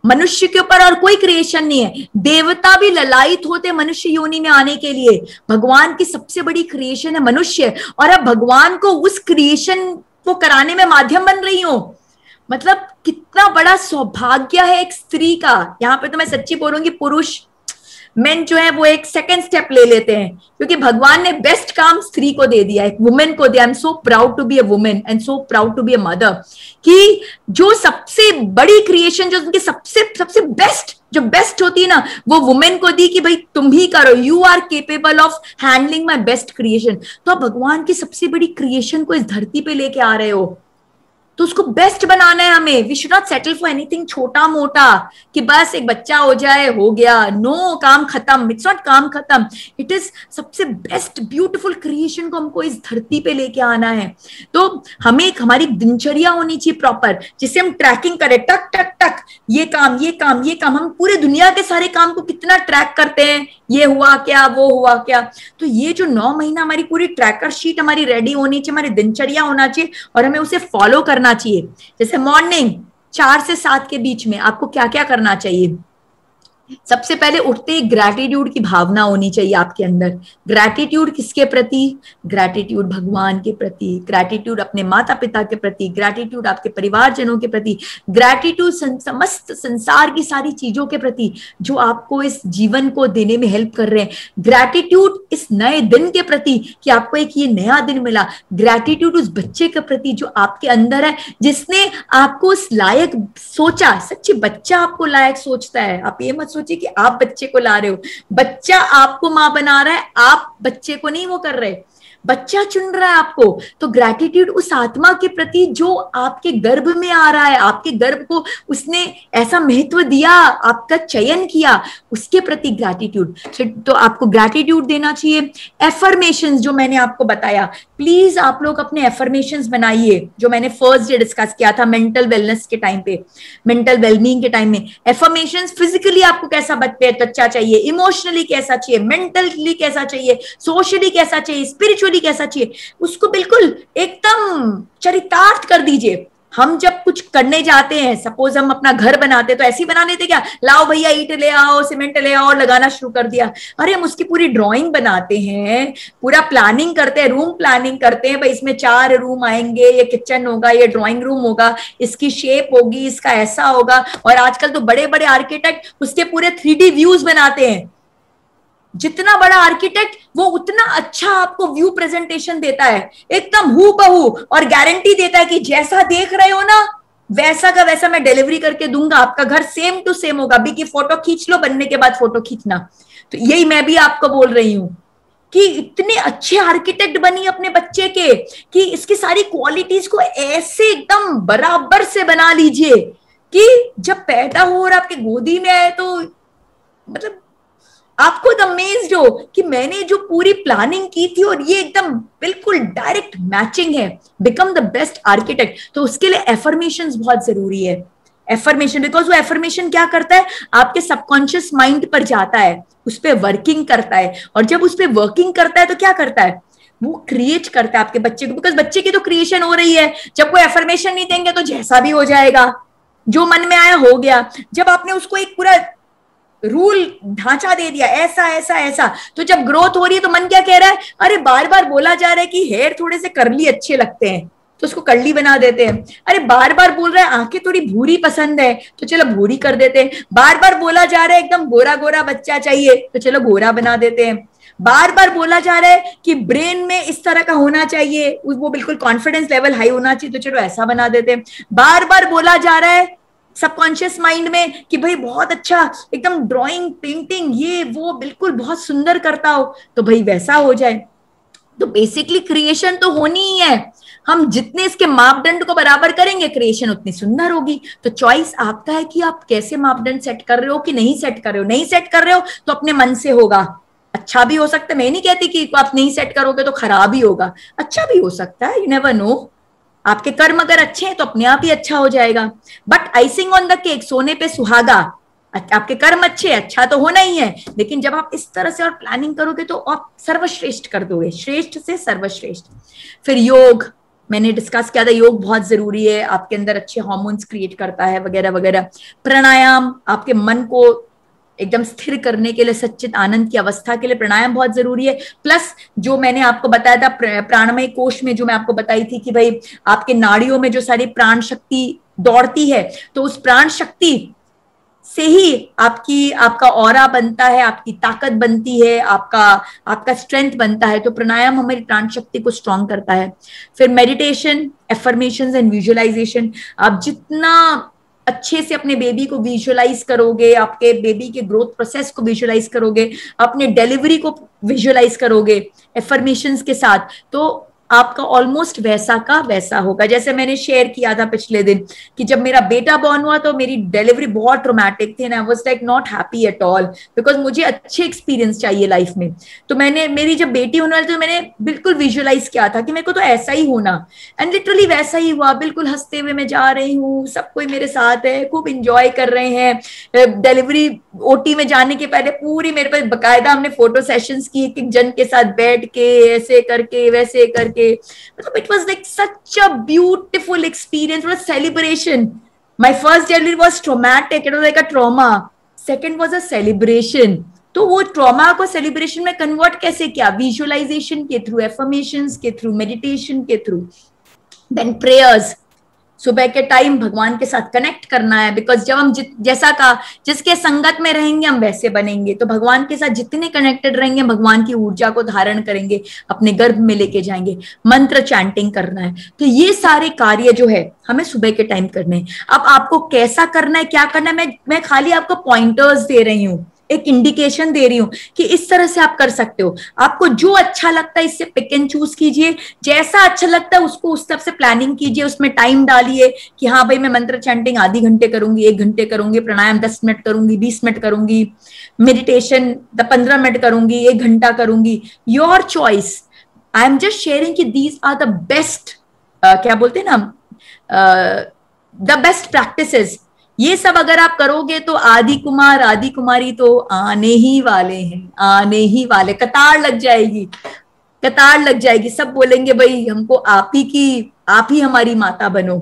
मनुष्य के ऊपर और कोई क्रिएशन नहीं है। देवता भी ललायित होते मनुष्य योनि में आने के लिए। भगवान की सबसे बड़ी क्रिएशन है मनुष्य, और अब भगवान को उस क्रिएशन को कराने में माध्यम बन रही हो। मतलब कितना बड़ा सौभाग्य है एक स्त्री का। यहाँ पे तो मैं सच्ची बोलूंगी, पुरुष मेन जो है वो एक सेकंड स्टेप ले लेते हैं क्योंकि भगवान ने बेस्ट काम स्त्री को दे दिया, एक वुमेन को दिया। I am so proud to be a woman and so proud to be a mother कि जो सबसे बड़ी क्रिएशन, जो उनके सबसे बेस्ट, जो बेस्ट होती है ना, वो वुमेन को दी कि भाई तुम ही करो, you are capable of handling my best creation. तो आप भगवान की सबसे बड़ी क्रिएशन को इस धरती पे लेके आ रहे हो तो उसको बेस्ट बनाना है हमें। We should not settle for anything छोटा मोटा कि बस एक बच्चा हो जाए हो गया। नो, काम खत्म। इट्स नॉट काम खत्म, इट इज सबसे बेस्ट ब्यूटीफुल क्रिएशन को हमको इस धरती पे लेके आना है। तो हमें हमारी दिनचर्या होनी चाहिए प्रॉपर, जिससे हम ट्रैकिंग करें, टक टक टक, ये काम ये काम ये काम। हम पूरे दुनिया के सारे काम को कितना ट्रैक करते हैं, ये हुआ क्या, वो हुआ क्या। तो ये जो 9 महीना हमारी पूरी ट्रैकर शीट हमारी रेडी होनी चाहिए, हमारी दिनचर्या होना चाहिए और हमें उसे फॉलो करना चाहिए। जैसे मॉर्निंग 4 से 7 के बीच में आपको क्या क्या करना चाहिए? सबसे पहले उठते ही ग्रैटिट्यूड की भावना होनी चाहिए आपके अंदर। ग्रैटिट्यूड किसके प्रति? ग्रैटिट्यूड भगवान के प्रति, ग्रैटिट्यूड अपने माता पिता के प्रति, ग्रैटिट्यूड आपके परिवारजनों के प्रति, ग्रैटिट्यूड समस्त संसार की सारी चीजों के प्रति जो आपको इस जीवन को देने में हेल्प कर रहे हैं। ग्रैटिट्यूड इस नए दिन के प्रति कि आपको एक ये नया दिन मिला। ग्रैटिट्यूड उस बच्चे के प्रति जो आपके अंदर है, जिसने आपको उस लायक सोचा। सच्ची बच्चा आपको लायक सोचता है। आप ये मत सोचिए कि आप बच्चे को ला रहे हो, बच्चा आपको मां बना रहा है, आप बच्चे को नहीं वो कर रहे, बच्चा चुन रहा है आपको। तो ग्रैटिट्यूड उस आत्मा के प्रति जो आपके गर्भ में आ रहा है, आपके गर्भ को उसने ऐसा महत्व दिया, आपका चयन किया, उसके प्रति ग्रैटिट्यूड। तो आपको ग्रैटिट्यूड देना चाहिए। एफर्मेशंस जो मैंने आपको बताया, प्लीज आप लोग अपने एफर्मेशंस बनाइए, जो मैंने फर्स्ट डे डिस्कस किया था मेंटल वेलनेस के टाइम पे, मेंटल वेलबींग के टाइम में। एफर्मेशंस फिजिकली आपको कैसा बच्चा चाहिए, इमोशनली कैसा चाहिए, मेंटली कैसा चाहिए, सोशली कैसा चाहिए, स्पिरिचुअली कैसा चाहिए, उसको बिल्कुल एकदम चरितार्थ कर दीजिए। हम जब कुछ करने जाते हैं, सपोज हम अपना घर बनाते हैं तो ऐसे ही बना लेते क्या, लाओ भैया ईंट ले आओ, सीमेंट ले आओ और लगाना शुरू कर दिया। अरे हम उसकी पूरी ड्राइंग बनाते हैं, पूरा प्लानिंग करते हैं, रूम प्लानिंग करते हैं, भाई इसमें 4 रूम आएंगे, ये किचन होगा, ये ड्राइंग रूम होगा, इसकी शेप होगी, इसका ऐसा होगा। और आजकल तो बड़े बड़े आर्किटेक्ट उसके पूरे 3D व्यूज बनाते हैं। जितना बड़ा आर्किटेक्ट वो उतना अच्छा आपको व्यू प्रेजेंटेशन देता है, एकदम हूबहू, और गारंटी देता है कि जैसा देख रहे हो ना वैसा का वैसा मैं डिलीवरी करके दूंगा, आपका घर सेम टू सेम होगा। अभी की फोटो खींच लो, बनने के बाद फोटो खींचना। तो यही मैं भी आपको बोल रही हूं कि इतने अच्छे आर्किटेक्ट बनी अपने बच्चे के कि इसकी सारी क्वालिटीज को ऐसे एकदम बराबर से बना लीजिए कि जब पैदा हो और आपके गोदी में आए तो मतलब आप खुद अमेज्ड हो कि मैंने जो पूरी प्लानिंग की थी और ये एकदम बिल्कुल डायरेक्ट मैचिंग है। Become the best architect. तो उसके लिए एफर्मेशंस बहुत जरूरी है। एफर्मेशन, बिकॉज वो एफर्मेशन क्या करता है, आपके सबकॉन्शियस माइंड पर जाता है, उस पर वर्किंग करता है, और जब उस पर वर्किंग करता है तो क्या करता है, वो क्रिएट करता है आपके बच्चे को। बिकॉज बच्चे की तो क्रिएशन हो रही है। जब कोई एफर्मेशन नहीं देंगे तो जैसा भी हो जाएगा, जो मन में आया हो गया। जब आपने उसको एक पूरा रूल ढांचा दे दिया, ऐसा ऐसा ऐसा। तो जब ग्रोथ हो रही है तो मन क्या कह रहा है, अरे बार बार बोला जा रहा है कि हेयर थोड़े से कर्ली अच्छे लगते हैं तो उसको कर्ली बना देते हैं। अरे बार बार बोल रहा है आंखें थोड़ी भूरी पसंद है तो चलो भूरी कर देते हैं। बार बार बोला जा रहा है एकदम गोरा गोरा बच्चा चाहिए तो चलो गोरा बना देते हैं। बार बार बोला जा रहा है कि ब्रेन में इस तरह का होना चाहिए, वो बिल्कुल कॉन्फिडेंस लेवल हाई होना चाहिए तो चलो ऐसा बना देते हैं। बार बार बोला जा रहा है सबकॉन्शियस माइंड में कि भाई बहुत अच्छा एकदम ड्राइंग पेंटिंग ये वो बिल्कुल बहुत सुंदर करता हो तो भाई वैसा हो जाए। तो बेसिकली क्रिएशन तो होनी ही है, हम जितने इसके मापदंड को बराबर करेंगे क्रिएशन उतनी सुंदर होगी। तो चॉइस आपका है कि आप कैसे मापदंड सेट कर रहे हो कि नहीं सेट कर रहे हो। नहीं सेट कर रहे हो तो अपने मन से होगा, अच्छा भी हो सकता है, मैं नहीं कहती कि आप नहीं सेट करोगे तो खराब ही होगा, अच्छा भी हो सकता है, यू नेवर नो। आपके कर्म अगर अच्छे हैं तो अपने आप ही अच्छा हो जाएगा। But icing on the cake, सोने पे सुहागा, आपके कर्म अच्छे, अच्छा तो होना ही है, लेकिन जब आप इस तरह से और प्लानिंग करोगे तो आप सर्वश्रेष्ठ कर दोगे, श्रेष्ठ से सर्वश्रेष्ठ। फिर योग मैंने डिस्कस किया था, योग बहुत जरूरी है, आपके अंदर अच्छे हार्मोन्स क्रिएट करता है वगैरह वगैरह। प्राणायाम आपके मन को एकदम स्थिर करने के लिए, सच्चित आनंद की अवस्था के लिए प्राणायाम बहुत जरूरी है। प्लस जो मैंने आपको बताया था प्राणमय कोश में, जो मैं आपको बताई थी कि भाई आपके नाड़ियों में जो सारी प्राण शक्ति दौड़ती है तो उस प्राण शक्ति से ही आपका ऑरा बनता है, आपकी ताकत बनती है, आपका स्ट्रेंथ बनता है। तो प्राणायाम हमारी प्राण शक्ति को स्ट्रॉन्ग करता है। फिर मेडिटेशन, एफर्मेशंस एंड विजुअलाइजेशन, आप जितना अच्छे से अपने बेबी को विजुअलाइज करोगे, आपके बेबी के ग्रोथ प्रोसेस को विजुअलाइज करोगे, अपने डिलीवरी को विजुअलाइज करोगे एफर्मेशंस के साथ, तो आपका ऑलमोस्ट वैसा का वैसा होगा। जैसे मैंने शेयर किया था पिछले दिन कि जब मेरा बेटा बॉर्न हुआ तो मेरी डिलीवरी बहुत ट्रॉमेटिक थी, I was like not happy at all, because मुझे अच्छे एक्सपीरियंस चाहिए लाइफ में। तो मेरी जब बेटी होने वाली तो मैंने बिल्कुल विजुअलाइज किया था कि मेरे को तो ऐसा ही होना, एंड लिटरली वैसा ही हुआ। बिल्कुल हंसते हुए मैं जा रही हूँ, सब कोई मेरे साथ है, खूब इंजॉय कर रहे हैं। डिलीवरी ओटी में जाने के पहले पूरी मेरे पास बकायदा हमने फोटो सेशंस की, एक एक जन के साथ बैठ के ऐसे करके वैसे करके, मतलब it was like such a beautiful experience, was a celebration. My first delivery was traumatic, it was like a trauma. Second was a celebration. तो वो ट्रॉमा को सेलिब्रेशन में कन्वर्ट कैसे किया? विजुअलाइजेशन के थ्रू, एफर्मेशंस के थ्रू, मेडिटेशन के थ्रू, देन प्रेयर्स। सुबह के टाइम भगवान के साथ कनेक्ट करना है, बिकॉज जब हम जैसा का जिसके संगत में रहेंगे हम वैसे बनेंगे। तो भगवान के साथ जितने कनेक्टेड रहेंगे भगवान की ऊर्जा को धारण करेंगे, अपने गर्भ में लेके जाएंगे। मंत्र चैंटिंग करना है। तो ये सारे कार्य जो है हमें सुबह के टाइम करने हैं। अब आपको कैसा करना है, क्या करना है, मैं खाली आपको पॉइंटर्स दे रही हूँ, एक इंडिकेशन दे रही हूं कि इस तरह से आप कर सकते हो। आपको जो अच्छा लगता है इससे पिक एंड चूज कीजिए, जैसा अच्छा लगता है उसको उस तरफ से प्लानिंग कीजिए, उसमें टाइम डालिए कि हाँ भाई मैं मंत्र चैंटिंग आधी घंटे करूंगी, 1 घंटे करूंगी, प्राणायाम 10 मिनट करूंगी, 20 मिनट करूंगी, मेडिटेशन 15 मिनट करूंगी, 1 घंटा करूंगी, your choice. I am just sharing कि दीज आर द बेस्ट, क्या बोलते हैं ना, द बेस्ट प्रैक्टिसेस। ये सब अगर आप करोगे तो आदि कुमार आदि कुमारी तो आने ही वाले हैं, आने ही वाले। कतार लग जाएगी, कतार लग जाएगी, सब बोलेंगे भाई हमको आप ही हमारी माता बनो।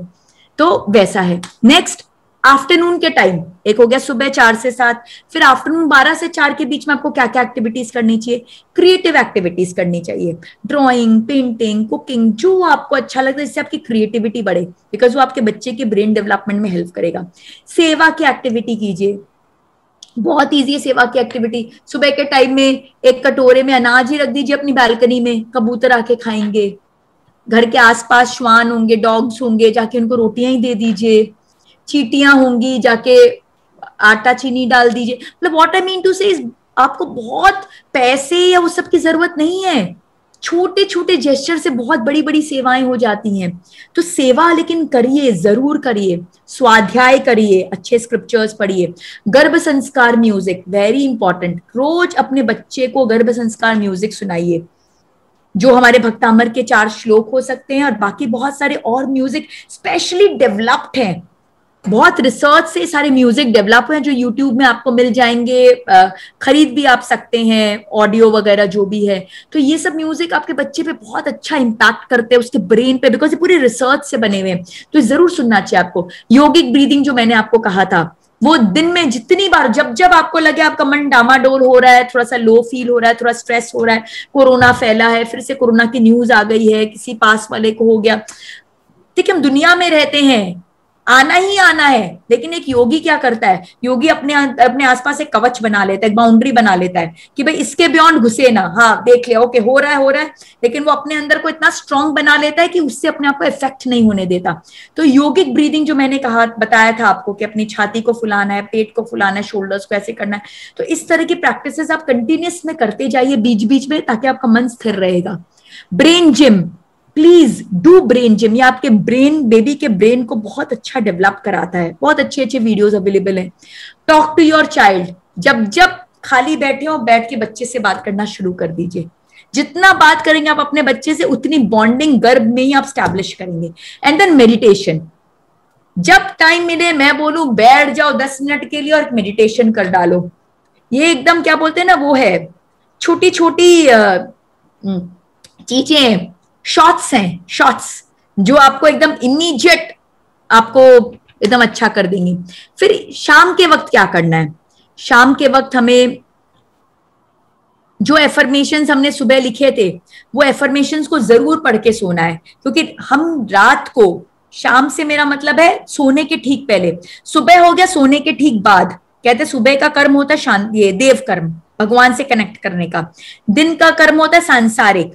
तो वैसा है। नेक्स्ट आफ्टरनून के टाइम, एक हो गया सुबह 4 से 7, फिर आफ्टरनून 12 से 4 के बीच में आपको क्या क्या एक्टिविटीज करनी चाहिए? क्रिएटिव एक्टिविटीज करनी चाहिए, ड्राइंग, पेंटिंग, कुकिंग, जो आपको अच्छा लगता है, जिससे आपकी क्रिएटिविटी बढ़े, बिकॉज वो आपके बच्चे के ब्रेन डेवलपमेंट में हेल्प करेगा। सेवा की एक्टिविटी कीजिए, बहुत ईजी है सेवा की एक्टिविटी। सुबह के टाइम में एक कटोरे में अनाज ही रख दीजिए अपनी बालकनी में, कबूतर आके खाएंगे। घर के आसपास श्वान होंगे, डॉग्स होंगे, जाके उनको रोटियां ही दे दीजिए। चीटियां होंगी, जाके आटा चीनी डाल दीजिए। मतलब व्हाट आई मीन टू से इज, आपको बहुत पैसे या वो सब की जरूरत नहीं है, छोटे छोटे जेस्चर से बहुत बड़ी बड़ी सेवाएं हो जाती हैं। तो सेवा लेकिन करिए, जरूर करिए। स्वाध्याय करिए, अच्छे स्क्रिप्चर्स पढ़िए। गर्भ संस्कार म्यूजिक वेरी इंपॉर्टेंट, रोज अपने बच्चे को गर्भ संस्कार म्यूजिक सुनाइए। जो हमारे भक्तामर के 4 श्लोक हो सकते हैं और बाकी बहुत सारे और म्यूजिक स्पेशली डेवलप्ड हैं, बहुत रिसर्च से सारे म्यूजिक डेवलप हुए हैं जो यूट्यूब में आपको मिल जाएंगे, खरीद भी आप सकते हैं, ऑडियो वगैरह जो भी है। तो ये सब म्यूजिक आपके बच्चे पे बहुत अच्छा इम्पैक्ट करते हैं, उसके ब्रेन पे, बिकॉज ये पूरी रिसर्च से बने हुए हैं। तो जरूर सुनना चाहिए आपको। योगिक ब्रीदिंग जो मैंने आपको कहा था, वो दिन में जितनी बार, जब जब आपको लगे आपका मन डामाडोल हो रहा है, थोड़ा सा लो फील हो रहा है, थोड़ा स्ट्रेस हो रहा है, कोरोना फैला है, फिर से कोरोना की न्यूज आ गई है, किसी पास वाले को हो गया, देखिए हम दुनिया में रहते हैं, आना ही आना है। लेकिन एक योगी क्या करता है, योगी अपने अपने आसपास एक कवच बना लेता है, एक बाउंड्री बना लेता है कि भाई इसके बियॉन्ड घुसे ना, हाँ देख लिया, ओके हो रहा है, लेकिन वो अपने अंदर को इतना स्ट्रांग बना लेता है कि उससे अपने आप को इफेक्ट नहीं होने देता। तो योगिक ब्रीदिंग जो मैंने कहा, बताया था आपको कि अपनी छाती को फुलाना है, पेट को फुलाना है, शोल्डर्स को ऐसे करना है, तो इस तरह की प्रैक्टिसेस आप कंटिन्यूस में करते जाइए बीच बीच में, ताकि आपका मन स्थिर रहेगा। Brain gym, please do brain gym, ये आपके ब्रेन, बेबी के ब्रेन को बहुत अच्छा डेवलप कराता है, बहुत अच्छे अच्छे वीडियोस अवेलेबल हैं। टॉक टू योर चाइल्ड, जब जब खाली बैठे हो बैठ के बच्चे से बात करना शुरू कर दीजिए। जितना बात करेंगे आप अपने बच्चे से, उतनी बॉन्डिंग गर्भ में ही आप स्टैब्लिश करेंगे। एंड देन मेडिटेशन, जब टाइम मिले मैं बोलूं बैठ जाओ 10 मिनट के लिए और मेडिटेशन कर डालो। ये एकदम क्या बोलते हैं ना, वो है छोटी छोटी चीजें, शॉट्स हैं, शॉट्स जो आपको एकदम इमीडिएट आपको एकदम अच्छा कर देंगी। फिर शाम के वक्त क्या करना है, शाम के वक्त हमें जो एफर्मेशंस हमने सुबह लिखे थे, वो एफर्मेशंस को जरूर पढ़ के सोना है, क्योंकि हम रात को, शाम से मेरा मतलब है सोने के ठीक पहले, सुबह हो गया सोने के ठीक बाद, कहते सुबह का कर्म होता है शांति, ये देव कर्म, भगवान से कनेक्ट करने का, दिन का कर्म होता है सांसारिक,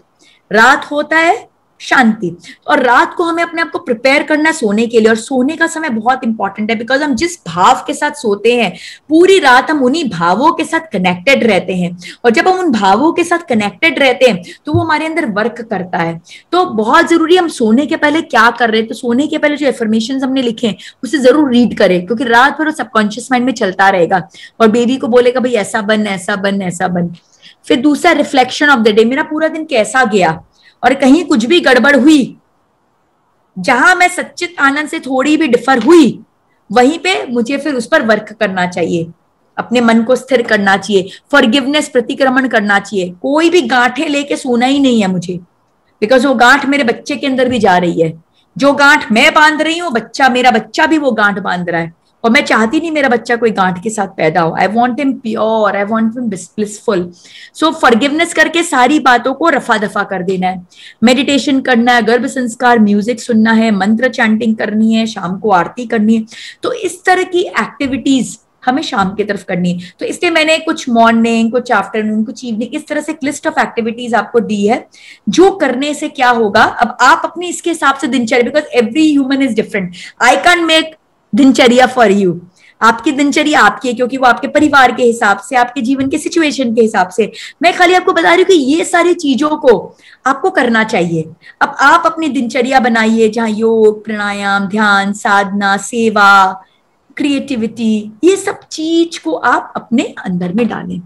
रात होता है शांति। और रात को हमें अपने आप को प्रिपेयर करना सोने के लिए, और सोने का समय बहुत इंपॉर्टेंट है, बिकॉज हम जिस भाव के साथ सोते हैं पूरी रात हम उन्हीं भावों के साथ कनेक्टेड रहते हैं, और जब हम उन भावों के साथ कनेक्टेड रहते हैं तो वो हमारे अंदर वर्क करता है। तो बहुत जरूरी है हम सोने के पहले क्या कर रहे हैं, तो सोने के पहले जो एफर्मेशंस हमने लिखे हैं उसे जरूर रीड करें, क्योंकि रात भर वो सबकॉन्शियस माइंड में चलता रहेगा और बेबी को बोलेगा भाई ऐसा बन, ऐसा बन, ऐसा बन। फिर दूसरा, रिफ्लेक्शन ऑफ द डे, मेरा पूरा दिन कैसा गया, और कहीं कुछ भी गड़बड़ हुई, जहां मैं सच्चित आनंद से थोड़ी भी डिफर हुई, वहीं पे मुझे फिर उस पर वर्क करना चाहिए, अपने मन को स्थिर करना चाहिए, फॉरगिवनेस, प्रतिक्रमण करना चाहिए। कोई भी गांठें लेके सोना ही नहीं है मुझे, बिकॉज वो गांठ मेरे बच्चे के अंदर भी जा रही है, जो गांठ मैं बांध रही हूँ बच्चा, मेरा बच्चा भी वो गांठ बांध रहा है, और मैं चाहती नहीं मेरा बच्चा कोई गांठ के साथ पैदा हो। I want him pure, I want him blissful. So forgiveness करके सारी बातों को रफा दफा कर देना है। मेडिटेशन करना है, गर्भ संस्कार, म्यूजिक सुनना है, मंत्र चैंटिंग करनी है, शाम को आरती करनी है। तो इस तरह की एक्टिविटीज हमें शाम की तरफ करनी है। तो इसलिए मैंने कुछ मॉर्निंग, कुछ आफ्टरनून, कुछ इवनिंग, इस तरह से एक लिस्ट ऑफ एक्टिविटीज आपको दी है, जो करने से क्या होगा। अब आप अपने इसके हिसाब से दिनचर्या, because every human is different, I can make दिनचर्या फॉर यू, आपकी दिनचर्या आपकी है, क्योंकि वो आपके परिवार के हिसाब से, आपके जीवन के सिचुएशन के हिसाब से। मैं खाली आपको बता रही हूँ कि ये सारी चीजों को आपको करना चाहिए। अब आप अपनी दिनचर्या बनाइए, जहां योग, प्राणायाम, ध्यान, साधना, सेवा, क्रिएटिविटी, ये सब चीज को आप अपने अंदर में डालें।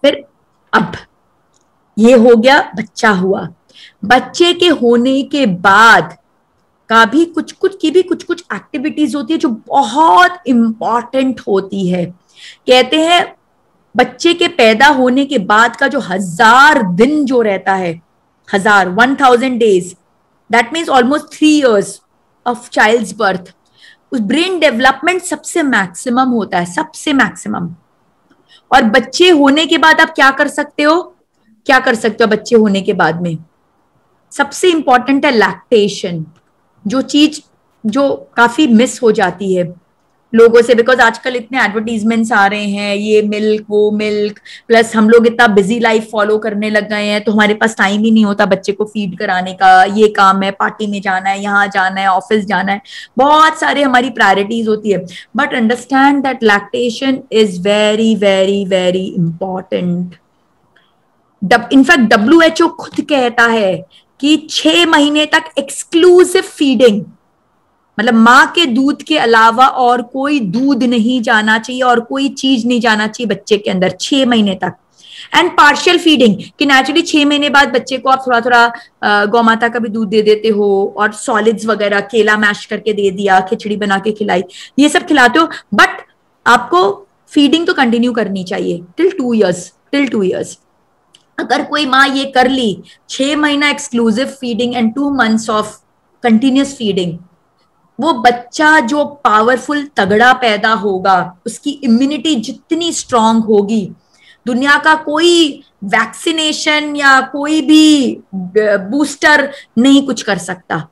फिर अब ये हो गया, बच्चा हुआ, बच्चे के होने के बाद का भी कुछ एक्टिविटीज होती है जो बहुत इंपॉर्टेंट होती है। कहते हैं बच्चे के पैदा होने के बाद का जो 1000 दिन जो रहता है, 1000 days, that means almost 3 years of child's birth, उस ब्रेन डेवलपमेंट सबसे मैक्सिमम होता है, सबसे मैक्सिमम। और बच्चे होने के बाद आप क्या कर सकते हो, क्या कर सकते हो बच्चे होने के बाद में? सबसे इंपॉर्टेंट है लैक्टेशन, जो चीज जो काफी मिस हो जाती है लोगों से, बिकॉज आजकल इतने एडवर्टीजमेंट्स आ रहे हैं, ये मिल्क, वो मिल्क, प्लस हम लोग इतना बिजी लाइफ फॉलो करने लग गए हैं, तो हमारे पास टाइम ही नहीं होता बच्चे को फीड कराने का। ये काम है, पार्टी में जाना है, यहाँ जाना है, ऑफिस जाना है, बहुत सारे हमारी प्रायोरिटीज होती है। But understand that lactation is very very very important. In fact WHO खुद कहता है कि 6 महीने तक एक्सक्लूसिव फीडिंग, मतलब माँ के दूध के अलावा और कोई दूध नहीं जाना चाहिए और कोई चीज नहीं जाना चाहिए बच्चे के अंदर 6 महीने तक। एंड पार्शियल फीडिंग, कि नेचुरली 6 महीने बाद बच्चे को आप थोड़ा थोड़ा गौ माता का भी दूध दे देते हो, और सॉलिड्स वगैरह, केला मैश करके दे दिया, खिचड़ी बना के खिलाई, ये सब खिलाते हो। बट आपको फीडिंग तो कंटिन्यू करनी चाहिए टिल 2 years। अगर कोई माँ ये कर ली, 6 महीना exclusive feeding and 2 months of continuous feeding, वो बच्चा जो पावरफुल तगड़ा पैदा होगा, उसकी इम्यूनिटी जितनी स्ट्रांग होगी, दुनिया का कोई वैक्सीनेशन या कोई भी बूस्टर नहीं कुछ कर सकता,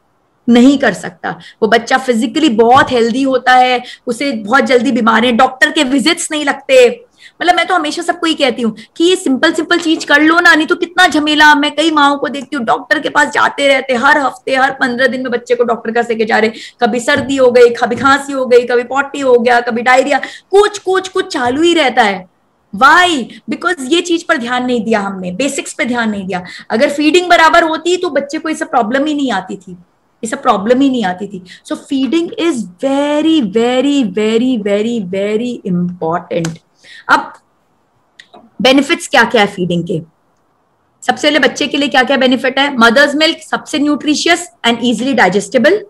नहीं कर सकता। वो बच्चा फिजिकली बहुत हेल्दी होता है, उसे बहुत जल्दी बीमारियां, डॉक्टर के विजिट्स नहीं लगते। मतलब मैं तो हमेशा सबको ही कहती हूँ कि ये सिंपल सिंपल चीज कर लो ना, नहीं तो कितना झमेला। मैं कई माओं को देखती हूँ डॉक्टर के पास जाते रहते, हर हफ्ते हर 15 दिन में बच्चे को डॉक्टर का लेके जा रहे, कभी सर्दी हो गई, कभी खांसी हो गई, कभी पॉटी हो गया, कभी डायरिया, कुछ कुछ कुछ चालू ही रहता है। वाई? बिकॉज ये चीज पर ध्यान नहीं दिया हमने, बेसिक्स पे ध्यान नहीं दिया। अगर फीडिंग बराबर होती तो बच्चे को ये सब प्रॉब्लम ही नहीं आती थी, ये सब प्रॉब्लम ही नहीं आती थी। So feeding is very very very very very important. अब बेनिफिट्स क्या क्या है फीडिंग के? सबसे पहले बच्चे के लिए क्या क्या बेनिफिट है? मदर्स मिल्क सबसे न्यूट्रिशियस एंड इजिली डाइजेस्टेबल,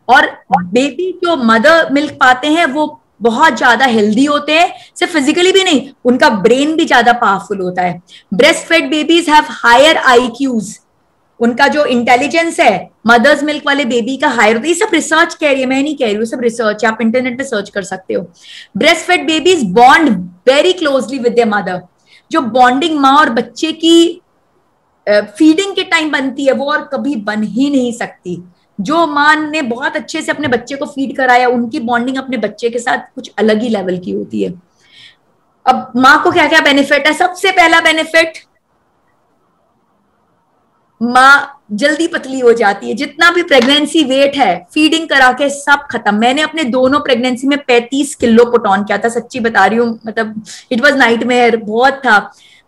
और बेबी जो मदर मिल्क पाते हैं वो बहुत ज्यादा हेल्दी होते हैं, सिर्फ फिजिकली भी नहीं, उनका ब्रेन भी ज्यादा पावरफुल होता है। Breast fed babies have higher IQs, उनका जो इंटेलिजेंस है मदर्स मिल्क वाले बेबी का हायर होता है। ये सब रिसर्च कह रही है, मैं नहीं कह रही हूँ, सब रिसर्च, आप इंटरनेट पे सर्च कर सकते हो। Breast fed babies bond very closely with their mother. जो बॉन्डिंग माँ और बच्चे की फीडिंग के टाइम बनती है वो और कभी बन ही नहीं सकती। जो माँ ने बहुत अच्छे से अपने बच्चे को फीड कराया, उनकी बॉन्डिंग अपने बच्चे के साथ कुछ अलग ही लेवल की होती है। अब माँ को क्या क्या बेनिफिट है? सबसे पहला बेनिफिट, माँ जल्दी पतली हो जाती है। जितना भी प्रेगनेंसी वेट है फीडिंग करा के सब खत्म। मैंने अपने दोनों प्रेगनेंसी में 35 किलो पुट ऑन किया था, सच्ची बता रही हूँ, मतलब इट वाज नाइटमेयर, बहुत था।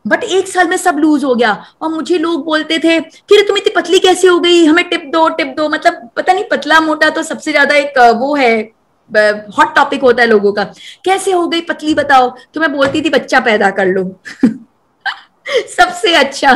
बट 1 साल में सब लूज हो गया। और मुझे लोग बोलते थे कि तुम इतनी पतली कैसे हो गई, हमें टिप दो टिप दो। मतलब पता नहीं, पतला मोटा तो सबसे ज्यादा एक वो है, हॉट टॉपिक होता है लोगों का, कैसे हो गई पतली बताओ। तो मैं बोलती थी बच्चा पैदा कर लो सबसे अच्छा,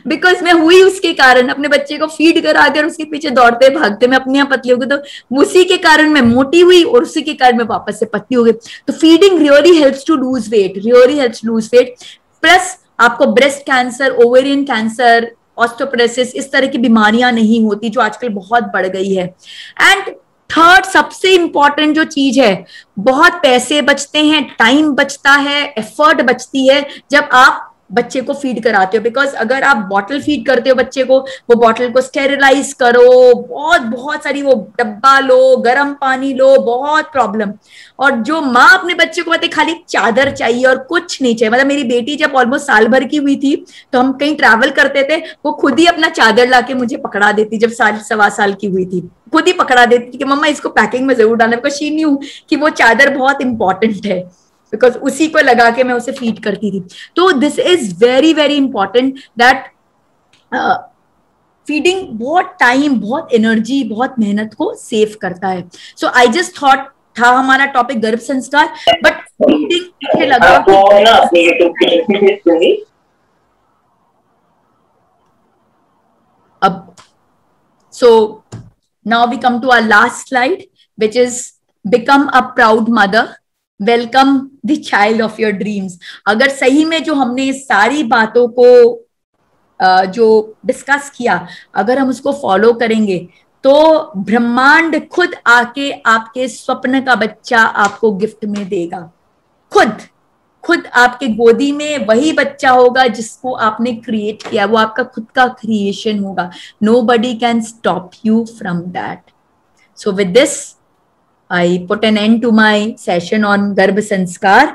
बिकॉज मैं हुई उसके कारण, अपने बच्चे को फीड करा कर उसके पीछे दौड़ते भागते मैं अपने यहाँ पतली हो गई। तो उसी के कारण मैं मोटी हुई और उसी के कारण मैं वापस से पतली हो गई। तो feeding really helps to lose weight, really helps lose weight. Plus आपको breast cancer, ovarian cancer, osteoporosis, इस तरह की बीमारियां नहीं होती जो आजकल बहुत बढ़ गई है। एंड थर्ड सबसे इंपॉर्टेंट जो चीज है, बहुत पैसे बचते हैं, टाइम बचता है, एफर्ट बचती है जब आप बच्चे को फीड कराते हो। बिकॉज अगर आप बॉटल फीड करते हो बच्चे को, वो बॉटल को स्टेरिलाइज करो, बहुत बहुत सारी, वो डब्बा लो, गर्म पानी लो, बहुत प्रॉब्लम। और जो माँ अपने बच्चे को बताए खाली चादर चाहिए और कुछ नहीं चाहिए। मतलब मेरी बेटी जब ऑलमोस्ट साल भर की हुई थी तो हम कहीं ट्रैवल करते थे, वो खुद ही अपना चादर लाके मुझे पकड़ा देती। जब 1.25 साल की हुई थी खुद ही पकड़ा देती कि मम्मा इसको पैकिंग में जरूर डालना, बिकॉज शी न्यू कि वो चादर बहुत इंपॉर्टेंट है, बिकॉज उसी को लगा के मैं उसे फीड करती थी। तो this is very very important that feeding बहुत टाइम, बहुत एनर्जी, बहुत मेहनत को सेव करता है। सो आई जस्ट थॉट, था हमारा टॉपिक गर्भ संस्कार, बट फीडिंग मुझे लगा अब। So now we come to our last slide, which is become a proud mother, welcome the child of your dreams. अगर सही में जो हमने सारी बातों को जो डिस्कस किया, अगर हम उसको फॉलो करेंगे तो ब्रह्मांड खुद आके आपके स्वप्न का बच्चा आपको गिफ्ट में देगा। खुद आपके गोदी में वही बच्चा होगा जिसको आपने क्रिएट किया, वो आपका खुद का क्रिएशन होगा। Nobody can stop you from that. So with this I put an end to my session on Garbh Sanskar.